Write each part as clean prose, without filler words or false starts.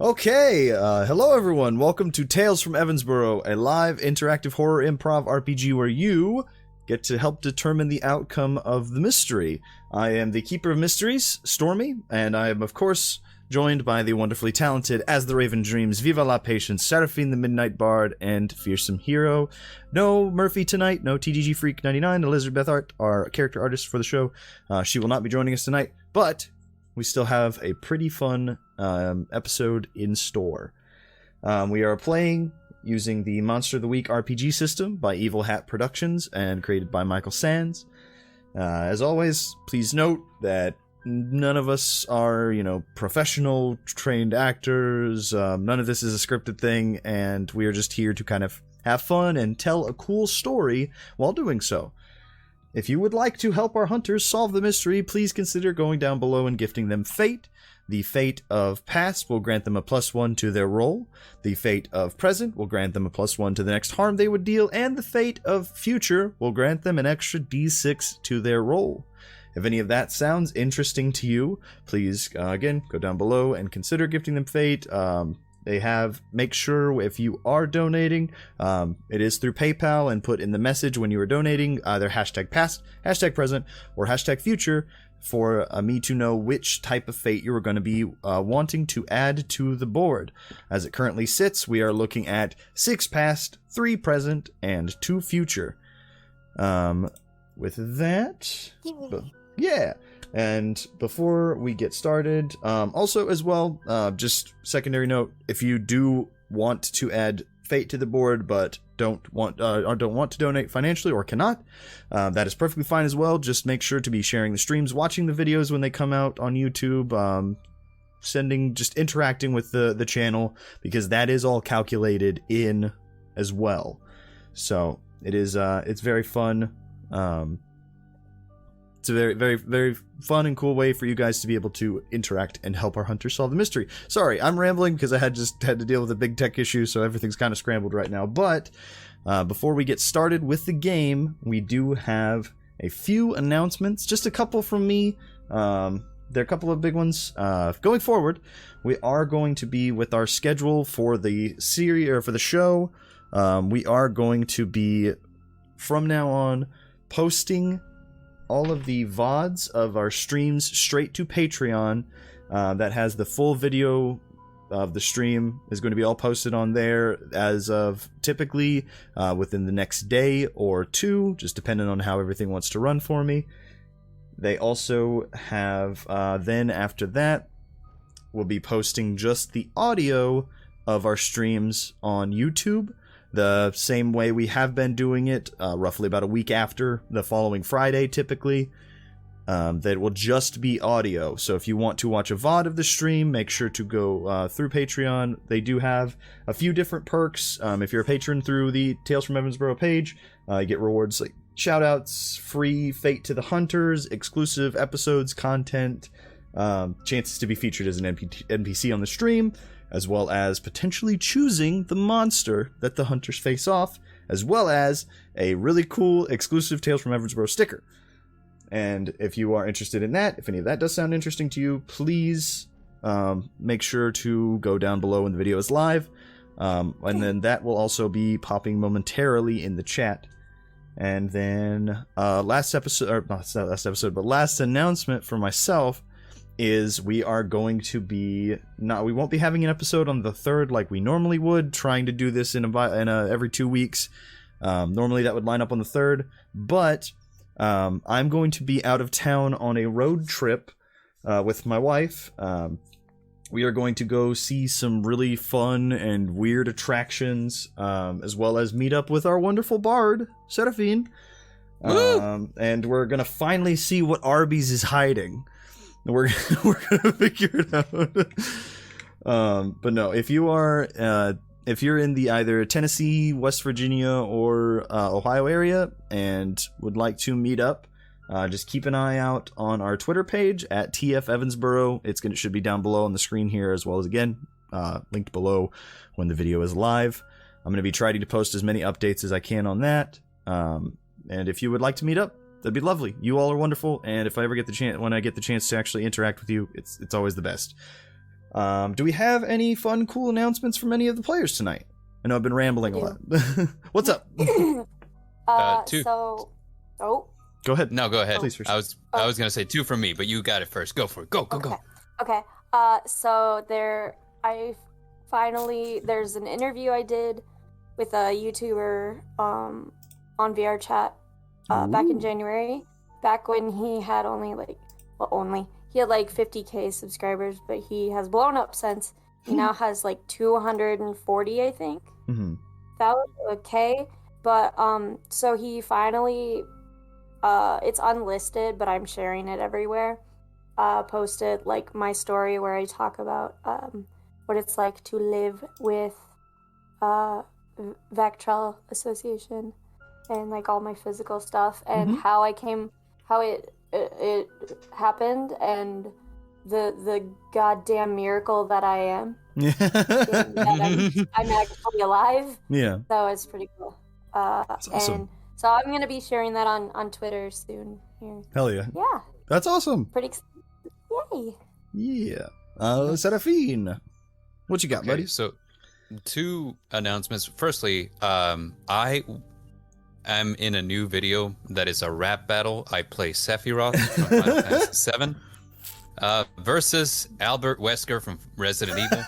Okay, hello everyone. Welcome to Tales from Evansbourogh, a live interactive horror improv RPG where you get to help determine the outcome of the mystery. I am the Keeper of Mysteries, Stormy, and I am of course joined by the wonderfully talented As the Raven Dreams, VivaLaPatience, Serafin the Midnight Bard, and Fearsome Hero. No Murphy tonight, no TGG Freak 99, Elizabeth Art, our character artist for the show. She will not be joining us tonight, but we still have a pretty fun episode in store. We are playing using the Monster of the Week RPG system by Evil Hat Productions and created by Michael Sands. As always, please note that none of us are, professional trained actors. None of this is a scripted thing, and we are just here to kind of have fun and tell a cool story while doing so. If you would like to help our hunters solve the mystery, please consider going down below and gifting them fate. The fate of past will grant them a +1 to their roll. The fate of present will grant them a +1 to the next harm they would deal. And the fate of future will grant them an extra d6 to their roll. If any of that sounds interesting to you, please, again, go down below and consider gifting them fate. Make sure if you are donating, it is through PayPal, and put in the message when you are donating either #past, #present, or #future for me to know which type of fate you are going to be wanting to add to the board. As it currently sits, we are looking at 6 past, 3 present, and 2 future. With that, yeah. And before we get started, also as well, just secondary note, if you do want to add fate to the board but don't want to donate financially or cannot, that is perfectly fine as well. Just make sure to be sharing the streams, watching the videos when they come out on YouTube, interacting with the channel, because that is all calculated in as well. So it is it's very fun. It's a very, very, very fun and cool way for you guys to be able to interact and help our hunters solve the mystery. Sorry, I'm rambling because I had to deal with a big tech issue, so everything's kind of scrambled right now. But before we get started with the game, we do have a few announcements. Just a couple from me. There are a couple of big ones. Going forward, we are going to be with our schedule for the series or for the show. We are going to be from now on posting all of the VODs of our streams straight to Patreon. That has the full video of the stream is going to be all posted on there as of typically within the next day or two, just depending on how everything wants to run for me. They also have, then after that, we'll be posting just the audio of our streams on YouTube, the same way we have been doing it, roughly about a week after the following Friday, typically. That will just be audio. So if you want to watch a VOD of the stream, make sure to go through Patreon. They do have a few different perks. If you're a patron through the Tales from Evansbourogh page, you get rewards like shoutouts, free fate to the hunters, exclusive episodes, content, chances to be featured as an NPC on the stream, as well as potentially choosing the monster that the hunters face off, as well as a really cool exclusive Tales from Evansbourogh sticker. And if you are interested in that, if any of that does sound interesting to you, please make sure to go down below when the video is live. And then that will also be popping momentarily in the chat. And then last announcement for myself is we are going to be we won't be having an episode on the 3rd like we normally would, trying to do this in every 2 weeks. Normally that would line up on the 3rd, but I'm going to be out of town on a road trip with my wife. We are going to go see some really fun and weird attractions, as well as meet up with our wonderful bard, Serafin. And we're going to finally see what Arby's is hiding. We're gonna figure it out. But no, if you're in the either Tennessee, West Virginia, or Ohio area and would like to meet up, just keep an eye out on our Twitter page at TF Evansbourogh. It should be down below on the screen here, as well as again linked below when the video is live. I'm going to be trying to post as many updates as I can on that. And if you would like to meet up, that'd be lovely. You all are wonderful, and if I ever get the chance, when I get the chance to actually interact with you, it's always the best. Do we have any fun, cool announcements from any of the players tonight? I know I've been rambling a lot. What's up? Two. Go ahead. No, go ahead. Please, first. I was gonna say 2 from me, but you got it first. Go for it. Go. Okay. So there's an interview I did with a YouTuber on VR chat back in January, back when he had he had like 50k subscribers, but he has blown up since. He now has like 240, I think. Mm-hmm. That was okay, but so he finally, it's unlisted, but I'm sharing it everywhere. Posted like my story where I talk about what it's like to live with Vectral Association and like all my physical stuff and how it happened and the goddamn miracle that I am. that I'm actually alive. Yeah. So it's pretty cool. That's awesome. And so I'm gonna be sharing that on Twitter soon. Here. Hell yeah. Yeah. That's awesome. Pretty excited. Yay. Yeah. Serafin, what you got, buddy? So 2 announcements. Firstly, I am in a new video that is a rap battle. I play Sephiroth from Final Fantasy VII versus Albert Wesker from Resident Evil.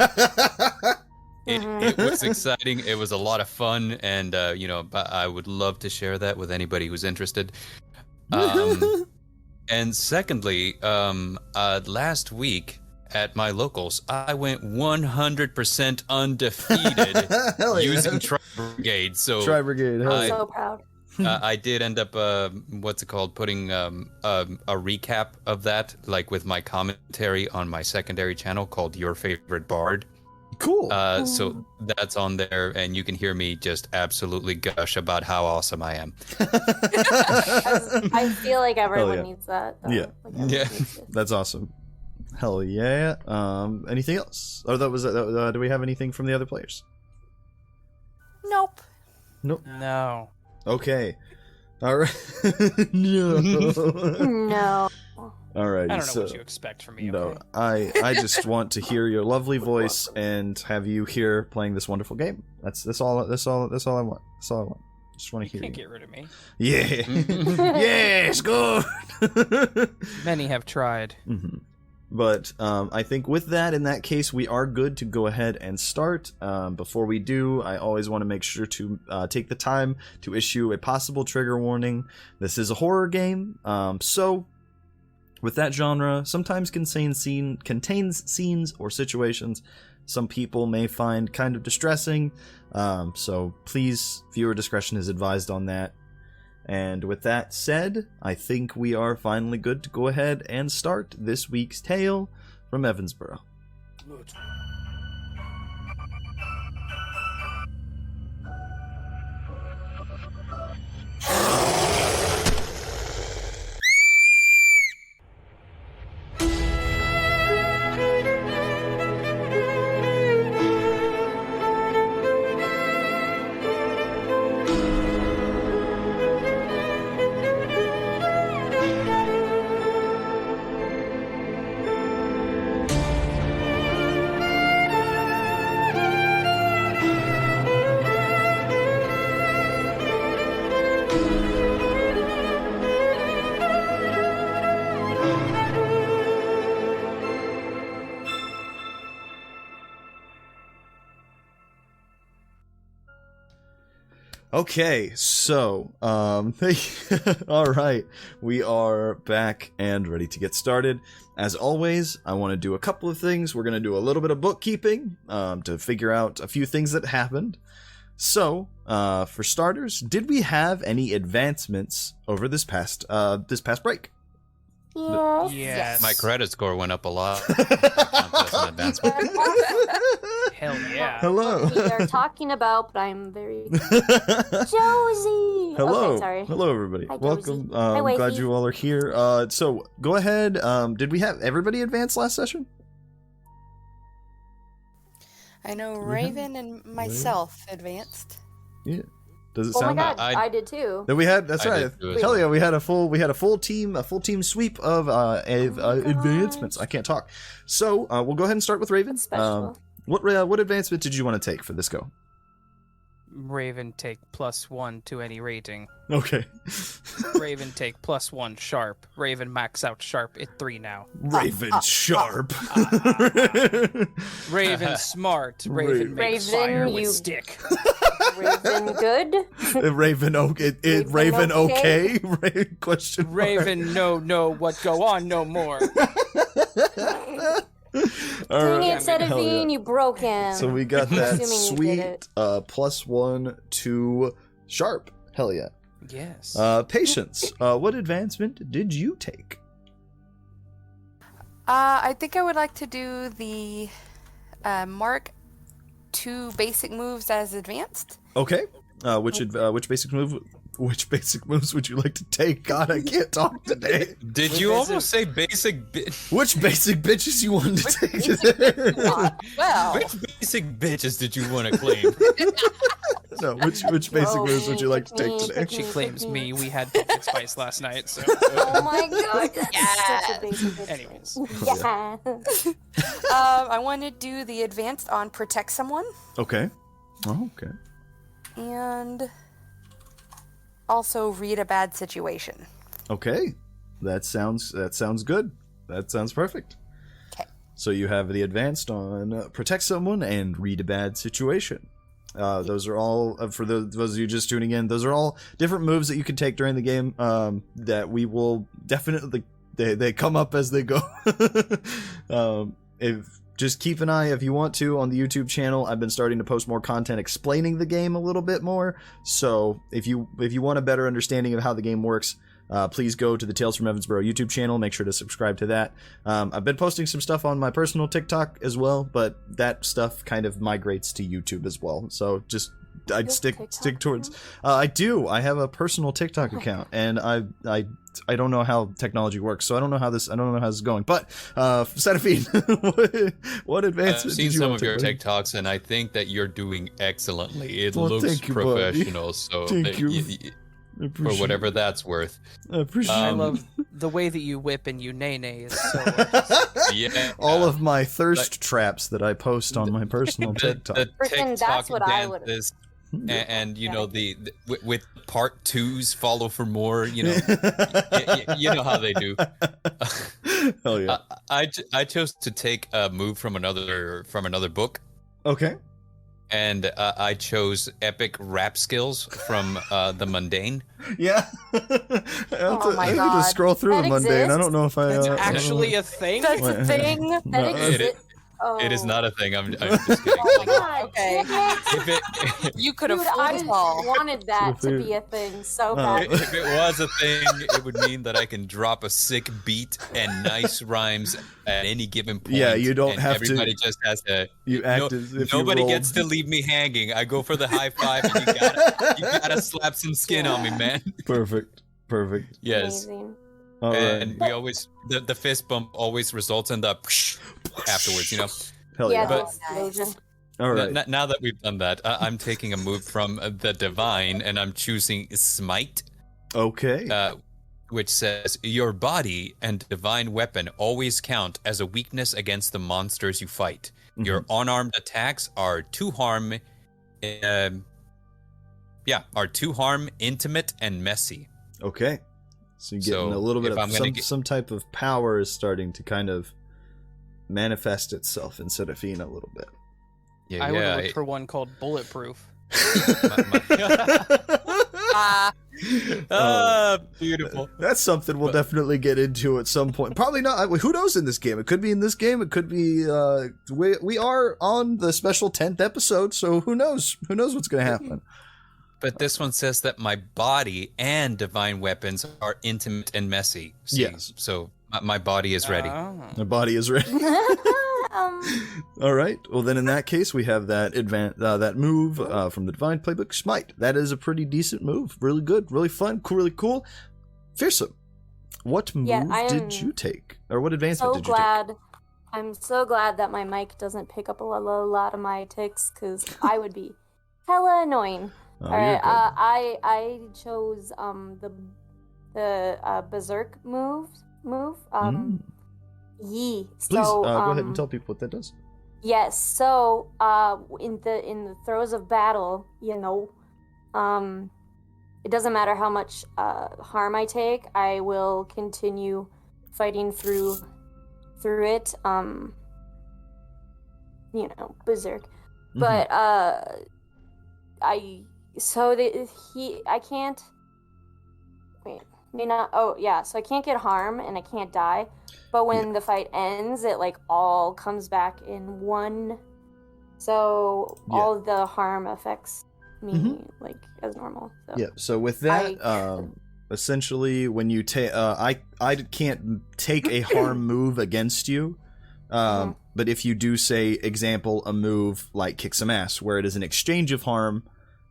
It was exciting. It was a lot of fun, and I would love to share that with anybody who's interested. And secondly, last week at my locals, I went 100% undefeated using Tri-Brigade. So Tri-Brigade. I'm so proud. I did end up, putting a recap of that, like with my commentary on my secondary channel called Your Favorite Bard. Cool. So that's on there, and you can hear me just absolutely gush about how awesome I am. I feel like everyone needs that. Though. Yeah. Yeah. That's awesome. Hell yeah. Anything else? Or that was do we have anything from the other players? Nope. No. Okay. All right. No. No. All right. I don't know what you expect from me. No, Okay? I just want to hear your lovely voice and have you here playing this wonderful game. That's all I want. That's all I want. Just want to hear you. Can't get rid of me. Yeah. Yes, good. Many have tried. Mm-hmm. But I think with that, in that case, we are good to go ahead and start. Before we do, I always want to make sure to take the time to issue a possible trigger warning. This is a horror game, so with that genre, sometimes contains scenes or situations some people may find kind of distressing. So please, viewer discretion is advised on that. And with that said, I think we are finally good to go ahead and start this week's tale from Evansbourogh. Okay, so, all right, we are back and ready to get started. As always, I want to do a couple of things. We're going to do a little bit of bookkeeping to figure out a few things that happened. So, for starters, did we have any advancements over this past break? Yes. My credit score went up a lot. Hell yeah. Hello. We are talking about, but I'm very Josie. Hello. Okay, sorry. Hello, everybody. Hi, Welcome. Josie. Hi, I'm glad Wifey. you all are here. So go ahead. Did we have everybody advance last session? I know Raven and myself advanced. Yeah. Does it Oh my sound? god, I- I did too. Then we had. That's I right. did too as Hell well. yeah, we had a full team sweep of advancements. I can't talk. So we'll go ahead and start with Raven. That's special. What advancement did you want to take for this go? Raven take +1 to any rating. Okay. Raven take +1 sharp. Raven max out sharp at 3 now. Raven sharp. Raven smart. Raven makes Raven, fire you- with stick. Raven good. Raven okay. Raven okay? Question mark. Raven no what go on no more. All Dang right. it, Hell yeah. Serafin, you broke him. So we got that Assuming you sweet did it. +1 to sharp. Hell yeah. Yes. Patience. What advancement did you take? I think I would like to do the mark 2 basic moves as advanced. Okay. Which basic move? Which basic moves would you like to take? God, I can't talk today. Did you almost say basic bitch? Which basic bitches you wanted to take today? Well, Which basic bitches did you want to claim? No, which basic moves would you like to take today? She claims me. We had pumpkin spice last night, so. Oh my god, that's Yes. such a basic bitch. Anyways. Yeah. I want to do the advanced on protect someone Okay. Oh, okay. and also read a bad situation. Okay. That sounds good. That sounds perfect. 'Kay. So you have the advanced on protect someone and read a bad situation. Those are all for those of you just tuning in. Those are all different moves that you can take during the game. That we will definitely they come up as they go. If just keep an eye if you want to on the YouTube channel. I've been starting to post more content explaining the game a little bit more. So if you want a better understanding of how the game works, please go to the Tales from Evansbourogh YouTube channel. Make sure to subscribe to that. I've been posting some stuff on my personal TikTok as well, but that stuff kind of migrates to YouTube as well. So just I'd have stick TikTok towards. account? I do. I have a personal TikTok account, and I don't know how technology works, so I don't know how this is going. But Serafin, what advancement I've seen did you some want of your to take? TikToks, and I think that you're doing excellently. It Well, looks thank you, buddy. professional, so Thank you. I for appreciate whatever it. that's worth. I appreciate I Um, love the way that you whip and you nay is so. Yeah, all of my thirst traps that I post on my personal the TikTok. Freaking, that's what I would've- dances, and you know with part 2s follow for more. You know, you know how they do. Hell yeah. I chose to take a move from another book, Okay. and I chose epic rap skills from the mundane. Yeah. I Oh my need to God. scroll through That the mundane. I exists? don't know if I. That's I don't know. actually a thing. That's Wait, a thing. no, That exists. Oh. It is not a thing. I'm just kidding. Oh my god. Okay. If it You could have Dude, fooled I us all. wanted that to be a thing so bad. if it was a thing, it would mean that I can drop a sick beat and nice rhymes at any given point. Yeah, you don't and have to- everybody just has to. You act as if you nobody rolled. gets to leave me hanging. I go for the high five, and you gotta slap some skin on me, man. Perfect. Yes. Amazing. All right. And we always the fist bump always results in the afterwards, you know. Hell Yeah, yeah. the But- explosion. All right. Now that we've done that, I'm taking a move from the divine, and I'm choosing smite, Okay. which says your body and divine weapon always count as a weakness against the monsters you fight. Your unarmed attacks are 2 harm, intimate, and messy. Okay. So you're getting So, a little bit if I'm of gonna some type of power is starting to kind of manifest itself in Serafin a little bit. Yeah, I would have yeah. looked for one called bulletproof. Beautiful. That's something we'll definitely get into at some point. Probably not. Who knows in this game? It could be in this game. It could be. We are on the special 10th episode, so who knows? Who knows what's going to happen? But this one says that my body and divine weapons are intimate and messy. See, Yes. So my body is ready. Oh. My body is ready. All right. Well, then in that case, we have that that move from the Divine Playbook, Smite. That is a pretty decent move. Really good. Really fun. Cool. Really cool. Fearsome. What move Yeah, I did am you take, or what advancement So did you take? glad. I'm so glad that my mic doesn't pick up a lot of my ticks, because I would be hella annoying. Oh, All right. you're good. I chose the berserk move. Yee. Please So, go ahead and tell people what that does. Yes. So, in the throes of battle, it doesn't matter how much harm I take. I will continue fighting through it. Berserk. But I can't. Wait. So I can't get harm and I can't die, but when the fight ends, it like all comes back in one, so all the harm affects me like as normal. So. Yeah. So with that, essentially, when you take, I can't take a harm move against you, but if you do, say, example, a move like kick some ass, where it is an exchange of harm,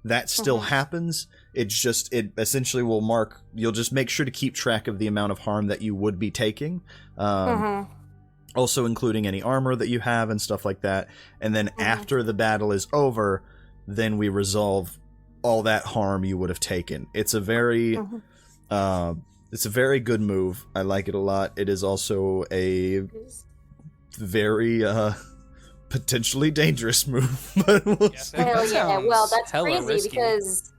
that still happens. It's just, it essentially will mark, you'll just make sure to keep track of the amount of harm that you would be taking. Also including any armor that you have and stuff like that. And then after the battle is over, then we resolve all that harm you would have taken. It's a very, good move. I like it a lot. It is also a very, potentially dangerous move. But Hell yeah. Well, that's hella crazy risky. because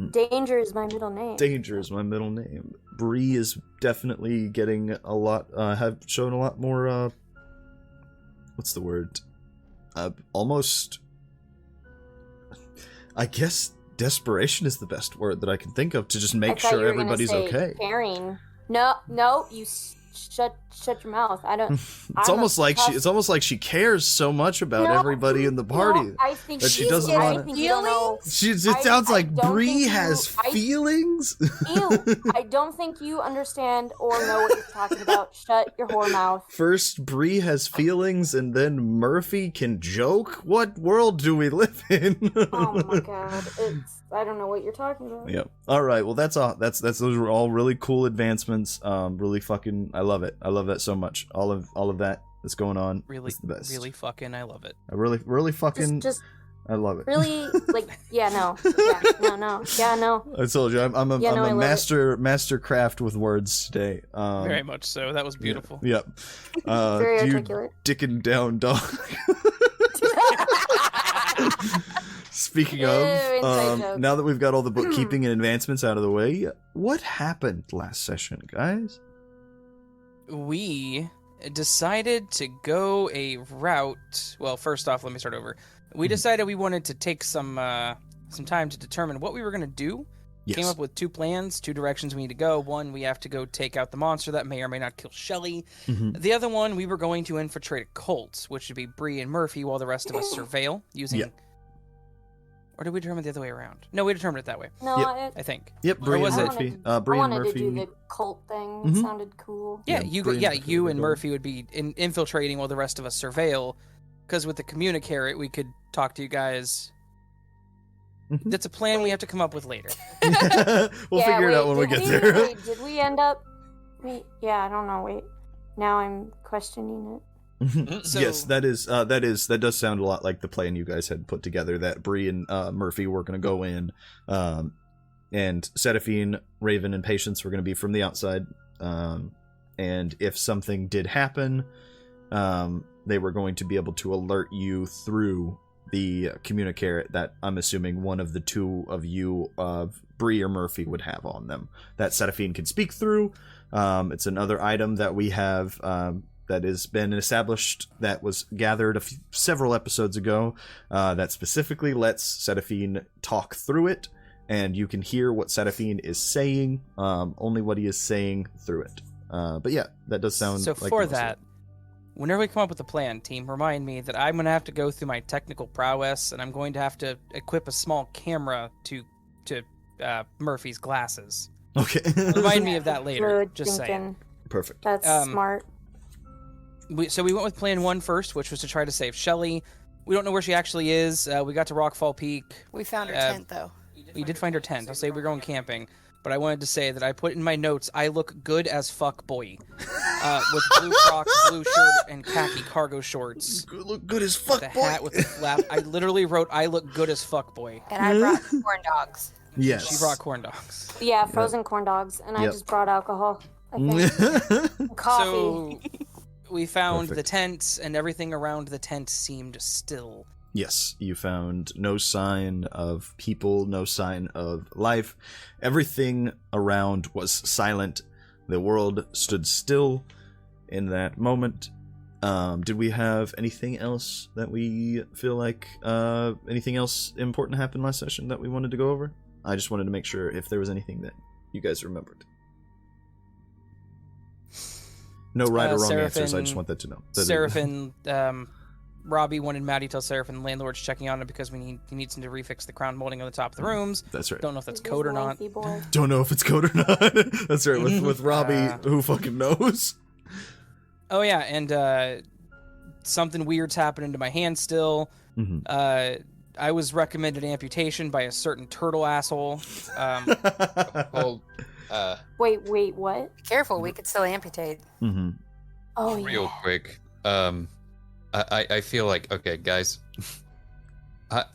danger is my middle name. Danger is my middle name. Bree is definitely getting a lot, have shown a lot more, what's the word? Almost, I guess desperation is the best word that I can think of to just make sure everybody's okay. Caring. No, you shut your mouth. I don't. It's almost like she cares so much about everybody in the party I think that she doesn't want to. It sounds like Bree has feelings. Ew! I don't think you understand or know what you're talking about. Shut your whore mouth. First, Bree has feelings, and then Murphy can joke. What world do we live in? Oh my god! I don't know what you're talking about. Yep. All right. Well, that's all. That's those were all really cool advancements. Really fucking. I love it. I love that so much. All of that that's going on. Really, is the best. really fucking, I love it. I really fucking. Just I love it. really no. I told you, I'm a I master craft with words today. Very much so. That was beautiful. Yep. Very articulate. Dicking down dog. Speaking of, now that we've got all the bookkeeping and advancements out of the way, what happened last session, guys? We decided to go a route. Well, first off, let me start over. We decided we wanted to take some time to determine what we were going to do. Yes. Came up with two plans, two directions we need to go. One, we have to go take out the monster that may or may not kill Shelly. The other one, we were going to infiltrate a cult, which would be Bree and Murphy, while the rest of us surveil using... Yeah. Or did we determine it the other way around? No, we determined it that way. No, Yep. I think. Yep, Bree and was it? Murphy. I Bree and wanted Murphy. to do the cult thing. It sounded cool. Yeah, Yeah, you Bree and Murphy you would and go. Murphy would be infiltrating while the rest of us surveil. Because with the communicate, we could talk to you guys. That's a plan we have to come up with later. We'll figure it out when we get there. Wait, did we end up? I don't know. Wait, now I'm questioning it. So- Yes, that does sound a lot like the plan you guys had put together. That Bree and Murphy were going to go in, and Serafin, Raven, and Patience were going to be from the outside. And if something did happen, they were going to be able to alert you through the communicator that I'm assuming one of the two of you, Bree or Murphy, would have on them. That Serafin can speak through. It's another item that we have that has been established, that was gathered several episodes ago, that specifically lets Serafin talk through it, and you can hear what Serafin is saying, only what he is saying through it. But yeah, that does sound So like for most of that, whenever we come up with a plan, team, remind me that I'm going to have to go through my technical prowess, and I'm going to have to equip a small camera to Murphy's glasses. it. Okay. Remind me of that later. Good Just thinking. saying. Perfect. That's smart. So we went with plan 1 first, which was to try to save Shelly. We don't know where she actually is. We got to Rockfall Peak. We found her tent, though. We did find her tent. I'll say we're going camping. But I wanted to say that I put in my notes, I look good as fuck, boy. with blue Crocs, blue shirt, and khaki cargo shorts. Look good as fuck, The boy. hat with the flap. I literally wrote, "I look good as fuck, boy." And I brought corn dogs. Yes. She brought corn dogs. Yeah, frozen corn dogs, and I Yep. just brought alcohol. I think. Coffee. So we found the Perfect. tents, and everything around the tent seemed still. Yes, you found no sign of people, no sign of life. Everything around was silent. The world stood still in that moment. Did we have anything else that we feel like, anything else important happened last session that we wanted to go over? I just wanted to make sure if there was anything that you guys remembered. No right or wrong answers, I just want that to know. Serafin, Robbie wanted Maddie to tell Serafin the landlord's checking on it because he needs him to refix the crown molding on the top of the rooms. That's right. Don't know if that's He's code or not. lengthy boy. Don't know if it's code or not. That's right, with Robbie, who fucking knows? Oh yeah, and something weird's happening to my hand still. Mm-hmm. I was recommended amputation by a certain turtle asshole. Well, Wait, what? Careful, we could still amputate. Mm-hmm. Oh, real yeah. quick. I feel like, okay, guys,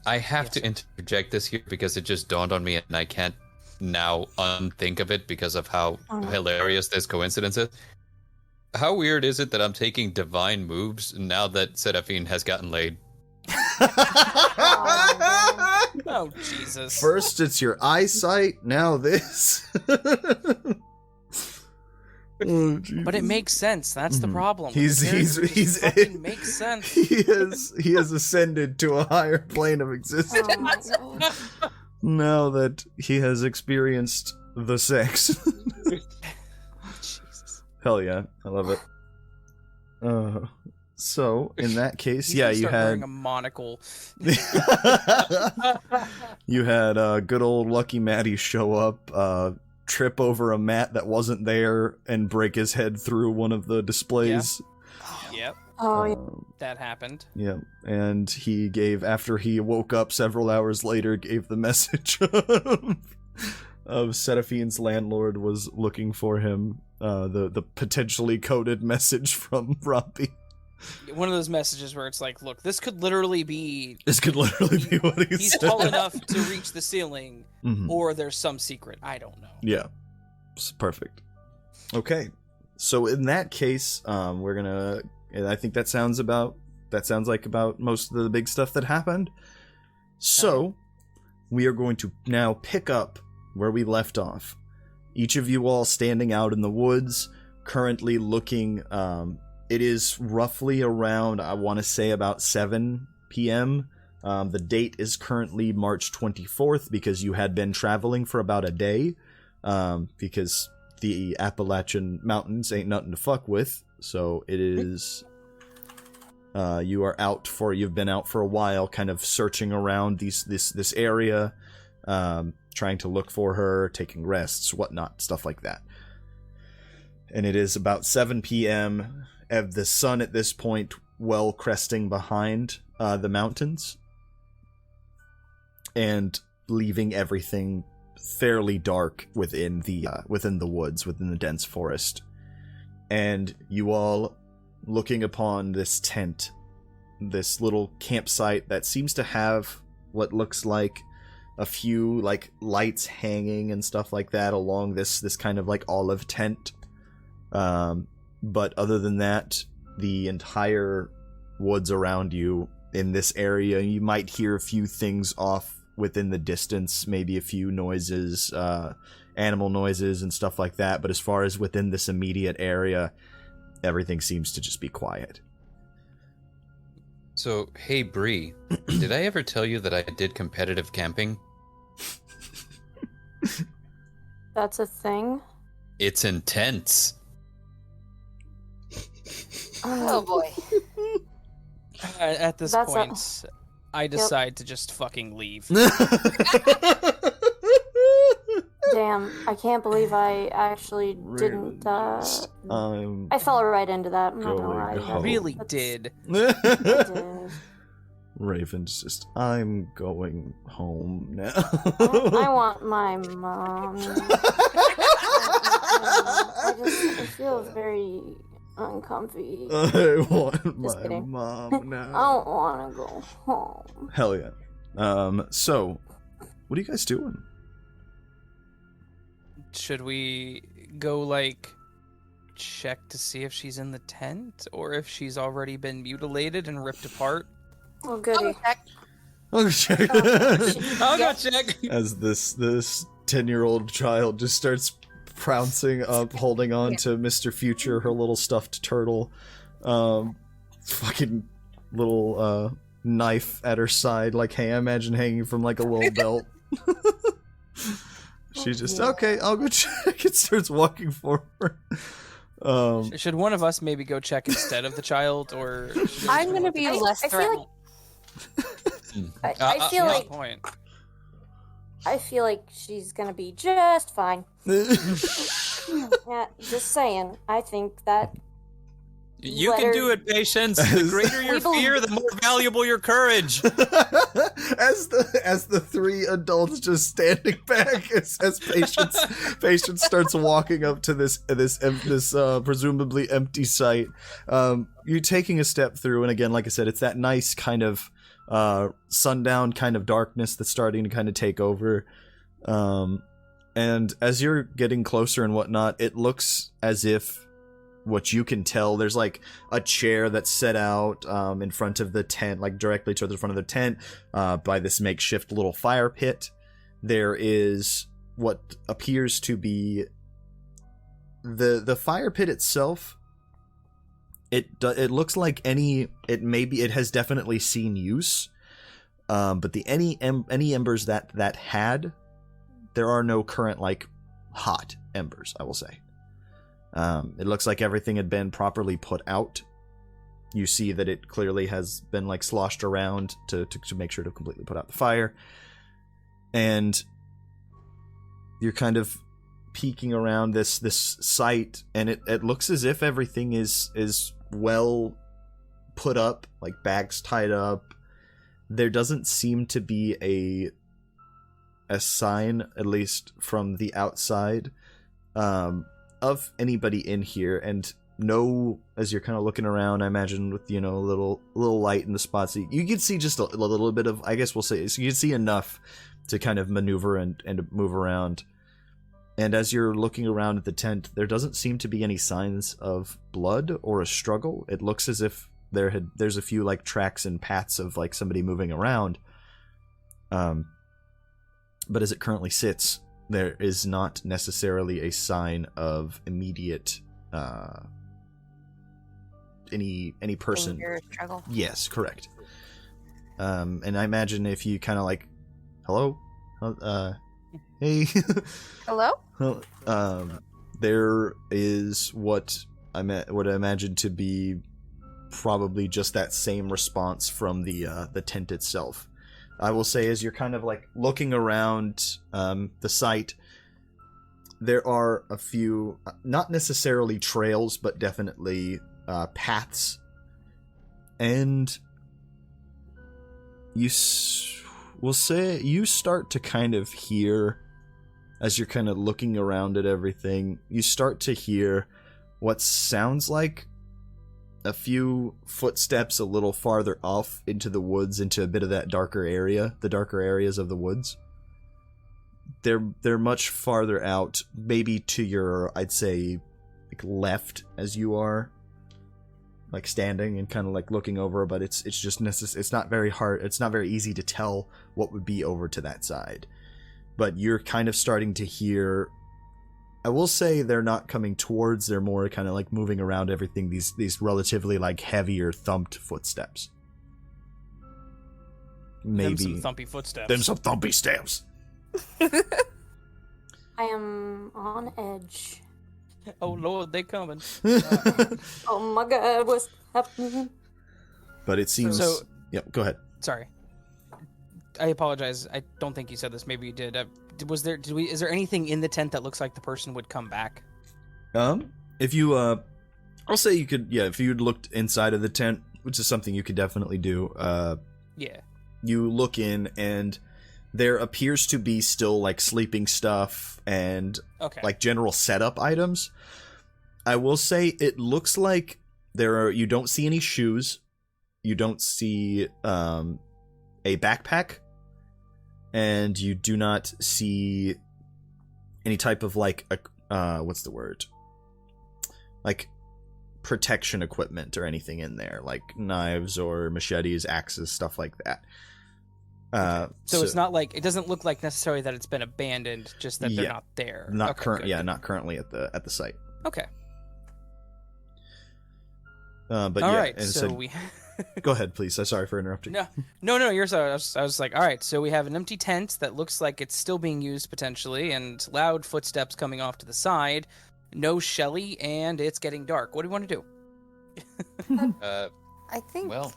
I have to interject this here because it just dawned on me and I can't now unthink of it because of how hilarious this coincidence is. How weird is it that I'm taking divine moves now that Serafin has gotten laid? Oh Jesus! First it's your eyesight, now this. Oh, But it makes sense. That's the Mhm. problem. He's- The character he's- just fucking makes sense. he has ascended to a higher plane of existence Oh my God. now that he has experienced the sex. Jesus. Hell yeah, I love it. So in that case, He's yeah, gonna you start had wearing a monocle. you had good old Lucky Matty show up, trip over a mat that wasn't there, and break his head through one of the displays. Yep, Oh, yeah. that happened. Yeah, and he gave, after he woke up several hours later, gave the message of Serafin's landlord was looking for him, the potentially coded message from Robbie. One of those messages where it's like, look, this could literally be. This could literally be what he He's said. tall enough to reach the ceiling, Mhm. or there's some secret. I don't know. Yeah, perfect. Okay, so in that case, we're gonna. And I think that sounds like about most of the big stuff that happened. So we are going to now pick up where we left off. Each of you all standing out in the woods, currently looking. It is roughly around, I want to say, about 7 p.m. The date is currently March 24th because you had been traveling for about a day. Because the Appalachian Mountains ain't nothing to fuck with. So it is... you've been out for a while, kind of searching around this area, trying to look for her, taking rests, whatnot, stuff like that. And it is about 7 p.m. of the sun at this point, well cresting behind the mountains, and leaving everything fairly dark within the woods, within the dense forest. And you all looking upon this tent, this little campsite that seems to have what looks like a few like lights hanging and stuff like that along this kind of like olive tent. But other than that, the entire woods around you in this area, you might hear a few things off within the distance, maybe a few noises, animal noises and stuff like that. But as far as within this immediate area, everything seems to just be quiet. So, hey Bree, did I ever tell you that I did competitive camping? That's a thing. It's intense. Oh boy. At this That's point, I decide to just fucking leave. Damn, I can't believe I actually didn't. I fell right into that. I'm not gonna lie. going I home. really That's- did. I did. Raven's just, I'm going home now. I want my mom. I feel very uncomfy. I want Just my kidding. mom now. I don't want to go home. Hell yeah. So, what are you guys doing? Should we go, like, check to see if she's in the tent? Or if she's already been mutilated and ripped apart? Oh, I'll goody. go check. Oh, check. I'll go check! As this 10-year-old child just starts pouncing up, holding on to Mr. Future, her little stuffed turtle. Fucking little knife at her side, like, hey, I imagine hanging from like a little belt. She's just, okay, I'll go check. It starts walking forward. Should one of us maybe go check instead of the child, or... I'm gonna be less I feel threatening. like I feel like Point. I feel like she's gonna be just fine. Yeah, just saying. I think that You Let can her- do it, Patience. The greater your We believe- fear, the more valuable your courage. as the three adults just standing back as patience starts walking up to this presumably empty site. You're taking a step through, and again, like I said, it's that nice kind of sundown kind of darkness that's starting to kind of take over. And as you're getting closer and whatnot, it looks as if, what you can tell, there's like a chair that's set out in front of the tent, like directly to the front of the tent, by this makeshift little fire pit. There is what appears to be the fire pit itself. It looks like it has definitely seen use, but any embers that had, there are no current like hot embers, I will say. It looks like everything had been properly put out. You see that it clearly has been like sloshed around to make sure to completely put out the fire. And you're kind of peeking around this site, and it looks as if everything is well put up, like bags tied up. There doesn't seem to be a sign, at least from the outside, of anybody in here. And no, as you're kind of looking around, I imagine with, a little light in the spots, you can see just a little bit of, I guess we'll say, so you can see enough to kind of maneuver and move around. And as you're looking around at the tent, there doesn't seem to be any signs of blood or a struggle. It looks as if there's a few like tracks and paths of like somebody moving around. But as it currently sits, there is not necessarily a sign of immediate any person. Danger, struggle. Yes, correct. And I imagine if you kind of like, hello, hey, Hello? there is what I imagine to be probably just that same response from the tent itself. I will say, as you're kind of like looking around the site, there are a few, not necessarily trails, but definitely paths. And we'll say you start to kind of hear, as you're kind of looking around at everything, you start to hear what sounds like a few footsteps a little farther off into the woods, into a bit of that darker area, the darker areas of the woods. They're much farther out, maybe to your, I'd say, like left as you are, like standing and kind of like looking over, but it's just it's not very hard, it's not very easy to tell what would be over to that side. But you're kind of starting to hear, I will say they're not coming towards, they're more kind of like moving around everything, these relatively like heavier thumped footsteps. Maybe Them some thumpy footsteps. them some thumpy steps. I am on edge. Oh lord, they coming. Oh my god, what's happening? But it seems So- yep, go ahead. Sorry. I apologize. I don't think you said this. Maybe you did. Is there anything in the tent that looks like the person would come back? If you I'll say you could, if you'd looked inside of the tent, which is something you could definitely do, Yeah. you look in and there appears to be still like sleeping stuff and Okay. like general setup items. I will say it looks like you don't see any shoes, you don't see a backpack, and you do not see any type of like what's the word? Like protection equipment or anything in there, like knives or machetes, axes, stuff like that. So it's not like, it doesn't look like necessarily that it's been abandoned, just that they're not there. Not Okay, current, good, yeah, good. not currently at the site. Okay. But All yeah, right. and So we. go ahead, please. I'm sorry for interrupting. No. You're sorry. I was like, all right. So we have an empty tent that looks like it's still being used potentially, and loud footsteps coming off to the side. No Shelly, and it's getting dark. What do you want to do? I think. Well,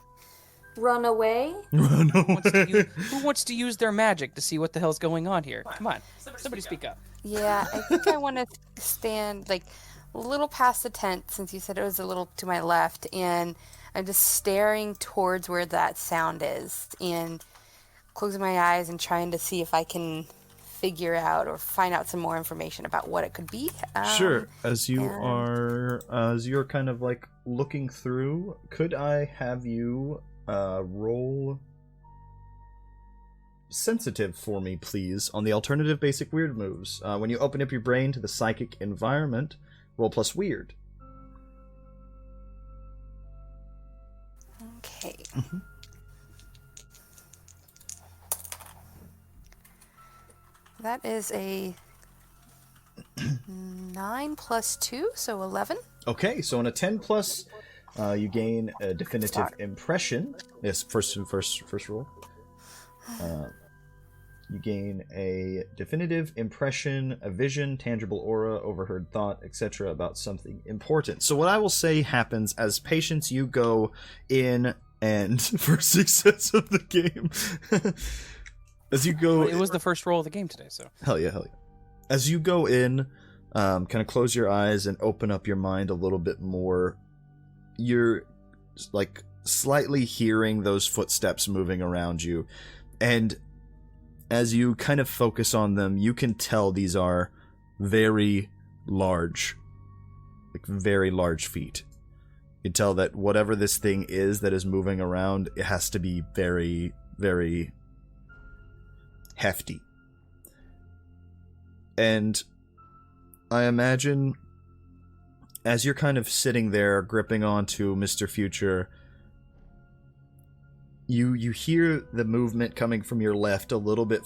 Run away? Who wants to use their magic to see what the hell's going on here? Come on. Somebody speak up. Yeah, I think I want to stand like a little past the tent, since you said it was a little to my left, and I'm just staring towards where that sound is and closing my eyes and trying to see if I can figure out or find out some more information about what it could be. Sure. As and- you're kind of like looking through, could I have you roll sensitive for me, please, on the alternative basic weird moves? When you open up your brain to the psychic environment, roll plus weird. Okay. That is a 9 plus 2, so 11. Okay, so on a 10 plus, you gain a definitive Start. impression. Yes, first roll. You gain a definitive impression, a vision, tangible aura, overheard thought, etc. about something important. So what I will say happens as patients, you go in and first success of the game. As you go, It was the first roll of the game today, so. Hell yeah. As you go in, kind of close your eyes and open up your mind a little bit more, you're like slightly hearing those footsteps moving around you, and as you kind of focus on them, you can tell these are very large, like very large feet. You can tell that whatever this thing is that is moving around, it has to be very, very hefty. And I imagine as you're kind of sitting there gripping onto Mr. Future, you hear the movement coming from your left a little bit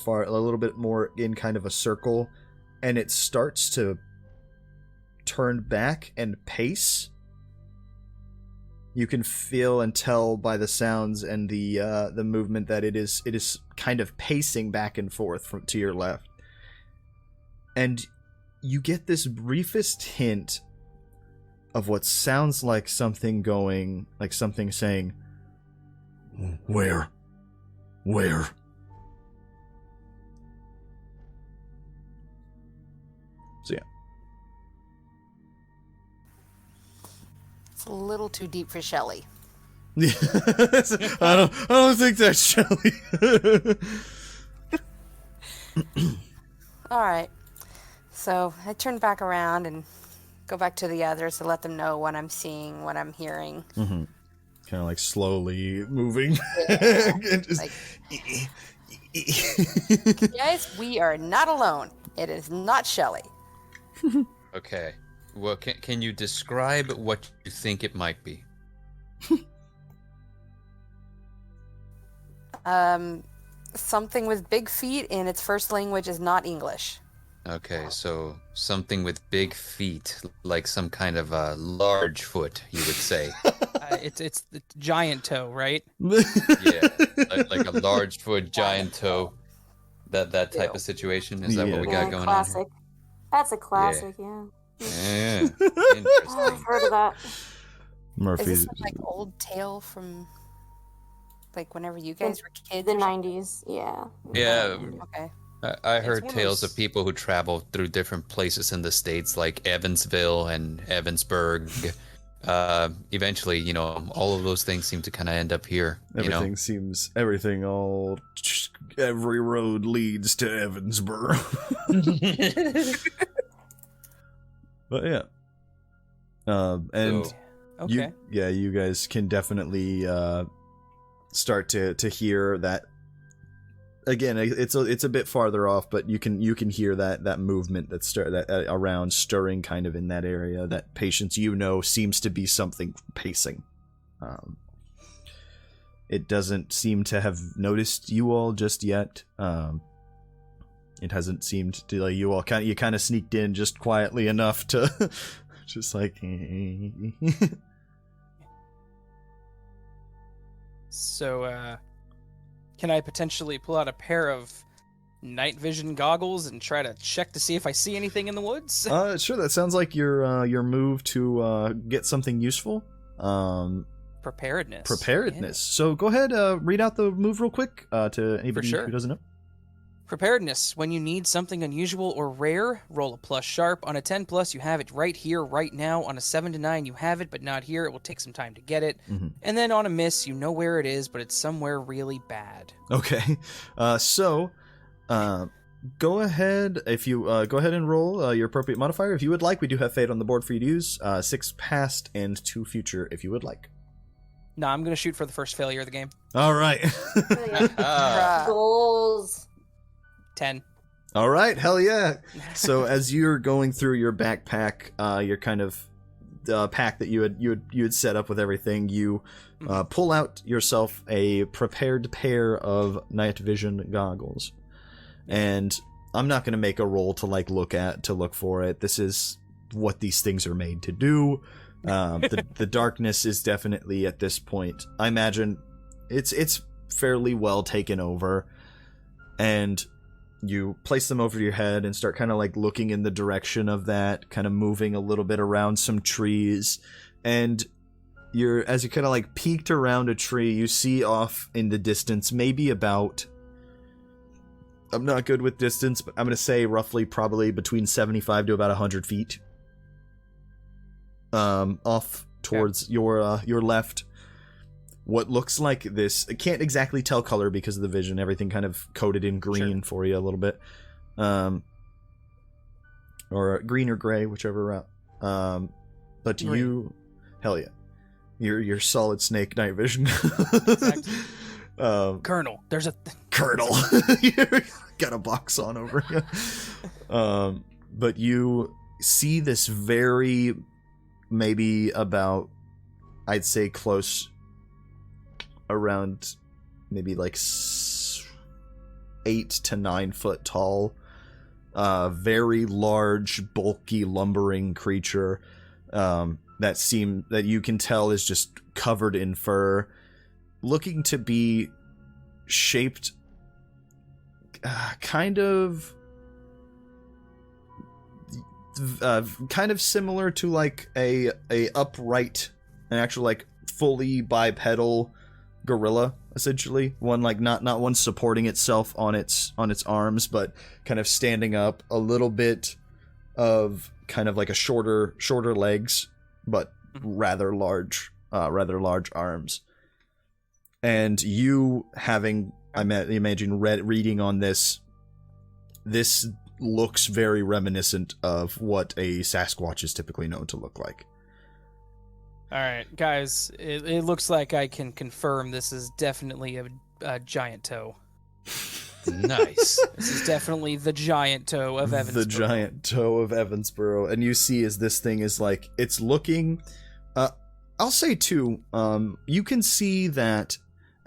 more in kind of a circle, and it starts to turn back and pace. You can feel and tell by the sounds and the movement that it is kind of pacing back and forth to your left. And you get this briefest hint of what sounds like something saying, Where? So yeah. It's a little too deep for Shelly. I don't think that's Shelly. All right. So I turn back around and go back to the others to let them know what I'm seeing, what I'm hearing. Mm-hmm. Kind of like slowly moving. Yeah. And just... Like, guys, we are not alone. It is not Shelly. okay. Well, can you describe what you think it might be? Something with big feet, and its first language is not English. Okay, so something with big feet, like some kind of a large foot, you would say. It's the giant toe, right? Yeah, like a large foot, giant toe. That type of situation. Is that what we got going classic. on here? That's a classic, yeah. Yeah. Oh, Interesting. I've heard of that. Murphy. Is this some, like old tale from like whenever you guys were kids? The or something? 90s, yeah. Yeah, Okay. I It's heard one of tales those- of people who travel through different places in the States, like Evansville and Evansbourogh. Eventually, all of those things seem to kind of end up here. Every road leads to Evansborough. But yeah. And Okay. you guys can definitely start to hear that. Again, it's a bit farther off, but you can hear that movement that around stirring kind of in that area. That Patience, seems to be something pacing. It doesn't seem to have noticed you all just yet. It hasn't seemed to, like, you kind of sneaked in just quietly enough to just like. So, can I potentially pull out a pair of night vision goggles and try to check to see if I see anything in the woods? Sure. That sounds like your move to get something useful. Preparedness. Yeah. Yeah. So go ahead, read out the move real quick to anybody who doesn't know. Preparedness. When you need something unusual or rare, roll a plus sharp. On a 10+, you have it right here, right now. On a 7 to 9, you have it, but not here. It will take some time to get it. Mm-hmm. And then on a miss, you know where it is, but it's somewhere really bad. Okay. So go ahead and roll your appropriate modifier if you would like. We do have fate on the board for you to use. 6 past and 2 future if you would like. No, I'm going to shoot for the first failure of the game. All right. Goals. 10. All right, hell yeah. So as you're going through your backpack, your kind of pack that you had set up with everything, you pull out yourself a prepared pair of night vision goggles. And I'm not going to make a roll to look for it. This is what these things are made to do. The darkness is definitely at this point, I imagine it's fairly well taken over, and you place them over your head and start kind of like looking in the direction of that, kind of moving a little bit around some trees. And as you kind of like peeked around a tree, you see off in the distance, maybe about, I'm not good with distance, but I'm going to say roughly probably between 75 to about 100 feet. Off towards your left. What looks like this, I can't exactly tell color because of the vision, everything kind of coated in green for you a little bit, or green or gray, whichever route. But green. You, hell yeah, you're solid snake night vision. Exactly. Colonel, there's a Colonel. You got a box on over here. But you see this very, maybe about, I'd say close around maybe like 8 to 9 foot tall, very large, bulky, lumbering creature that you can tell is just covered in fur, looking to be shaped kind of similar to like a upright, an actual like fully bipedal gorilla, essentially. One like not one supporting itself on its arms, but kind of standing up, a little bit of kind of like a shorter legs, but rather large arms. And you having, I imagine, reading on this looks very reminiscent of what a Sasquatch is typically known to look like. All right, guys, it looks like I can confirm this is definitely a giant toe. Nice. This is definitely the giant toe of Evansbourogh. The giant toe of Evansbourogh. And you see as this thing is like, it's looking, I'll say too, you can see that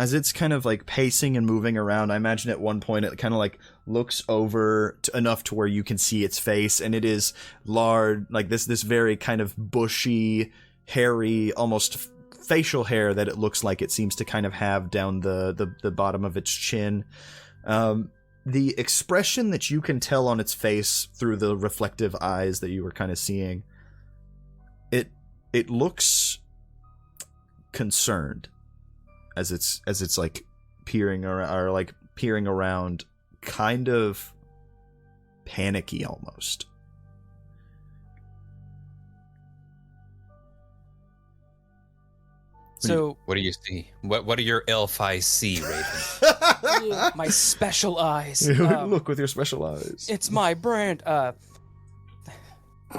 as it's kind of like pacing and moving around, I imagine at one point it kind of like looks over enough to where you can see its face, and it is large, like this very kind of bushy, hairy, almost facial hair that it looks like it seems to kind of have down the bottom of its chin. The expression that you can tell on its face through the reflective eyes that you were kind of seeing, it looks concerned as it's like peering around, kind of panicky almost. So what do you see? What do your elf eyes see, Raven? my special eyes. Look with your special eyes. It's my brand.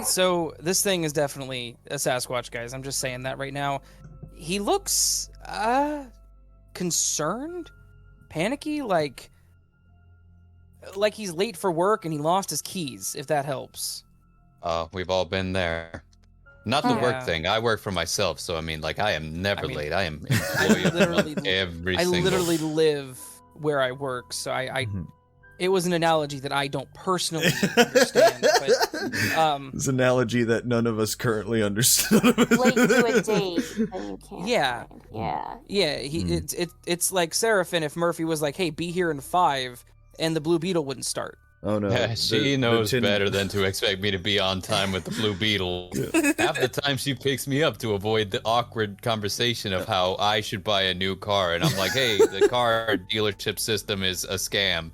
So this thing is definitely a Sasquatch, guys. I'm just saying that right now. He looks concerned, panicky, like he's late for work and he lost his keys, if that helps. We've all been there. Not the work Yeah. thing. I work for myself, so I mean, like, I am never late. I am I literally, every I single. literally live where I work, so I it was an analogy that I don't personally understand. But It's an analogy that none of us currently understood. Late to a date, then you can't. Yeah. find. Yeah. yeah, it's like Serafin if Murphy was like, "Hey, be here in 5," and the Blue Beetle wouldn't start. Oh no. Yeah, she knows tin- better than to expect me to be on time with the Blue Beetle. Half the time she picks me up to avoid the awkward conversation of how I should buy a new car, and I'm like, hey, the car dealership system is a scam.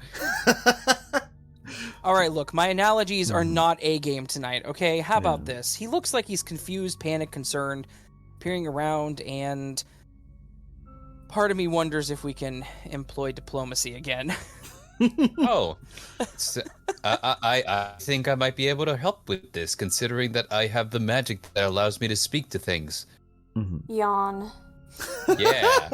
All right, look, my analogies are not a game tonight, okay? How about this? He looks like he's confused, panicked, concerned, peering around, and part of me wonders if we can employ diplomacy again. Oh, I think I might be able to help with this, considering that I have the magic that allows me to speak to things. Yawn. Yeah.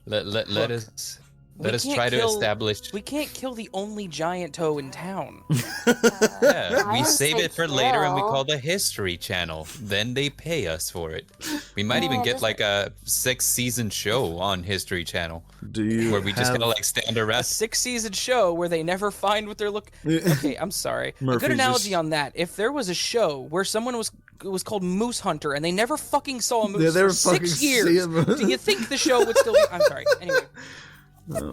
Let us can't try to kill- establish. We can't kill the only giant toe in town. Yeah, I we would save say it for later and we kill. call the History Channel. Then they pay us for it. We might even Yeah, get just- like a 6-season show on History Channel Do you where we just have... gotta like stand A around. 6-season show where they never find what they're looking. Okay, I'm sorry. A Murphy's good analogy just- on that. If there was a show where someone was called Moose Hunter and they never fucking saw a moose Yeah, they were for 6 fucking years, see a moose. do you think the show would still be? I'm sorry. Anyway, No.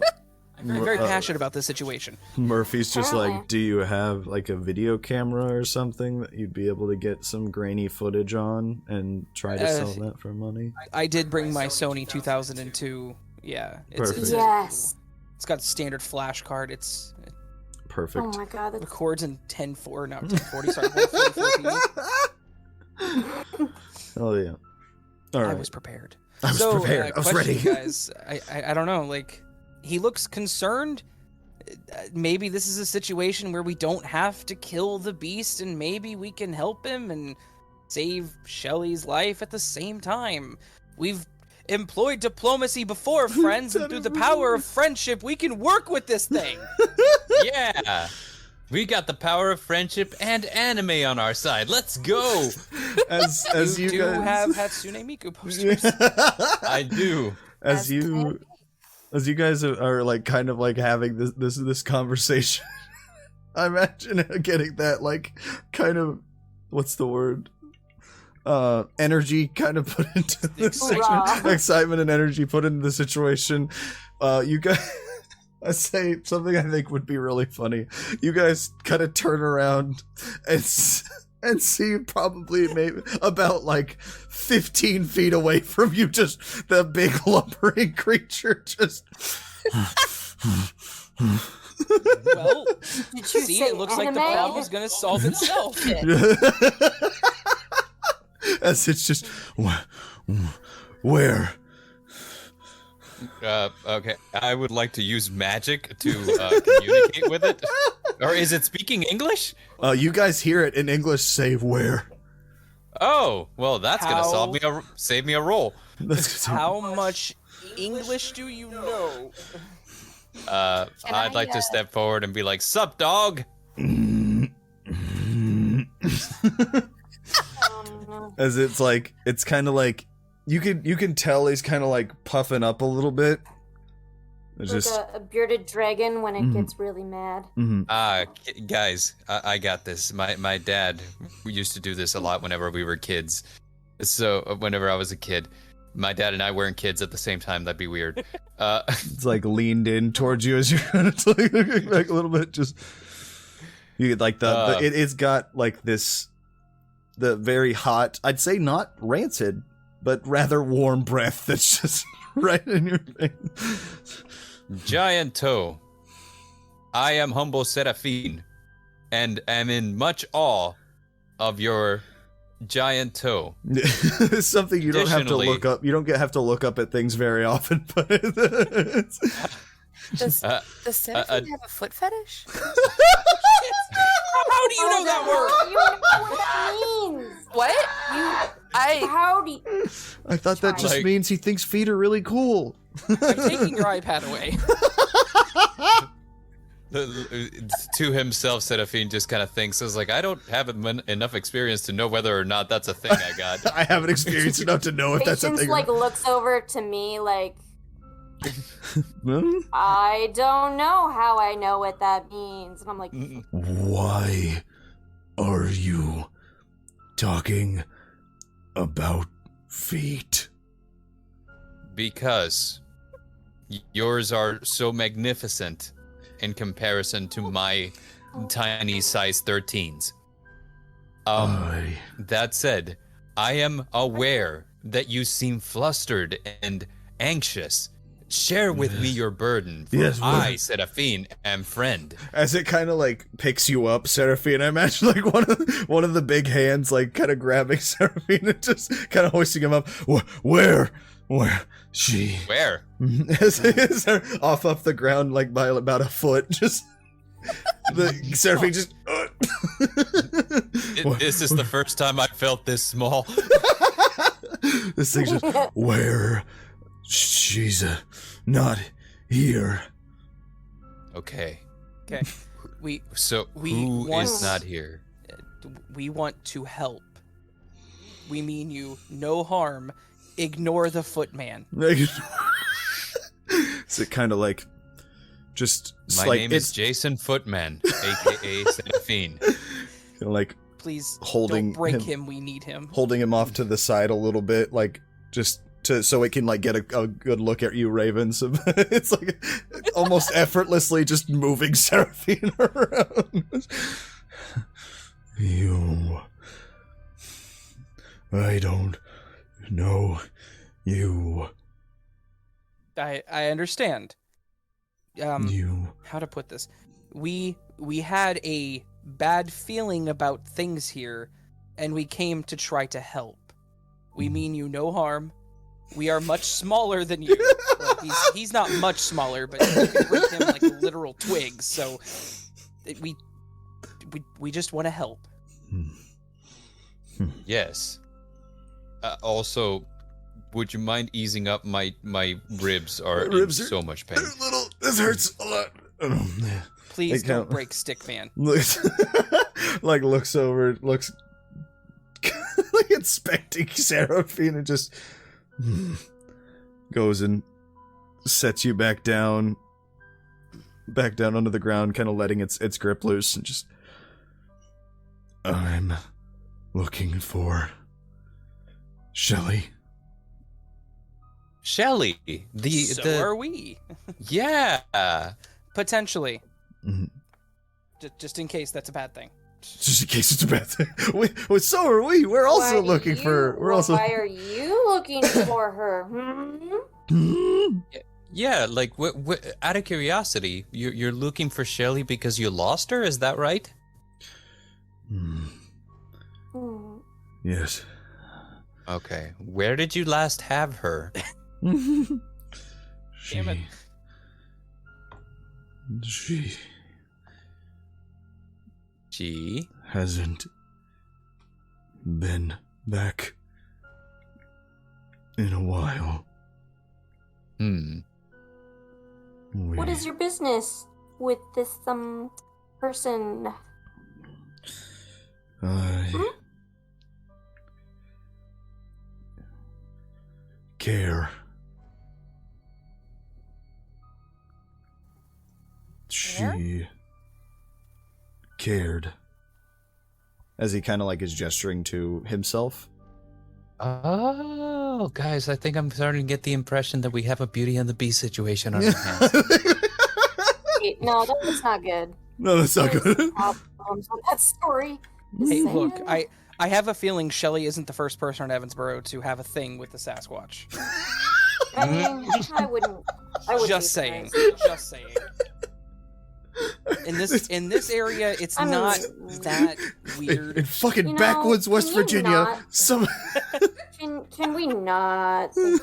I'm very passionate about this situation. Murphy's just Apparently. like, do you have like a video camera or something that you'd be able to get some grainy footage on and try to sell that for money? I did bring my Sony 2002. Yeah, Perfect. Yes. it's got a standard flash card. It Perfect. Oh my god. That's... records in 1040, not 1040. Sorry, 144p. Oh yeah. All right. I was prepared. I was So, prepared. I was question, ready. guys. I don't know. Like, he looks concerned. Maybe this is a situation where we don't have to kill the beast, and maybe we can help him and save Shelley's life at the same time. We've employed diplomacy before, friends, and through the power of friendship, we can work with this thing. Yeah. We got the power of friendship and anime on our side. Let's go. As you do guys have Hatsune Miku posters. I do. as you guys are like kind of like having this conversation, I imagine getting that like kind of, what's the word, energy kind of put into the Excitement. excitement and energy put into the situation. You guys, I say something I think would be really funny. You guys kind of turn around and see probably maybe about like 15 feet away from you, just the big lumbering creature just. Well, Did you see, say it looks like the anime? problem is going to solve itself. As it's just where. Okay, I would like to use magic to communicate with it. Or is it speaking English? You guys hear it in English say where. Oh, well, that's How- gonna save me a roll. How much English do you know? I'd like to step forward and be like, "Sup, dog?" Oh, no. As it's like, it's kind of like you can tell he's kind of like puffing up a little bit. It's Like just a bearded dragon when it gets really mad. Guys, I got this. My dad used to do this a lot whenever we were kids. So whenever I was a kid, my dad and I weren't kids at the same time. That'd be weird. it's like leaned in towards you as you're kind of like looking back a little bit. Just you get like it's got like this, the very hot, I'd say not rancid, but rather warm breath that's just right in your face. Giant toe. I am humble Serafin, and am in much awe of your giant toe. It's something you don't have to Additionally- look up. You don't have to look up at things very often, but Does Serafin have a foot fetish? How do you know that word? You know what it means. What? How do you... I thought that just Like- means he thinks feet are really cool. I'm taking your iPad away. To himself, Serafin just kind of thinks, "Is like I don't have enough experience to know whether or not that's a thing I got." I haven't experienced enough to know if that's a Patience thing. like looks over to me like, Hmm? I don't know how I know what that means. And I'm like, Why are you talking about feet? Because yours are so magnificent in comparison to my tiny size 13s. That said, I am aware that you seem flustered and anxious. Share with me your burden, for Yes, I, Serafin, am friend. As it kind of like picks you up, Serafin, I imagine like one of the big hands like kind of grabbing Serafin and just kind of hoisting him up. Where she? Where? As off the ground like by about a foot, just the Serafin just. This is the first time I felt this small. This thing just where she's not here. Okay. Okay. So We who want- is not here? We want to help. We mean you no harm. Ignore the footman. Is it kind of like just My like name it's is Jason Footman, aka Serafin. like Please Holding don't break him- him. We need him. holding him off to the side a little bit, like just to so it can like get a good look at you, Raven. So it's like almost effortlessly just moving Serafin around. I don't know you. I understand. You. How to put this? We had a bad feeling about things here, and we came to try to help. We mean you no harm. We are much smaller than you. Well, he's not much smaller, but you can break him like literal twigs. So we just want to help. Yes. Also, would you mind easing up? My ribs are My ribs in are- so much pain. Little. This hurts a lot. Please They don't count. break Stickman. Looks like looks over, looks like inspecting Serafin and just goes and sets you back down onto the ground, kind of letting its grip loose, and just I'm looking for Shelly. Shelly, So are we. yeah. Potentially. Mhm. Just in case that's a bad thing. Just in case it's a bad thing. So are we. We're also looking for. We're also. Why are you looking for her? Hmm? Yeah, like out of curiosity, you're looking for Shelly because you lost her, is that right? Hmm. Hmm. Yes. Okay. Where did you last have her? Damn it. She She hasn't been back in a while. What is your business with this person? Care. She cared. As he kind of like is gesturing to himself. Oh, guys, I think I'm starting to get the impression that we have a Beauty and the Beast situation on our hands. Wait, no, that's not good. No, that's not There's good. problems with that story. Just Hey, saying. look, I have a feeling Shelly isn't the first person in Evansborough to have a thing with the Sasquatch. I mean, I wouldn't. Just be saying. surprised. Just saying. In this area, it's I mean- not that weird. In fucking You know, backwoods West can you Virginia, not- some Can we not think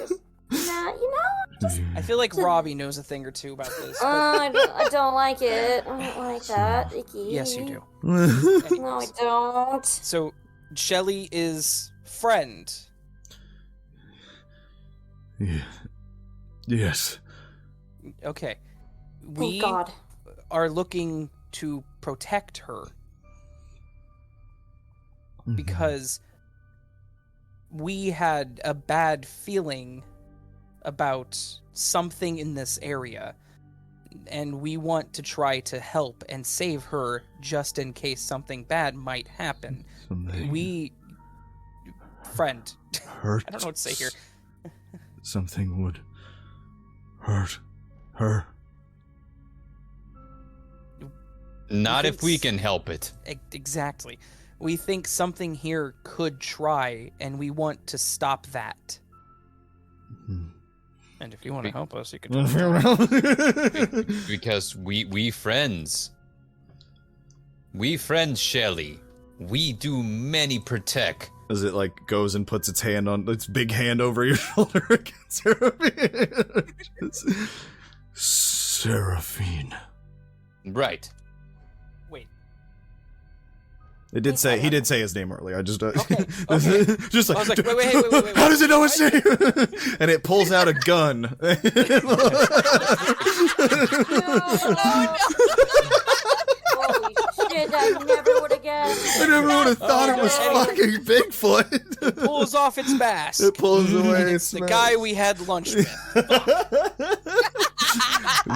Nah, you know, I feel like Robbie knows a thing or two about this. But I don't like it. I don't like that. Icky. yes, you do. No, I don't. So, Shelly is friend. Yes. Okay. Thank We God. are looking to protect her because we had a bad feeling about something in this area, and we want to try to help and save her just in case something bad might happen. Friend. Hurt. I don't know what to say here. Something would hurt her. Not if we can help it. Exactly. We think something here could try, and we want to stop that. And if you want to help us, you can. Because we friends. We friends, Shelly. We do many protect. As it like goes and puts its big hand over your shoulder against Serafin. Serafin. Right. Wait. He did say his name earlier. I just Okay. just like, I was like, wait. How does it know his name? And it pulls out a gun. Holy shit, I never would have guessed. I never would have thought it was no. fucking Bigfoot. It pulls off its mask. It pulls away And its it's the mask. guy we had lunch with.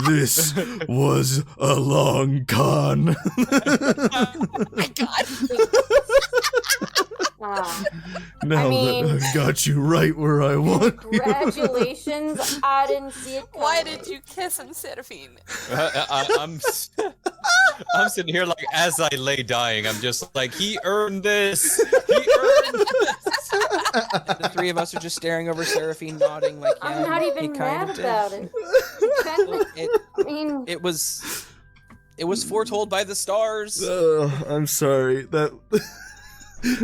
This was a long con. Wow. Now I mean- that I've got you right where I want you. Congratulations, I didn't see it coming. Why did you kiss him, Serafin? I'm sitting here like as I lay dying. I'm just like, he earned this. He earned this. The three of us are just staring over Serafin, nodding like, yeah, I'm not he even kind mad of did. about it. I mean, It was foretold by the stars. I'm sorry.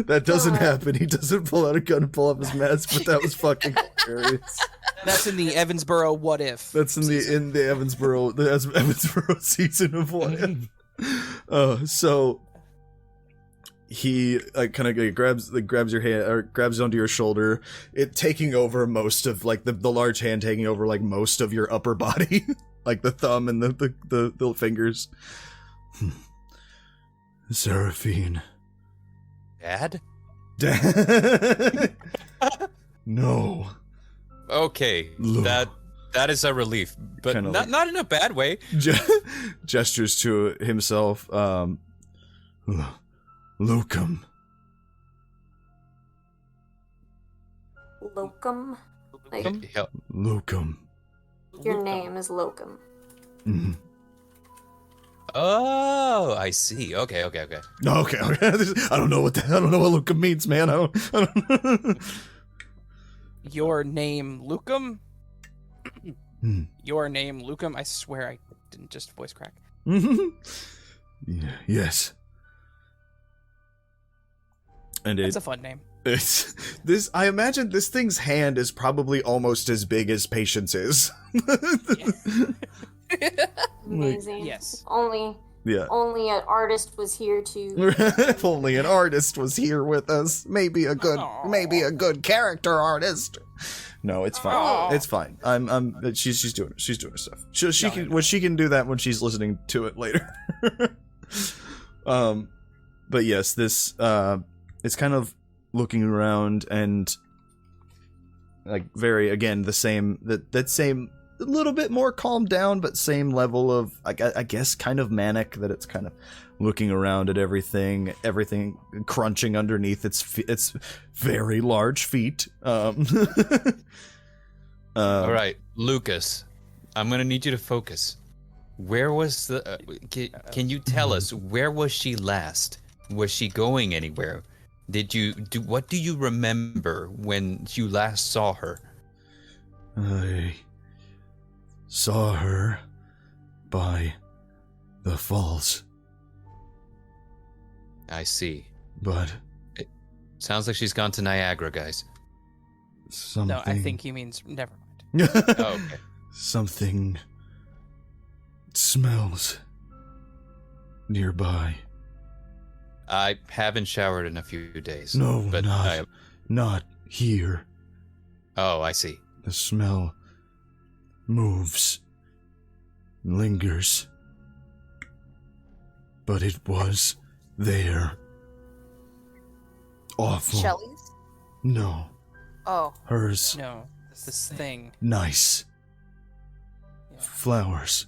That doesn't happen. He doesn't pull out a gun and pull up his mask, but that was fucking hilarious. That's in the Evansbourogh What If. That's in the Evansbourogh season of What If. So he kind of grabs your hand or grabs onto your shoulder, it taking over most of like the large hand taking over like most of your upper body, like the thumb and the fingers. Serafin. Dad? No. Okay, Look. that is a relief, but Kinda not in a bad way. Gestures to himself. Locum. Locum? Like, Yeah. Locum. your name is Locum. Mhm. Oh, I see. Okay. Okay. I don't know what locum means, man. I don't. Your name, Lucum? Hmm. Your name, Lucum? I swear I didn't just voice crack. Yeah, yes. And It's a fun name. it's this. I imagine this thing's hand is probably almost as big as Patience is. Amazing. Yes. If only Yeah. an artist was here to. If only an artist was here with us. Maybe a good character artist. No, it's fine. Aw. It's fine. She's doing her stuff. She can do that when she's listening to it later. But yes, this it's kind of looking around and like very again the same that same a little bit more calmed down, but same level of I guess kind of manic, that it's kind of looking around at everything crunching underneath its very large feet. All right, Lucas, I'm gonna need you to focus. Where was the? Can you tell us where was she last? Was she going anywhere? What do you remember when you last saw her? I saw her by the falls, I see. but Sounds like she's gone to Niagara, guys. something. No, I think he means never mind. Oh, okay. Something smells nearby. I haven't showered in a few days. No, but not here. Oh, I see. The smell moves, lingers. But it was there. Awful. Shelly's? No. Oh. Hers. No, this thing. Nice. Yeah. Flowers.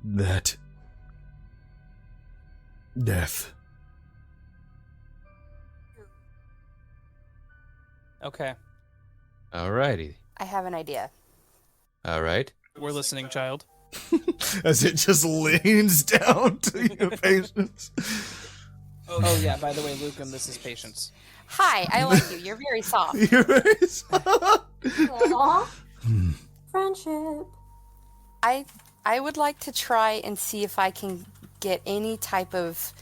That. Death. Okay, Alrighty. I have an idea. All right. we're listening, child. As it just leans down to your patience. Oh yeah, by the way, Lucan, this is Patience. Hi, I like you. You're very soft. You're very Aw. Hmm. Friendship. I would like to try and see if I can get any type of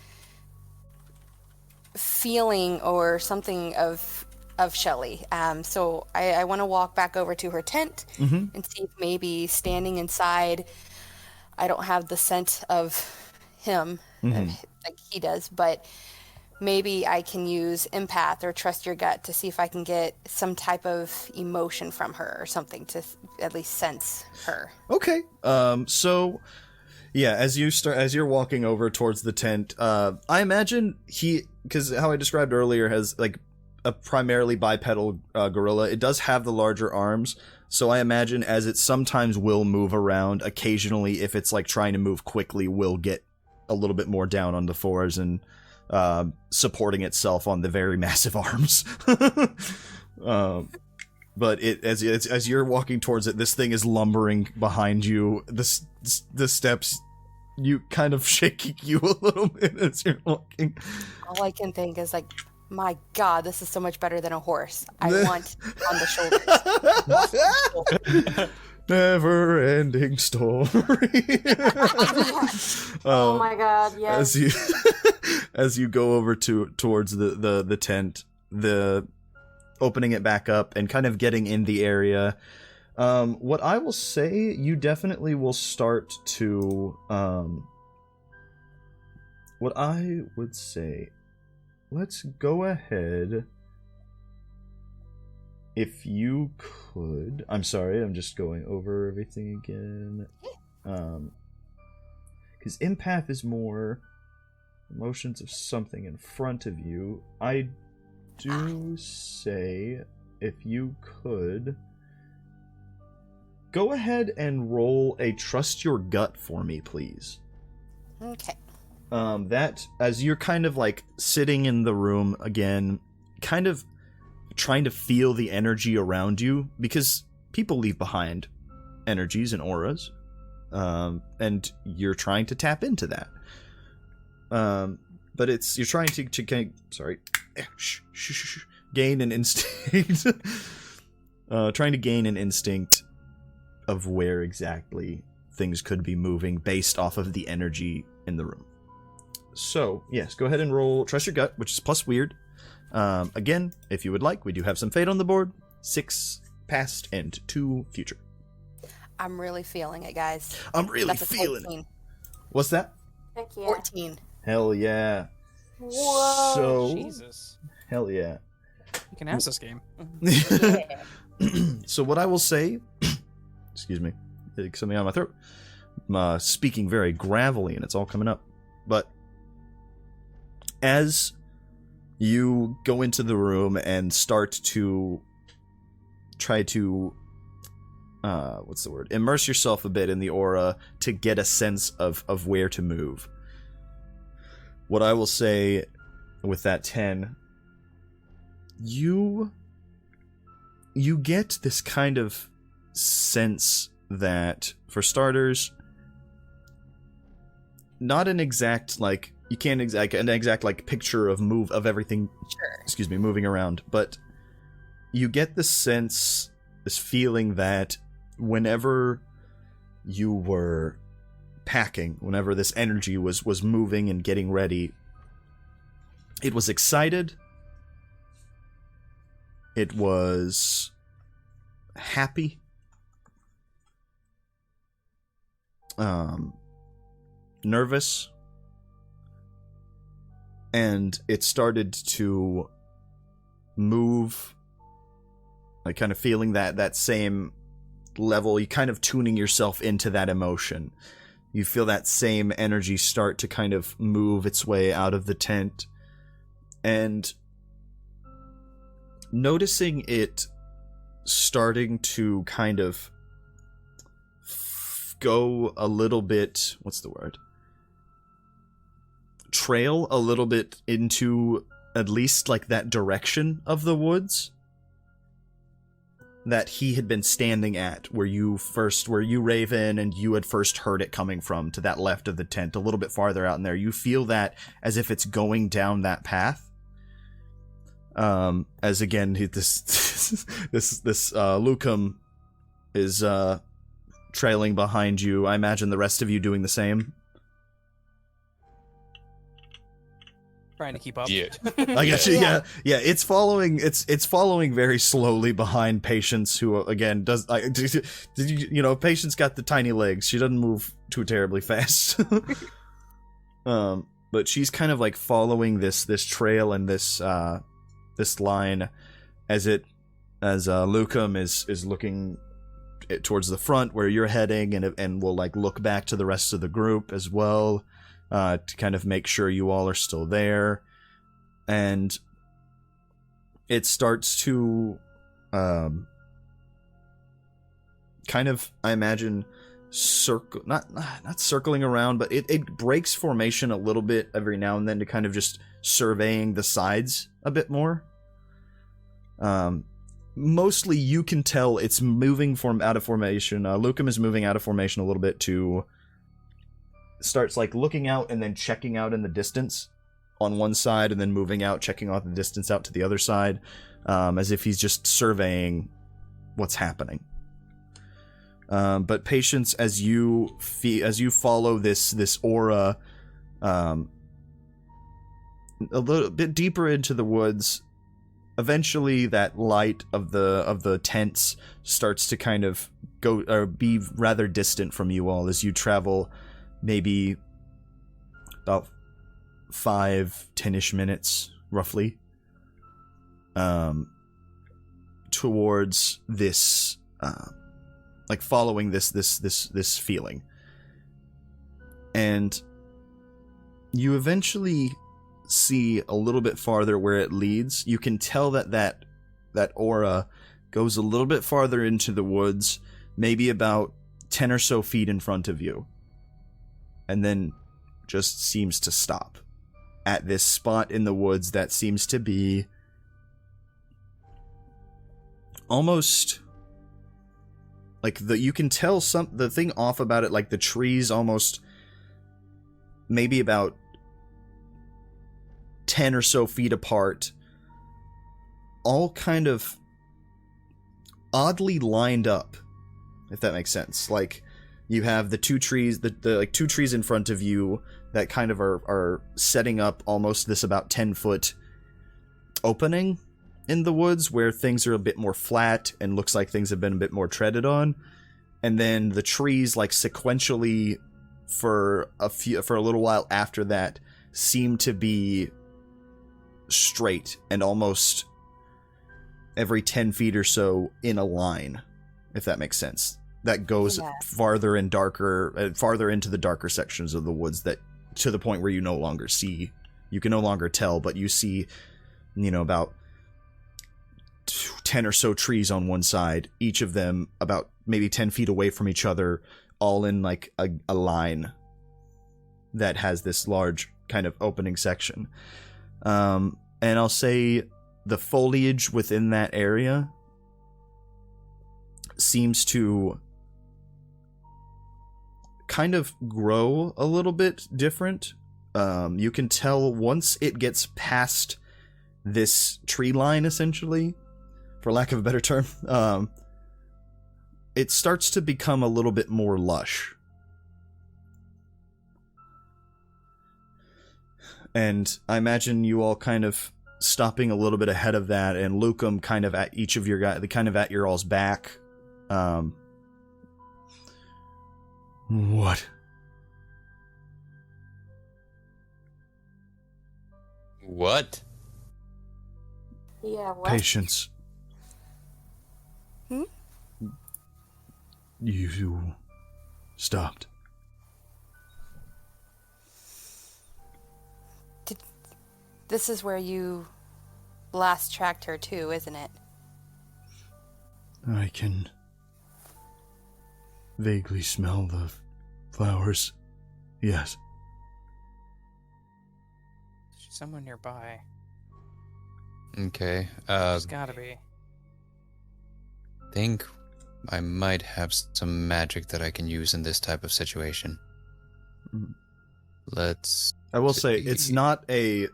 feeling or something of Shelly. So I want to walk back over to her tent and see if maybe standing inside, I don't have the scent of him like he does, but maybe I can use empath or trust your gut to see if I can get some type of emotion from her or something to at least sense her. Okay. So yeah, as you're walking over towards the tent, I imagine because how I described earlier has like a primarily bipedal gorilla. It does have the larger arms, so I imagine as it sometimes will move around, occasionally if it's like trying to move quickly, will get a little bit more down on the fours and supporting itself on the very massive arms. But as you're walking towards it, this thing is lumbering behind you. The steps, you kind of shaking you a little bit as you're walking. All I can think is like, my God, this is so much better than a horse. I want on the shoulders. Never-ending story. Oh my God, yes. As you go over towards the tent, opening it back up and kind of getting in the area. What I will say, you definitely will start to what I would say, let's go ahead. If you could, I'm sorry, I'm just going over everything again. Because empath is more emotions of something in front of you. I do say, if you could, go ahead and roll a trust your gut for me, please. Okay. That, as you're kind of like sitting in the room again, kind of trying to feel the energy around you, because people leave behind energies and auras, and you're trying to tap into that. But you're trying to gain, gain an instinct, trying to gain an instinct of where exactly things could be moving based off of the energy in the room. So yes, go ahead and roll trust your gut, which is plus weird. Again, if you would like, we do have some fate on the board. 6 past and 2 future. I'm really feeling it, guys. I'm really That's a feeling 14. it. What's that? Heck yeah. 14. Hell yeah. Whoa. So, Jesus. hell yeah. You can ask this game. Yeah. So what I will say, excuse me, something on my throat. I'm speaking very gravelly and it's all coming up. But as you go into the room and start to try to immerse yourself a bit in the aura to get a sense of where to move. What I will say with that 10, you get this kind of sense that, for starters, not an exact like you can't an exact like picture of everything. Sure. Excuse me, moving around, but you get the sense, this feeling that whenever you were packing, whenever this energy was moving and getting ready, it was excited. It was happy, nervous, and it started to move, like kind of feeling that same level. You kind of tuning yourself into that emotion. You feel that same energy start to kind of move its way out of the tent, and noticing it starting to kind of go a little bit, what's the word? Trail a little bit into at least like that direction of the woods that he had been standing at, where you, Raven, and you had first heard it coming from, to that left of the tent, a little bit farther out in there. You feel that as if it's going down that path. As again, this Lucum is trailing behind you. I imagine the rest of you doing the same. Trying to keep up. Yeah. I guess yeah. It's following. It's following very slowly behind Patience, who again does. Patience got the tiny legs. She doesn't move too terribly fast. But she's kind of like following this trail and this line as Lucum is looking towards the front where you're heading, and will like look back to the rest of the group as well. To kind of make sure you all are still there. And it starts to kind of, I imagine, not circling around, but it breaks formation a little bit every now and then to kind of just surveying the sides a bit more. Mostly you can tell it's moving out of formation. Lucum is moving out of formation a little bit to starts like looking out and then checking out in the distance on one side, and then moving out, checking out the distance out to the other side, as if he's just surveying what's happening. But Patience, as you follow this aura a little bit deeper into the woods, eventually that light of the tents starts to kind of go or be rather distant from you all as you travel maybe about 5-10-ish minutes roughly towards this like following this feeling, and you eventually see a little bit farther where it leads. You can tell that aura goes a little bit farther into the woods, maybe about 10 or so feet in front of you, and then just seems to stop at this spot in the woods that seems to be almost like you can tell the thing off about it, like the trees almost maybe about 10 or so feet apart, all kind of oddly lined up, if that makes sense. Like you have the two trees, the like two trees in front of you that kind of are setting up almost this about 10-foot opening in the woods where things are a bit more flat and looks like things have been a bit more treaded on. And then the trees, like sequentially for a little while after that, seem to be straight and almost every 10 feet or so in a line, if that makes sense. That goes farther into the darker sections of the woods, that to the point where you no longer see, you can no longer tell, but you see, about 10 or so trees on one side, each of them about maybe 10 feet away from each other, all in like a line that has this large kind of opening section. And I'll say the foliage within that area seems to kind of grow a little bit different. You can tell once it gets past this tree line, essentially, for lack of a better term, it starts to become a little bit more lush. And I imagine you all kind of stopping a little bit ahead of that, and Lucum kind of at each of your guys, kind of at your all's back, What? What? Yeah, what? Patience. Hmm? You stopped. This is where you last tracked her too, isn't it? I can vaguely smell the flowers. Yes. She's somewhere nearby. Okay. She's gotta be. Think I might have some magic that I can use in this type of situation. Let's. I will say it's not a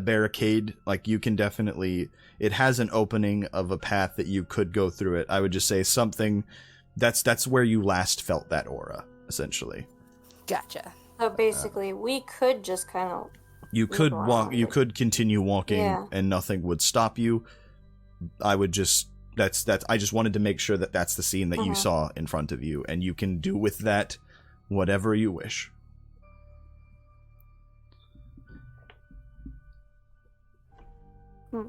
barricade. Like, you can definitely, it has an opening of a path that you could go through it. I would just say something that's where you last felt that aura, essentially. Gotcha. So basically, we could just kind of. You could Move walk. around. You could continue walking, Yeah. and nothing would stop you. I would just. That's. I just wanted to make sure that that's the scene that you saw in front of you, and you can do with that whatever you wish.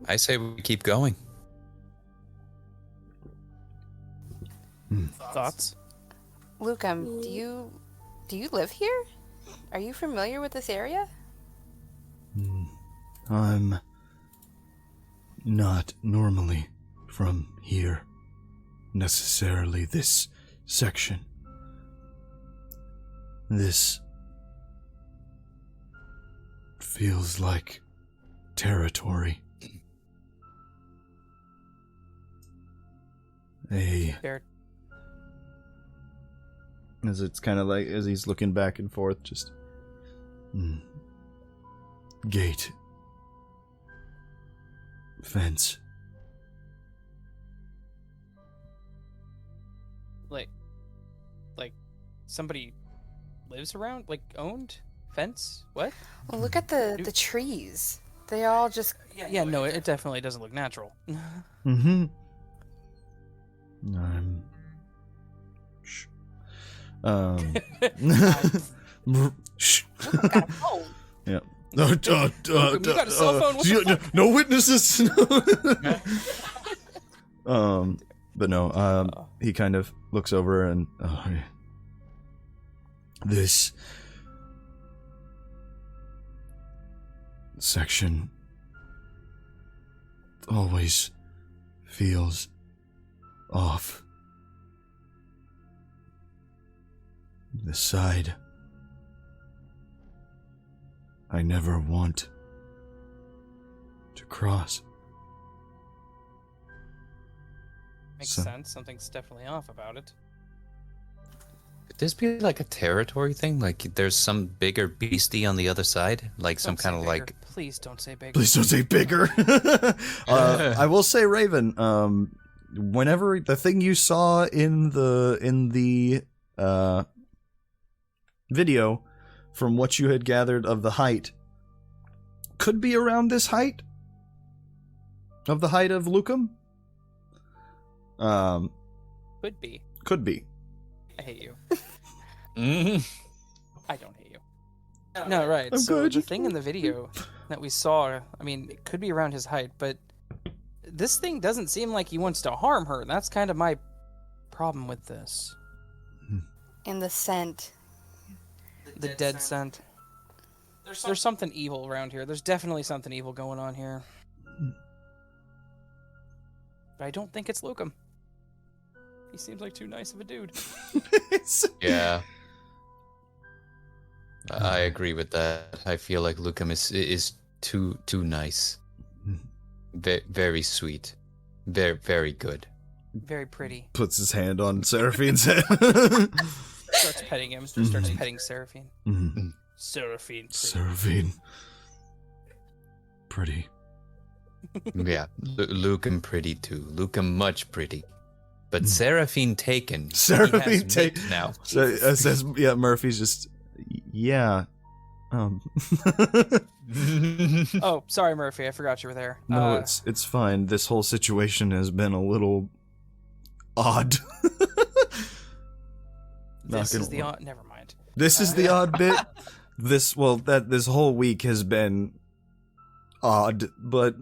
I say we keep going. Thoughts? Lucum, do you live here? Are you familiar with this area? I'm not normally from here, necessarily this section. This feels like territory. Fair. As it's kind of like, as he's looking back and forth, just gate, fence. Like somebody lives around? Like owned? Fence? What? Well, look at the trees. They all just... Yeah, no, it definitely doesn't look natural. Mm-hmm. I'm... Shh. Shh. got a phone. Yeah. You got a cell phone? What the fuck? No witnesses. But no. He kind of looks over and this section always feels off. The side I never want to cross. Makes So- sense. Something's definitely off about it. Could this be like a territory thing? Like there's some bigger beastie on the other side? Like some Don't kind say of bigger. like... Please don't say big. Please don't say bigger. I will say, Raven. Whenever the thing you saw in the video, from what you had gathered of the height, could be around this height of the height of Lucum. Could be. Could be. I hate you. Mhm. I don't hate you. No, right. I'm So glad the you thing in the video that we saw, I mean, it could be around his height, but this thing doesn't seem like he wants to harm her. That's kind of my problem with this. And the scent. The dead scent. There's something evil around here. There's definitely something evil going on here. But I don't think it's Lucum. He seems like too nice of a dude. Yeah. I agree with that. I feel like Lucum is too nice. Very sweet. Very good. Very pretty. Puts his hand on Seraphine's head. Starts petting him. Starts petting Serafin. Mhm. Serafin. Seraphine. Pretty. Yeah. Lucum pretty too. Lucum much pretty. But Serafin taken. Serafin He has taken. mate now. So it says, yeah, Murphy's just, yeah. Oh, sorry, Murphy. I forgot you were there. No, it's fine. This whole situation has been a little odd. This is the lie. odd. Never mind. This is the odd bit. This whole week has been odd, but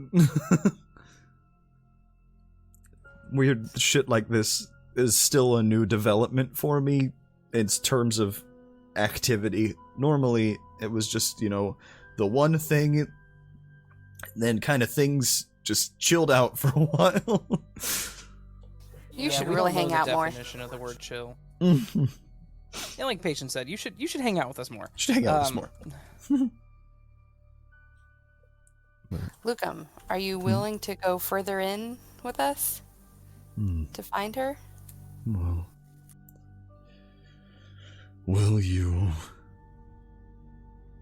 weird shit like this is still a new development for me in terms of activity. Normally, it was just, the one thing, then kind of things just chilled out for a while. You should we really don't know hang the out more. definition of the word chill. Yeah, like Patience said, you should hang out with us more. Should hang out with us more. Lucum, are you willing to go further in with us to find her? Well, will you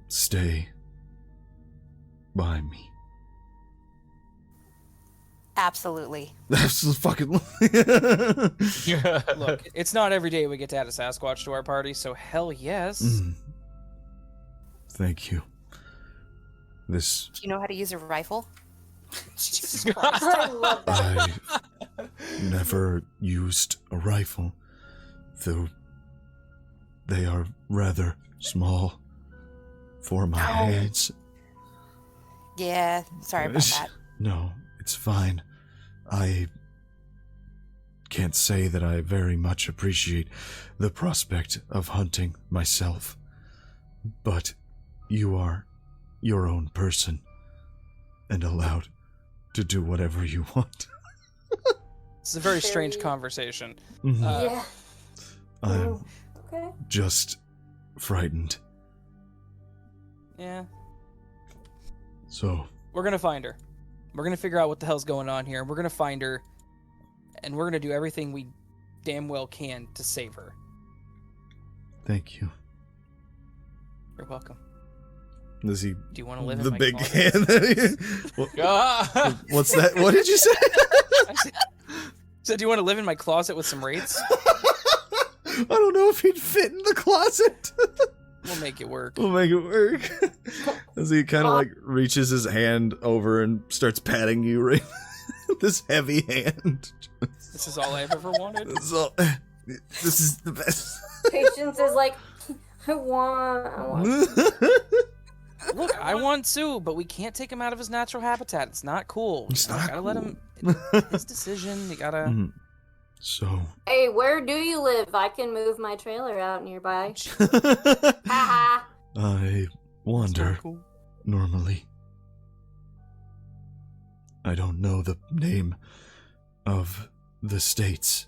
stay by me? Absolutely. That's the fucking. Look, it's not every day we get to add a Sasquatch to our party, so hell yes. Thank you. This. Do you know how to use a rifle? Jesus I love that. I never used a rifle, though they are rather small for my hands. Yeah, sorry about that. No, it's fine. I can't say that I very much appreciate the prospect of hunting myself, but you are your own person and allowed to do whatever you want. It's a very strange conversation. Yeah. I'm Okay. just frightened. Yeah, So, we're gonna find her. We're gonna figure out what the hell's going on here. We're gonna find her, and we're gonna do everything we damn well can to save her. thank you. You're welcome. Is he Do you want to live in the my big closet? hand? That he, what's that? What did you say? So do you want to live in my closet with some rates? I don't know if he'd fit in the closet. We'll make it work. We'll make it work. As he kind of like reaches his hand over and starts patting you, right? This heavy hand. This is all I've ever wanted. This is the best. Patience is like, I want. Look, I want Sue, but we can't take him out of his natural habitat. It's not cool. It's not gotta let him. His decision. You gotta. So. Hey, where do you live? I can move my trailer out nearby. Haha. I wander Cool. normally. I don't know the name of the states.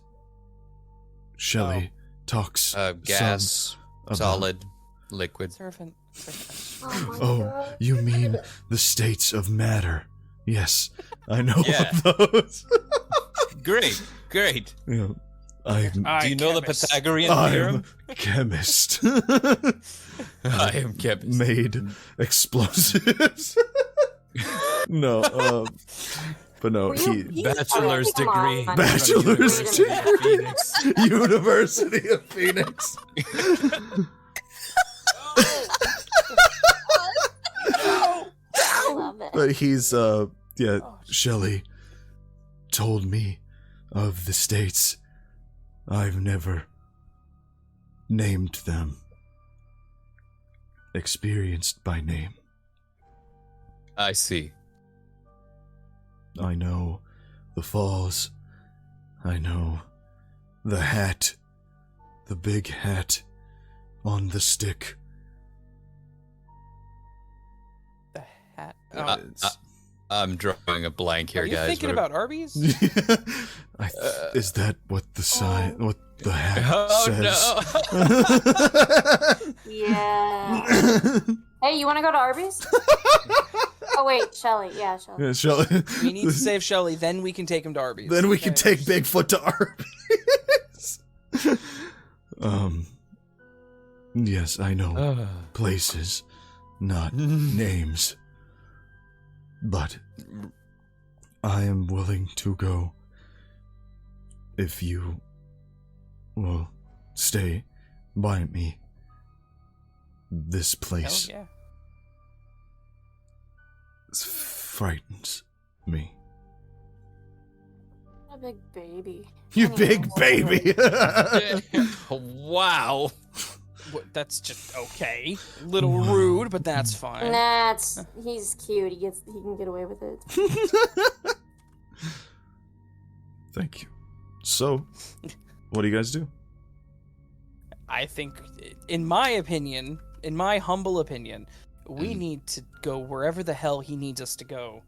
Shelley talks Gas, some about- solid, liquid. Serafin. Oh my Oh, god. you mean the states of matter? Yes, I know Yeah. of those. Great, great. Yeah, I'm Do you know the Pythagorean I'm theorem? a chemist. I am chemist. Made explosives. No, but no, he Bachelor's Come on. degree. Bachelor's Wait a minute. degree. Phoenix. University of Phoenix. I love it. But he's Shelley told me of the states. I've never named them. Experienced by name. I see. I know the falls. I know the hat. The big hat on the stick. The hat. I'm drawing a blank here, Are you guys. thinking What- about Arby's? Is that what the sign? What the hat Oh says? no! Yeah. Hey, you want to go to Arby's? Oh wait, Shelly. Yeah, Shelly. Yeah, Shelley. We need to save Shelly, then we can take him to Arby's. Then we can Okay. take Bigfoot to Arby's. Yes, I know places, not names. But I am willing to go if you will stay by me. This Hell place yeah. frightens me. a big baby. You big baby. Wow. That's just okay. A little rude, but that's fine. He's cute. He can get away with it. Thank you. So, what do you guys do? I think, in my opinion, in my humble opinion, we need to go wherever the hell he needs us to go.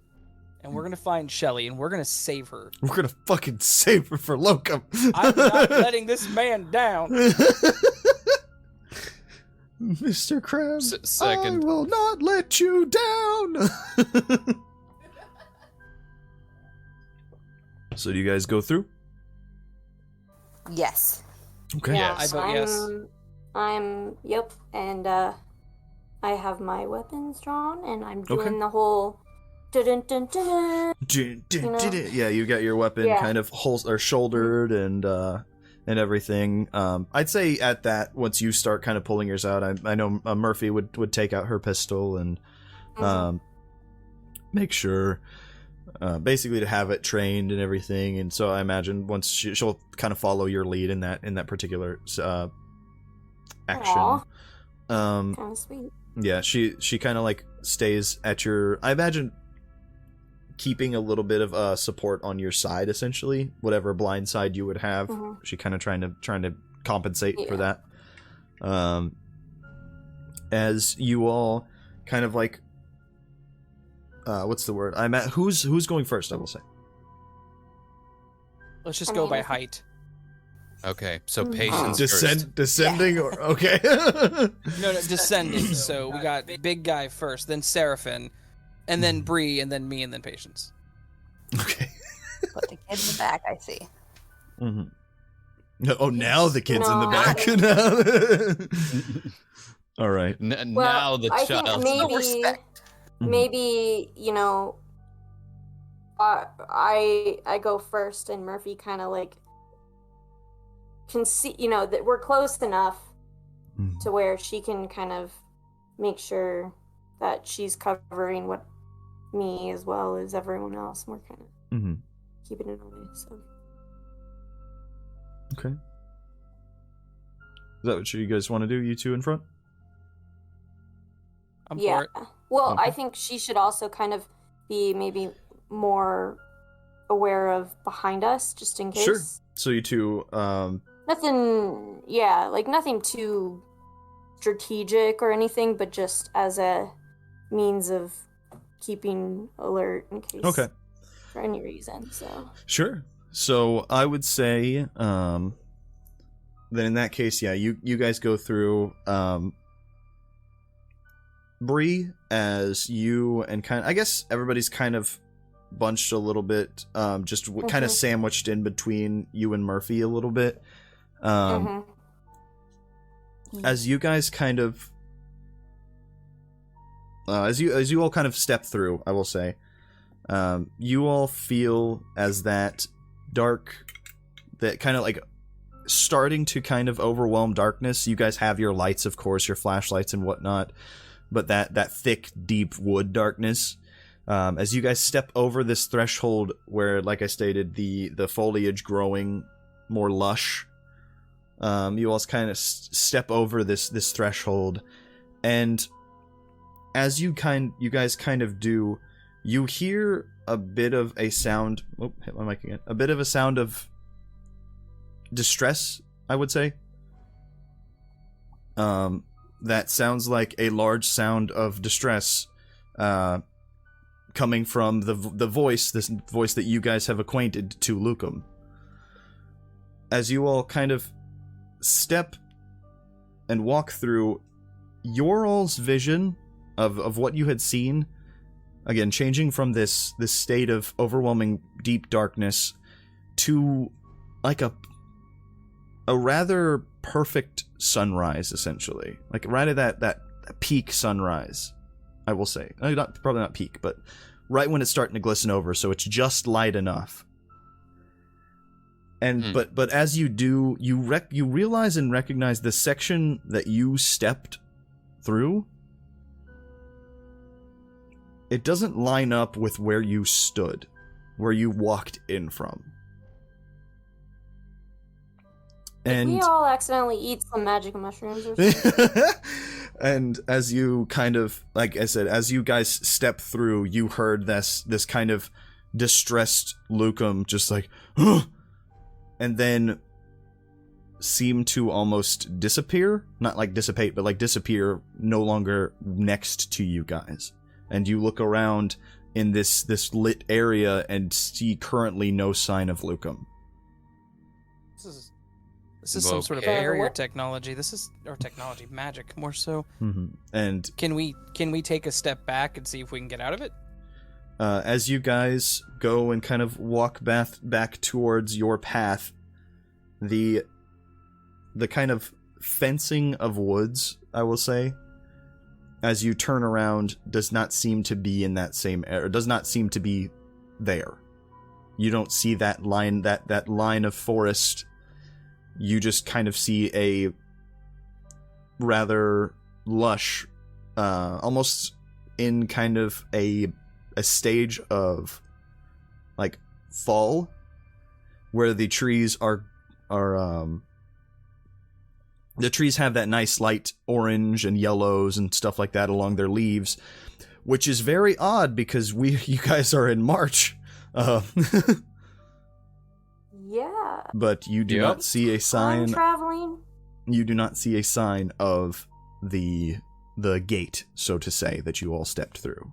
And we're gonna find Shelly, and we're gonna save her. We're gonna fucking save her for Locum. I'm not letting this man down. Mr. Krabs, Second. I will not let you down. So do you guys go through? Yes. Okay. Yeah, I vote yes. Yep, and I have my weapons drawn, and I'm doing Okay. the whole dun dun dun. Yeah, you got your weapon kind of shouldered and everything. I'd say at that, once you start kind of pulling yours out, I know Murphy would take out her pistol and make sure, basically to have it trained and everything. And so I imagine once she'll kind of follow your lead in that particular action. Aww. Kind of sweet. Yeah, she kind of like stays at your, I imagine, keeping a little bit of support on your side, essentially, whatever blind side you would have. She kind of trying to compensate for that. As you all kind of like, what's the word? Who's going first? I will say. Let's just go by height. Okay, so patience first. Descending, or okay. No, descending. So we got big guy first, then Serafin, and then Bree, and then me, and then Patience. Okay. Put the kid in the back, I see. No, now the kid's in the back. All right. Now the I child. think maybe I go first, and Murphy kind of like can see, that we're close enough to where she can kind of make sure that she's covering me as well as everyone else, and we're kind of keeping it away. So okay, is that what you guys want to do? You two in front? I'm for it. Well, Okay. I think she should also kind of be maybe more aware of behind us, just in case. Sure. So you two, nothing too strategic or anything, but just as a means of keeping alert in case. Okay. For any reason, so. Sure. So I would say, then in that case, yeah, you guys go through, Bree, as you and I guess everybody's kind of bunched a little bit, just kind of sandwiched in between you and Murphy a little bit. As you guys kind of, as you all kind of step through, I will say, you all feel as that kind of like starting to kind of overwhelm darkness. You guys have your lights, of course, your flashlights and whatnot, but that thick, deep wood darkness. As you guys step over this threshold where, like I stated, the foliage growing more lush, you all kind of step over this threshold, and as you guys kind of do, you hear a bit of a sound. Oh, hit my mic again. A bit of a sound of distress, I would say. That sounds like a large sound of distress, coming from the voice, this voice that you guys have acquainted to Lucum. As you all kind of step and walk through, your all's vision of what you had seen, again, changing from this state of overwhelming deep darkness to like a rather perfect sunrise, essentially. Like right at that peak sunrise, I will say. Probably not peak, but right when it's starting to glisten over, so it's just light enough. And but as you do, you realize and recognize the section that you stepped through, it doesn't line up with where you stood, where you walked in from. And we all accidentally eat some magic mushrooms or something? and as you kind of, like I said, as you guys step through, you heard this kind of distressed Lucum just like, "Ugh!" and then seem to almost disappear. Not like dissipate, but like disappear, no longer next to you guys. And you look around in this lit area and see currently no sign of Lucum. This is some sort of Okay. barrier technology. Technology, magic, more so. Mm-hmm. And Can we take a step back and see if we can get out of it? as you guys go and kind of walk back towards your path, the kind of fencing of woods, I will say, as you turn around, does not seem to be in that same area. Does not seem to be there. You don't see that line, that line of forest. You just kind of see a rather lush, almost in kind of a stage of like fall, where the trees are the trees have that nice light orange and yellows and stuff like that along their leaves, which is very odd because you guys are in March. Yeah. But you do not see a I'm sign. traveling. You do not see a sign of the gate, so to say, that you all stepped through.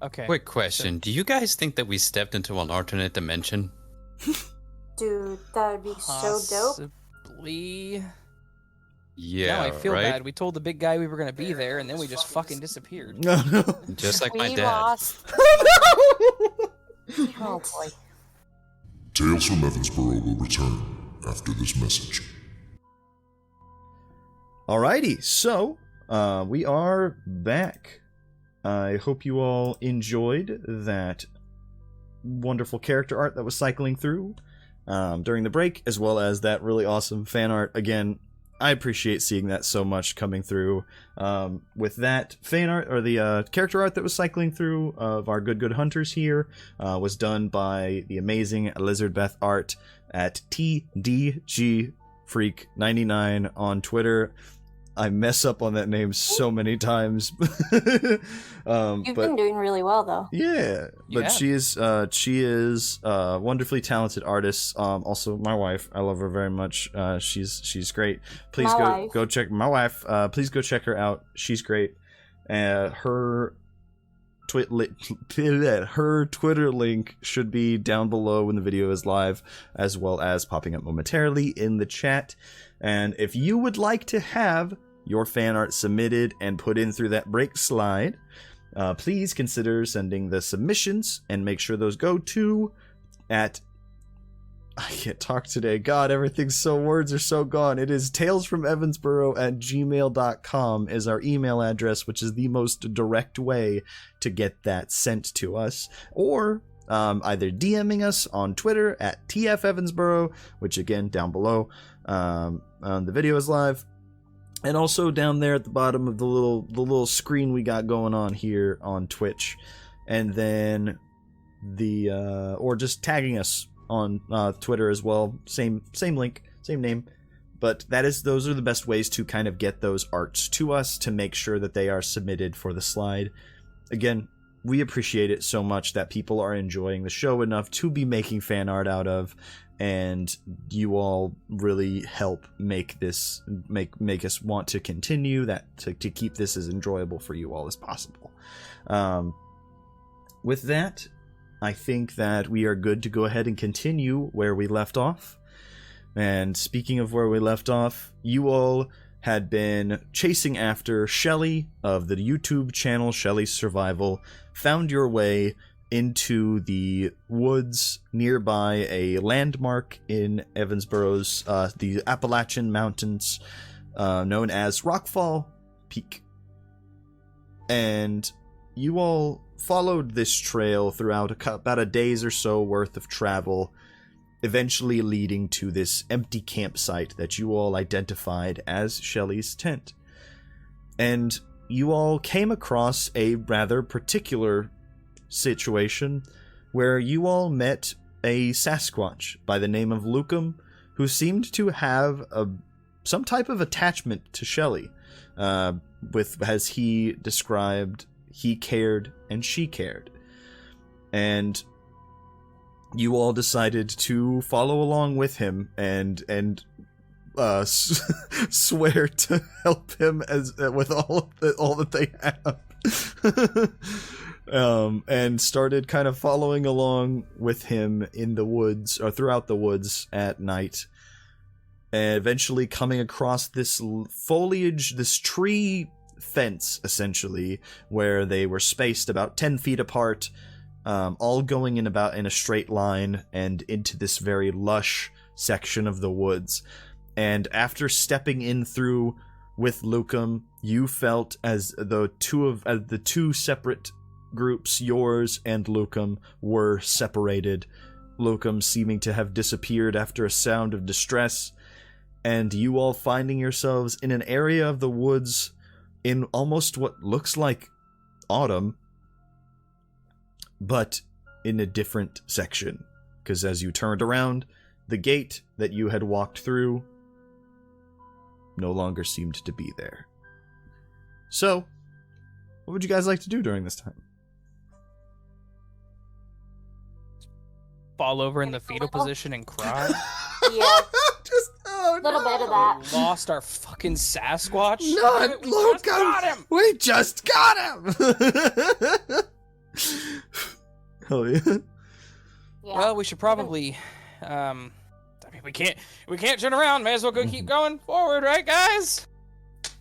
Okay. Quick question. Do you guys think that we stepped into an alternate dimension? Dude, that would be so dope. Possibly. Yeah, Now I feel right? bad. We told the big guy we were gonna be there, and then we just fucking disappeared. No, no. Just like my We dad. lost. Oh boy. Tales from Evansbourogh will return after this message. Alrighty, so we are back. I hope you all enjoyed that wonderful character art that was cycling through during the break, as well as that really awesome fan art. Again, I appreciate seeing that so much coming through. With that fan art, or the character art that was cycling through of our good hunters here, was done by the amazing Lizardbeth Art at TDGFreak99 on Twitter. I mess up on that name so many times. You've been doing really well, though. Yeah, but Yeah. she is a wonderfully talented artist. Also, my wife, I love her very much. She's great. Please My go wife. go check my wife. Please go check her out. She's great. Her Twitter link should be down below when the video is live, as well as popping up momentarily in the chat. And if you would like to have your fan art submitted and put in through that break slide, please consider sending the submissions and make sure those go to at... I can't talk today. God, words are so gone. It is talesfromevansborough@gmail.com is our email address, which is the most direct way to get that sent to us. Or either DMing us on Twitter at TFEvansborough, which again, down below, the video is live. And also down there at the bottom of the little screen we got going on here on Twitch. And then or just tagging us on Twitter as well. Same link, same name. But those are the best ways to kind of get those arts to us, to make sure that they are submitted for the slide. Again, we appreciate it so much that people are enjoying the show enough to be making fan art out of, and you all really help make us want to continue to keep this as enjoyable for you all as possible. With that, I think that we are good to go ahead and continue where we left off. And speaking of where we left off, you all had been chasing after Shelly of the YouTube channel Shelly's Survival, found your way into the woods nearby a landmark in Evansborough's, the Appalachian Mountains, known as Rockfall Peak. And you all followed this trail throughout about a day's or so worth of travel, eventually leading to this empty campsite that you all identified as Shelly's tent. And you all came across a rather particular situation where you all met a Sasquatch by the name of Lukum, who seemed to have some type of attachment to Shelley. With, as he described, he cared and she cared. And you all decided to follow along with him and swear to help him with all that they have. And started kind of following along with him in the woods, or throughout the woods at night, and eventually coming across this foliage, this tree fence, essentially, where they were spaced about 10 feet apart, all going in a straight line and into this very lush section of the woods. And after stepping in through with Lukum, you felt as though the two separate groups, yours and Lukum, were separated. Lukum seeming to have disappeared after a sound of distress, and you all finding yourselves in an area of the woods in almost what looks like autumn, but in a different section. Because as you turned around, the gate that you had walked through no longer seemed to be there. So, what would you guys like to do during this time? Fall over in the fetal position and cry. Yeah, Just, a little bit of that. We lost our fucking Sasquatch. Not We just got Lukum! him! We just got him! Hell yeah. Yeah. Well, we should probably. I mean, we can't turn around. May as well go keep going forward, right, guys?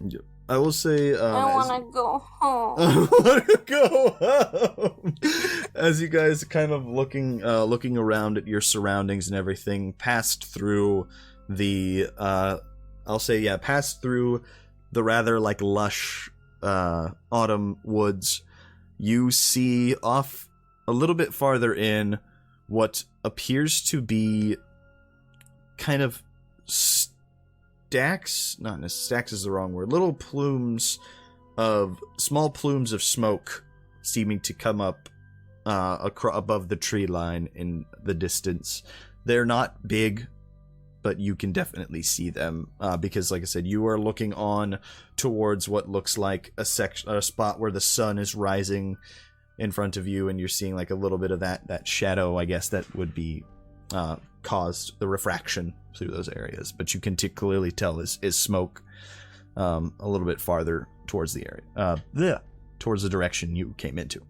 Yep. I will say, I want to go home. I want to go home. As you guys kind of looking around at your surroundings and everything, passed through the, passed through the rather like lush autumn woods, you see off a little bit farther in what appears to be kind of stacks is the wrong word, small plumes of smoke seeming to come up above the tree line in the distance. They're not big, but you can definitely see them because, like I said, you are looking on towards what looks like a spot where the sun is rising in front of you, and you're seeing like a little bit of that shadow, I guess, that would be caused the refraction through those areas. But you can clearly tell is smoke a little bit farther towards the area, towards the direction you came into.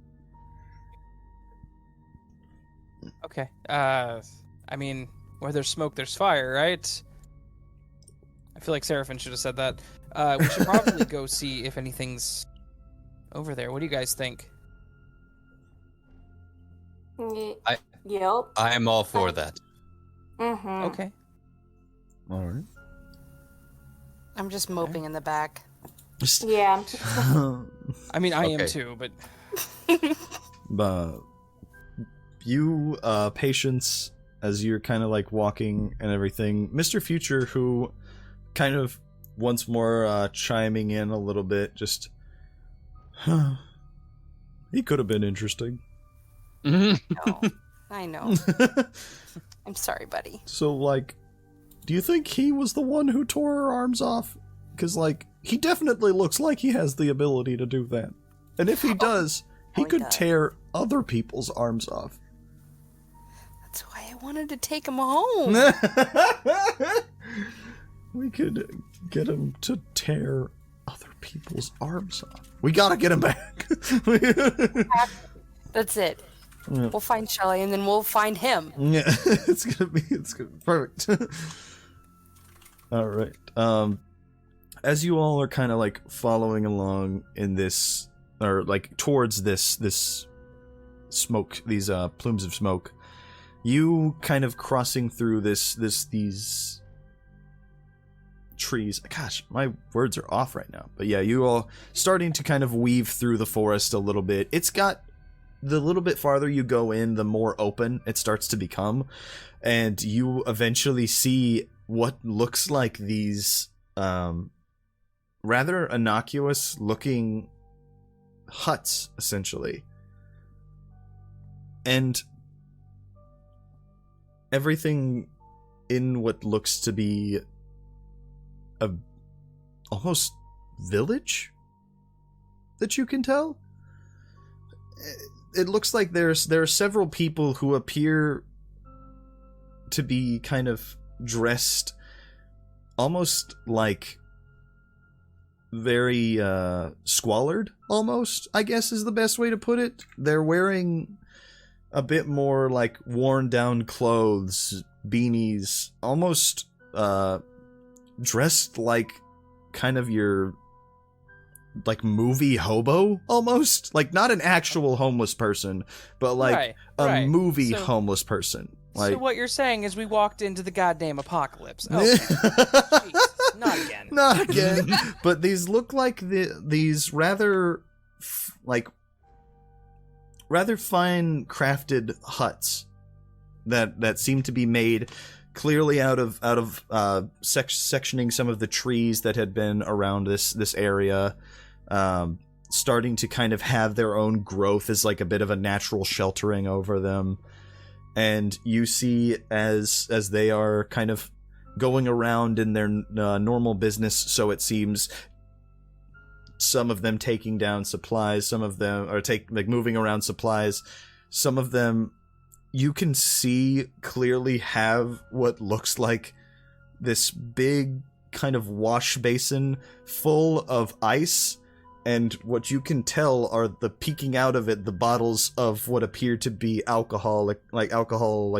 Okay. I mean, where there's smoke, there's fire, right? I feel like Serafin should have said that. We should probably go see if anything's over there. What do you guys think? Yep. I'm all for that. Mm-hmm. Okay. All right. I'm just moping in the back. Yeah. I mean, I am Okay. too, but You, Patience, as you're kind of like walking and everything, Mr. Future, who kind of once more chiming in a little bit, just, he could have been interesting. No, I know. I'm sorry, buddy. So, like, do you think he was the one who tore her arms off? Because, like, he definitely looks like he has the ability to do that. And if he does, he he could does. tear other people's arms off. That's why I wanted to take him home. We could get him to tear other people's arms off. We gotta get him back. That's it. Yeah. We'll find Shelly and then we'll find him. Yeah, it's gonna be perfect. All right. As you all are kind of like following along in this, or like towards this smoke, these plumes of smoke, you kind of crossing through these trees. Gosh, my words are off right now. But yeah, you all starting to kind of weave through the forest a little bit. It's got, the little bit farther you go in, the more open it starts to become, and you eventually see what looks like these rather innocuous looking huts, essentially. And everything in what looks to be a almost village that you can tell. It looks like there are several people who appear to be kind of dressed almost like very squalid, almost, I guess is the best way to put it. They're wearing a bit more like worn down clothes, beanies, almost dressed like kind of your like movie hobo, almost like not an actual homeless person, but like a movie homeless person. Like, so what you're saying is we walked into the goddamn apocalypse. Okay. Jeez, not again. Not again. But these look like these rather fine crafted huts that seem to be made clearly out of sectioning some of the trees that had been around this area, starting to kind of have their own growth as like a bit of a natural sheltering over them. And you see as they are kind of going around in their normal business, so it seems, some of them taking down supplies, some of them are moving around supplies, some of them you can see clearly have what looks like this big kind of wash basin full of ice, and what you can tell are the peeking out of it the bottles of what appear to be alcohol, like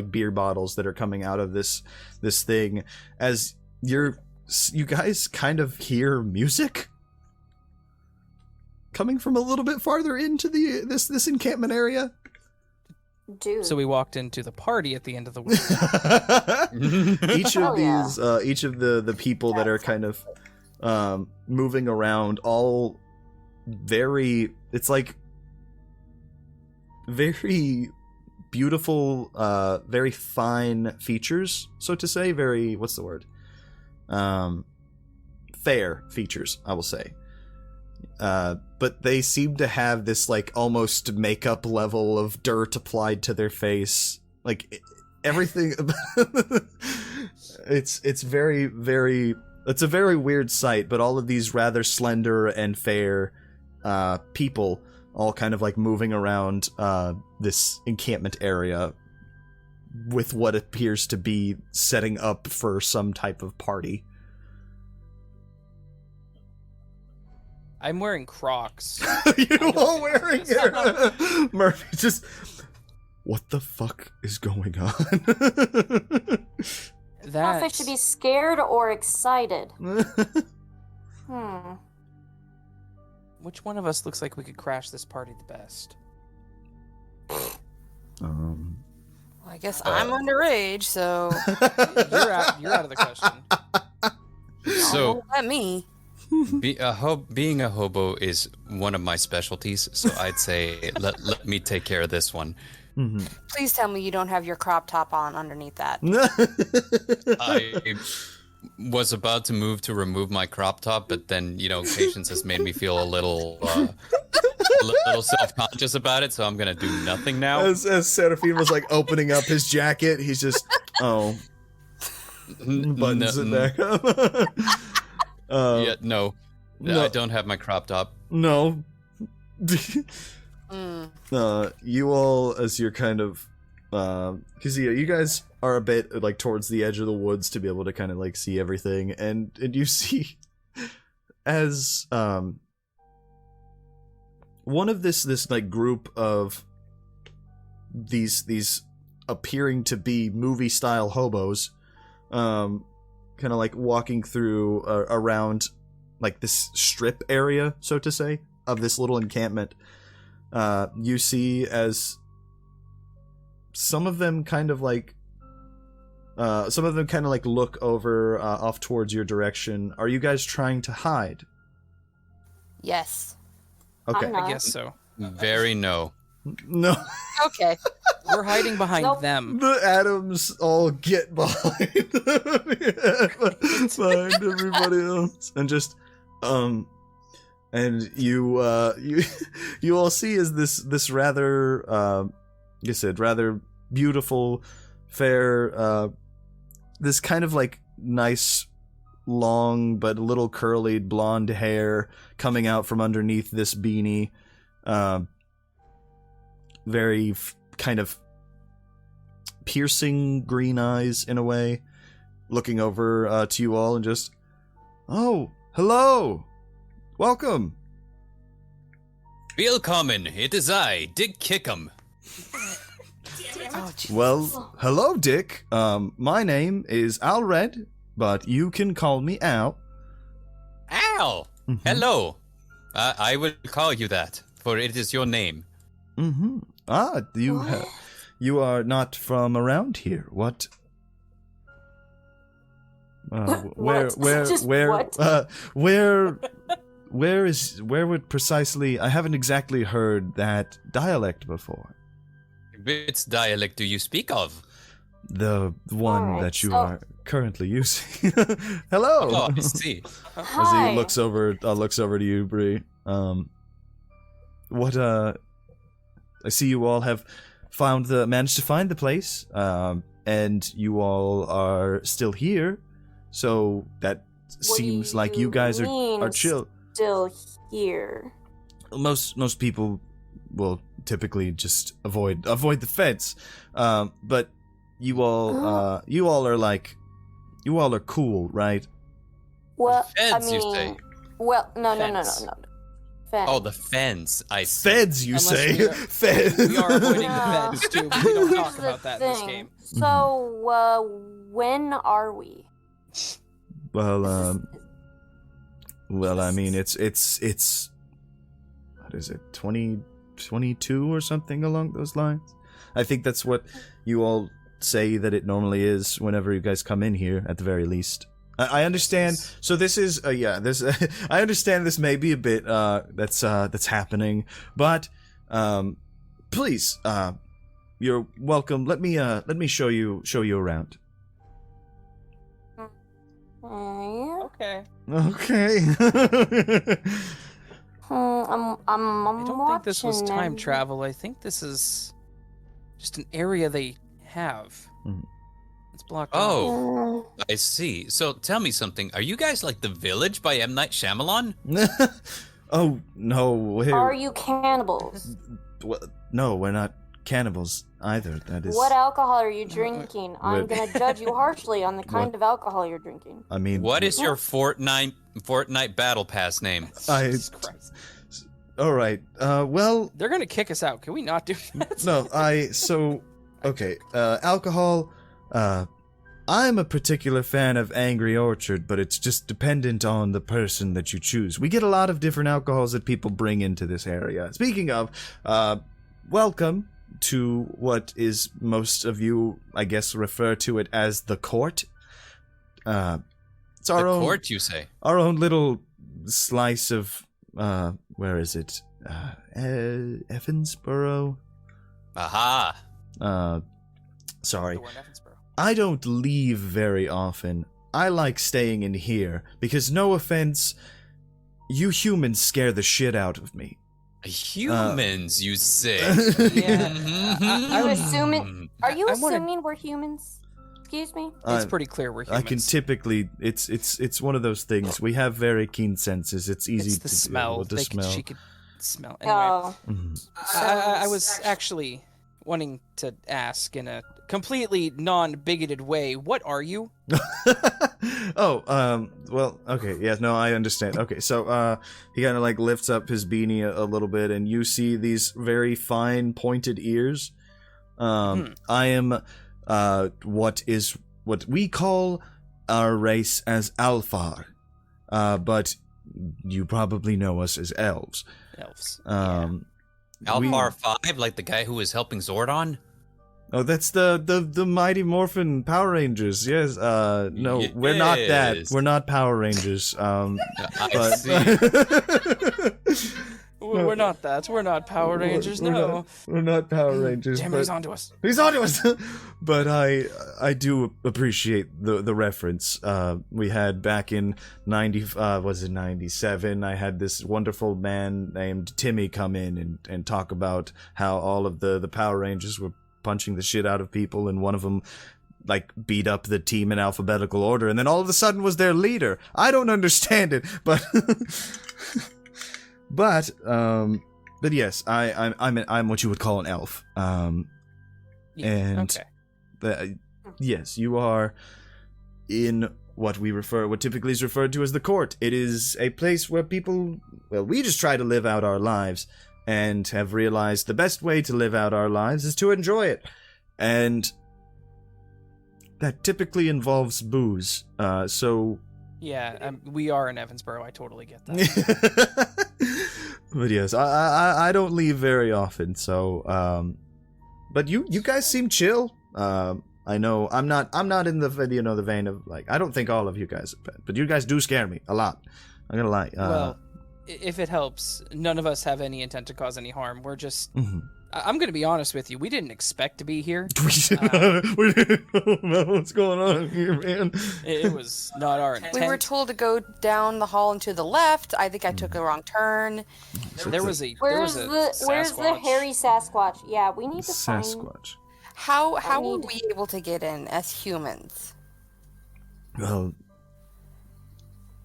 beer bottles that are coming out of this thing. As you guys kind of hear music coming from a little bit farther into this encampment area. Dude. So we walked into the party at the end of the week. Each of the people that are kind of moving around, all very beautiful, very fine features, so to say. Very, what's the word? Fair features, I will say. But they seem to have this like almost makeup level of dirt applied to their face. Like everything. It's very, very. It's a very weird sight. But all of these rather slender and fair people, all kind of like moving around this encampment area with what appears to be setting up for some type of party. I'm wearing Crocs. You all wearing it. Murphy just... What the fuck is going on? I don't know if I should be scared or excited. Which one of us looks like we could crash this party the best? Well, I guess I'm underage, so you're out of the question. So don't let me. being a hobo is one of my specialties, so I'd say let me take care of this one. Mm-hmm. Please tell me you don't have your crop top on underneath that. I was about to move to remove my crop top, but then, Patience has made me feel a little self-conscious about it, so I'm gonna do nothing now. As Serafin was like opening up his jacket, he's just buttons it back up. No, I don't have my crop top. No. You all, as you're kind of, because you guys are a bit like towards the edge of the woods to be able to kind of like see everything, and you see as one of this like group of these appearing to be movie style hobos, kind of like walking through around like this strip area, so to say, of this little encampment. You see as some of them kind of like look over off towards your direction. Are you guys trying to hide? Yes. Okay. I guess so. Very no. No. Okay. We're hiding behind them. The atoms all get behind everybody else, and just and you all see is this rather like I said, rather beautiful fair, this kind of like nice, long but a little curly blonde hair coming out from underneath this beanie. Very kind of piercing green eyes in a way, looking over to you all and just, oh, hello, welcome. Willkommen, it is I, Dick Kickham. Oh, jeez. Well, hello, Dick. My name is Alred, but you can call me Al. Al! Mhm. Hello. I will call you that, for it is your name. Mm-hmm. Ah, you are not from around here. What? Where Just what? where would precisely? I haven't exactly heard that dialect before. Which dialect do you speak of? The one Alright, that you so- are currently using. Hello. Oh, I see. As Hi. he looks over to you, Bree. What? I see you all have managed to find the place. And you all are still here. So that seems do like you guys are mean chill. Still here. Most people will typically just avoid the fence, but you all are cool, right? Well, Feds, I you mean, say? well, no. Fence. Fence. Oh, the fence. I see. Feds, you Unless say? we are- Feds. We are avoiding Yeah. the feds too, but we don't Here's talk the about that in this thing. game. So, when are we? Well, I mean, it's what is it, 2022 or something along those lines? I think that's what you all say that it normally is whenever you guys come in here, at the very least. I understand. So this is, this. I understand this may be a bit that's happening, but please, you're welcome. Let me show you around. Okay. Okay. Okay. I'm I don't think this was watching time them. travel. I think this is just an area they have. Mhm. It's blocked Oh. off. I see. So tell me something. Are you guys like The Village by M. Night Shyamalan? Oh no! Are you cannibals? No, we're not cannibals either. That is. What alcohol are you drinking? I'm What- gonna judge you harshly on the kind What? of alcohol you're drinking. I mean, What is your Fortnite Battle Pass name? I. Jesus Christ. All right. Well, They're gonna kick us out. Can we not do that? no. Okay. Alcohol. I'm a particular fan of Angry Orchard, but it's just dependent on the person that you choose. We get a lot of different alcohols that people bring into this area. Speaking of, welcome to what is most of you, I guess, refer to it as the court. It's our The own court, you say? our own little slice of where is it? Evansborough. Aha. Sorry. The one in Evansborough. I don't leave very often. I like staying in here because, no offense, you humans scare the shit out of me. Humans, you say? Yeah. You assuming? Are you I wanna- assuming we're humans? Excuse me. It's I- pretty clear we're I humans. can typically. It's one of those things. We have very keen senses. It's easy It's the to smell. be able to smell. She could smell. Anyway, Oh, Mhm. I was actually wanting to ask in a completely non-bigoted way, what are you? Well, okay, yeah, no, I understand. Okay, so, he kind of, like, lifts up his beanie a little bit, and you see these very fine, pointed ears. I am, what we call our race as Alfar, but you probably know us as elves. Elves. Alfar 5, like the guy who was helping Zordon? Oh, that's the Mighty Morphin Power Rangers. Yes. No, we're not that. Yes. We're not Power Rangers. I But see. We're not that. We're not Power Rangers, no. We're not Power Rangers. Damn, but he's onto us. He's onto us. But I do appreciate the reference. We had back in 97. I had this wonderful man named Timmy come in and talk about how all of the Power Rangers were punching the shit out of people, and one of them like beat up the team in alphabetical order, and then all of a sudden was their leader. I don't understand it, but but yes, I'm what you would call an elf. And yes, you are in what typically is referred to as the court. It is a place where people, we just try to live out our lives, and have realized the best way to live out our lives is to enjoy it. And that typically involves booze. So yeah, we are in Evansborough. I totally get that. But yes, I don't leave very often. So, but you guys seem chill. I know I'm not in the the vein of like, I don't think all of you guys are bad, but you guys do scare me a lot. I'm gonna lie. Well, if it helps, none of us have any intent to cause any harm. We're just. I'm going to be honest with you. We didn't expect to be here. We don't know what's going on here, man. It was not our intent. We were told to go down the hall and to the left. I think I took a wrong turn. Where's the hairy Sasquatch? Yeah, we need to find. Sasquatch. How were we able to get in as humans? Well,